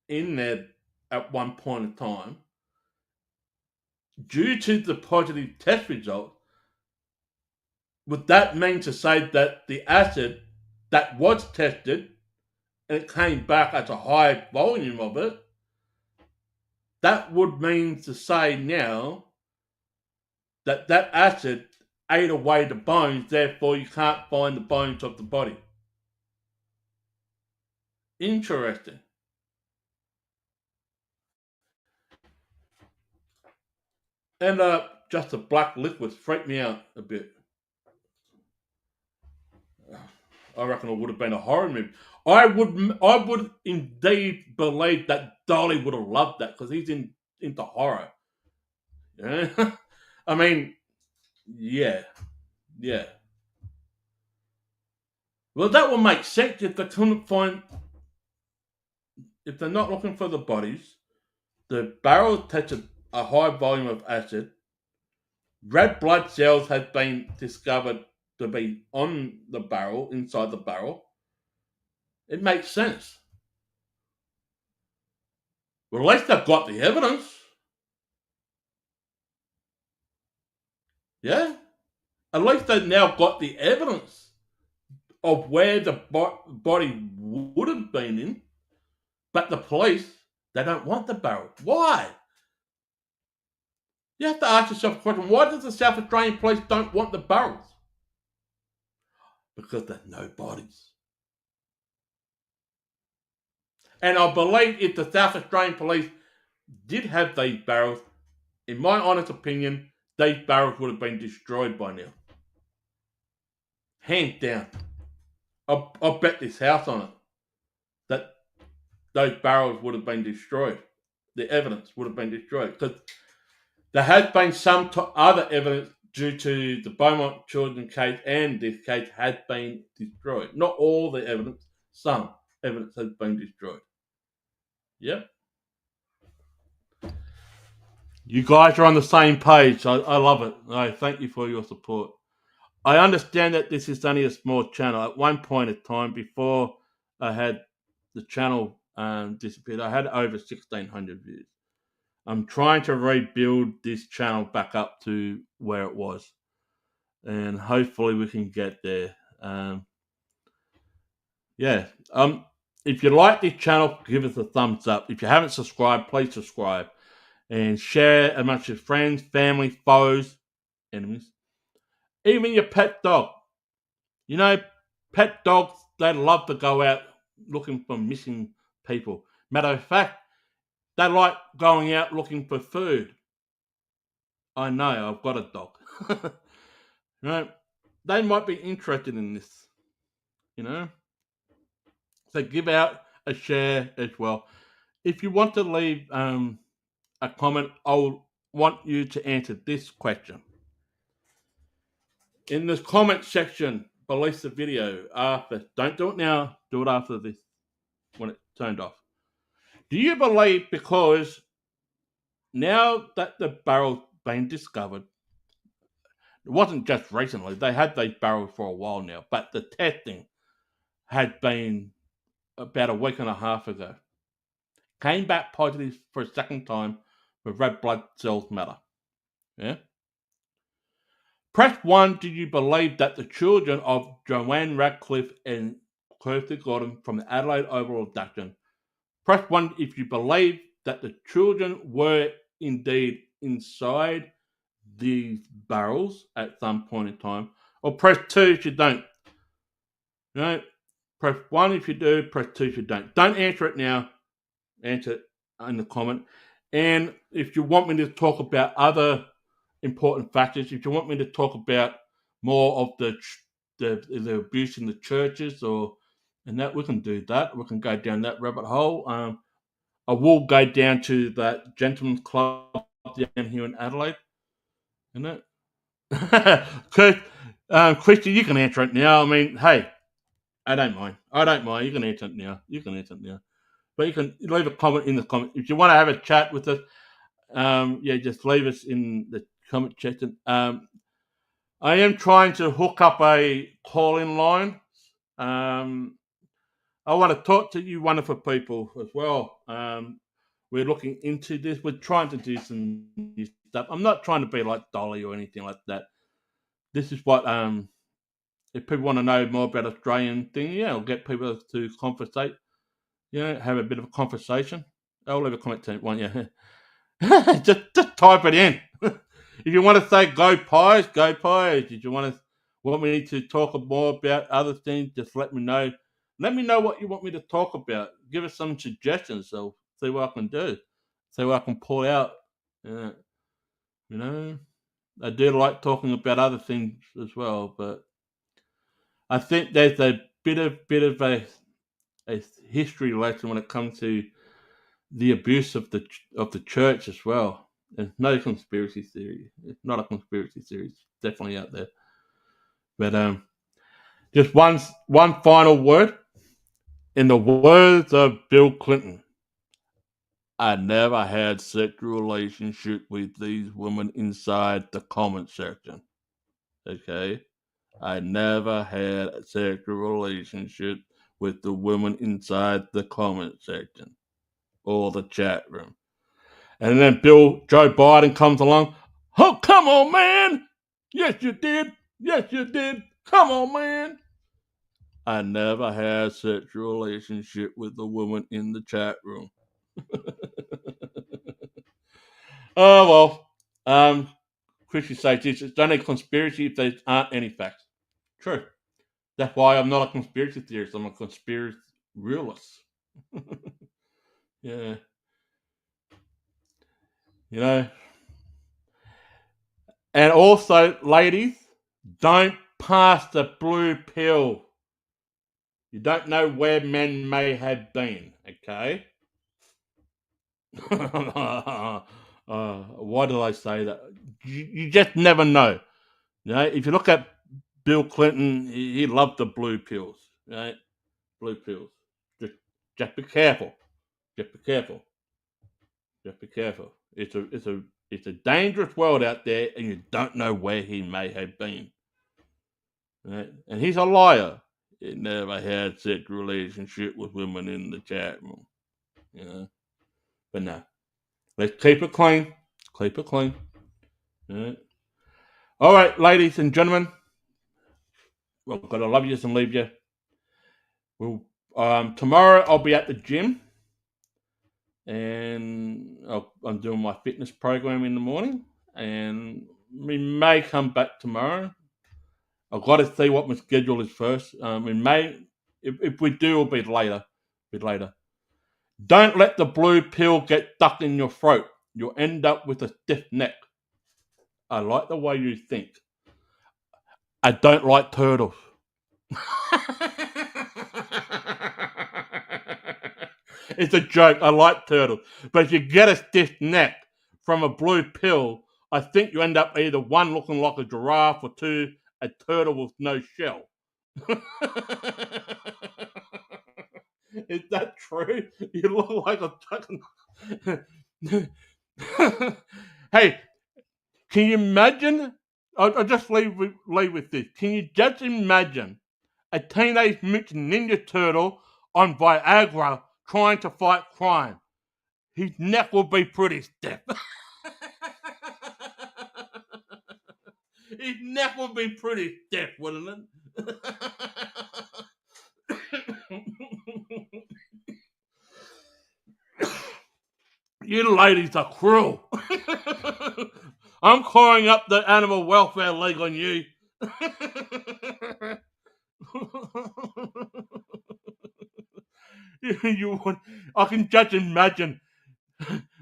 in there at one point in time, due to the positive test result, would that mean to say that the acid that was tested and it came back as a high volume of it, that would mean to say now that acid ate away the bones, therefore you can't find the bones of the body. Interesting. And just the black liquid freaked me out a bit. I reckon it would have been a horror movie. I would indeed believe that Dolly would have loved that because he's into horror. Yeah? I mean, yeah. Well, that would make sense if they couldn't find, if they're not looking for the bodies, the barrel tested a high volume of acid, red blood cells had been discovered to be on the barrel, inside the barrel, It makes sense. Well, at least they've got the evidence. Yeah? At least they've now got the evidence of where the body would have been in. But the police, they don't want the barrel. Why? You have to ask yourself a question. Why does the South Australian police don't want the barrels? Because there's no bodies. And I believe if the South Australian police did have these barrels, in my honest opinion, these barrels would have been destroyed by now. Hands down. I'll bet this house on it that those barrels would have been destroyed. The evidence would have been destroyed. Because there has been some other evidence due to the Beaumont children case and this case has been destroyed. Not all the evidence, some evidence has been destroyed. Yep. You guys are on the same page. I love it. I thank you for your support. I understand that this is only a small channel. At one point in time, before I had the channel disappeared, I had over 1,600 views. I'm trying to rebuild this channel back up to where it was. And hopefully we can get there. If you like this channel, give us a thumbs up. If you haven't subscribed, please subscribe. And share amongst your friends, family, foes, enemies. Even your pet dog. You know, pet dogs, they love to go out looking for missing people. Matter of fact, they like going out looking for food. I know, I've got a dog. Right? They might be interested in this, you know? So give out a share as well. If you want to leave a comment, I'll want you to answer this question. In the comment section, release the video after. Don't do it now. Do it after this, when it's turned off. Do you believe because now that the barrel's been discovered, it wasn't just recently, they had these barrels for a while now, but the testing had been about a week and a half ago. Came back positive for a second time with red blood cells matter. Yeah? Press 1, do you believe that the children of Joanne Radcliffe and Kirsty Gordon from the Adelaide Oval abduction? Press 1 if you believe that the children were indeed inside these barrels at some point in time. Or press 2 if you don't. You know, press 1 if you do, press 2 if you don't. Don't answer it now. Answer it in the comment. And if you want me to talk about other important factors, if you want me to talk about more of the abuse in the churches and that, we can do that. We can go down that rabbit hole. I will go down to that gentleman's club down here in Adelaide. Isn't it? Christy, you can answer it now. I mean, hey, I don't mind. You can answer it now. But you can leave a comment in the comment. If you want to have a chat with us, just leave us in the comment section. I am trying to hook up a call-in line. I want to talk to you wonderful people as well. We're looking into this. We're trying to do some new stuff. I'm not trying to be like Dolly or anything like that. This is what, if people want to know more about Australian thing, I'll get people to conversate, have a bit of a conversation. I'll leave a comment to one, just type it in. If you want to say go Pies, go Pies. If you want me to talk more about other things, just let me know. Let me know what you want me to talk about. Give us some suggestions. So see what I can do. See what I can pull out. I do like talking about other things as well, but I think there's a bit of a history lesson when it comes to the abuse of the church as well. There's no conspiracy theory. It's not a conspiracy theory. It's definitely out there. But just one final word. In the words of Bill Clinton, I never had sexual relationship with these women inside the comment section. Okay? I never had a sexual relationship with the women inside the comment section or the chat room. And then Joe Biden comes along. Oh, come on, man. Yes, you did. Yes, you did. Come on, man. I never had a sexual relationship with a woman in the chat room. Oh, well. Christian says it's only a conspiracy if there aren't any facts. True. That's why I'm not a conspiracy theorist. I'm a conspiracy realist. Yeah. You know. And also, ladies, don't pass the blue pill. You don't know where men may have been, okay? Why did I say that? You just never know. You know, if you look at Bill Clinton, he loved the blue pills, right? Blue pills. Just be careful. Just be careful. Just be careful. It's a dangerous world out there, and you don't know where he may have been. Right? And he's a liar. He never had sexual relationship with women in the chat room. You know? But no. Let's keep it clean. Keep it clean. All right, ladies and gentlemen. We're gonna love you and leave you. Tomorrow I'll be at the gym, and I'm doing my fitness program in the morning, and we may come back tomorrow. I've got to see what my schedule is first. We may, if we do, it'll be later. Don't let the blue pill get stuck in your throat. You'll end up with a stiff neck. I like the way you think. I don't like turtles. It's a joke. I like turtles. But if you get a stiff neck from a blue pill, I think you end up either one looking like a giraffe or two, a turtle with no shell. Is that true? You look like a fucking. Hey, can you imagine? I'll just leave with this. Can you just imagine a teenage mutant ninja turtle on Viagra trying to fight crime? His neck will be pretty stiff. His neck will be pretty stiff, wouldn't it? You ladies are cruel. I'm calling up the Animal Welfare League on you. I can just imagine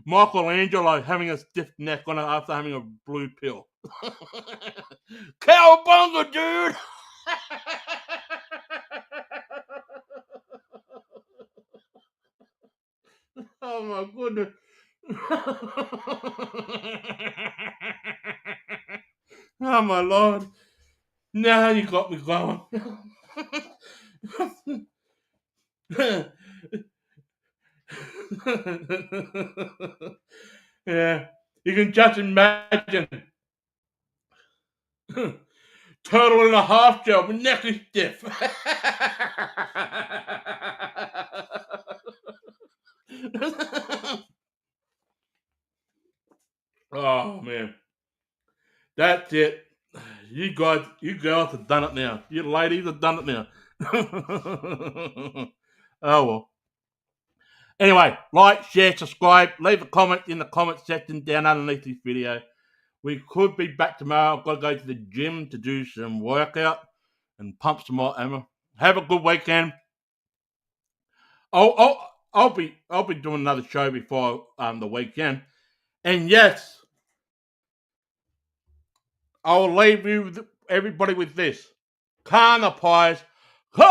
Michelangelo having a stiff neck on it after having a blue pill. Cowabunga, dude! Oh my goodness. Oh my lord. Now you got me going. Yeah. You can just imagine. Turtle in a half shell, my neck is stiff. Oh man. That's it. You girls have done it now. You ladies have done it now. Oh well. Anyway, like, share, subscribe, leave a comment in the comment section down underneath this video. We could be back tomorrow. I've got to go to the gym to do some workout and pump some more ammo. Have a good weekend. I'll be doing another show before the weekend. And yes, I'll leave everybody with this. Kana Pies, calling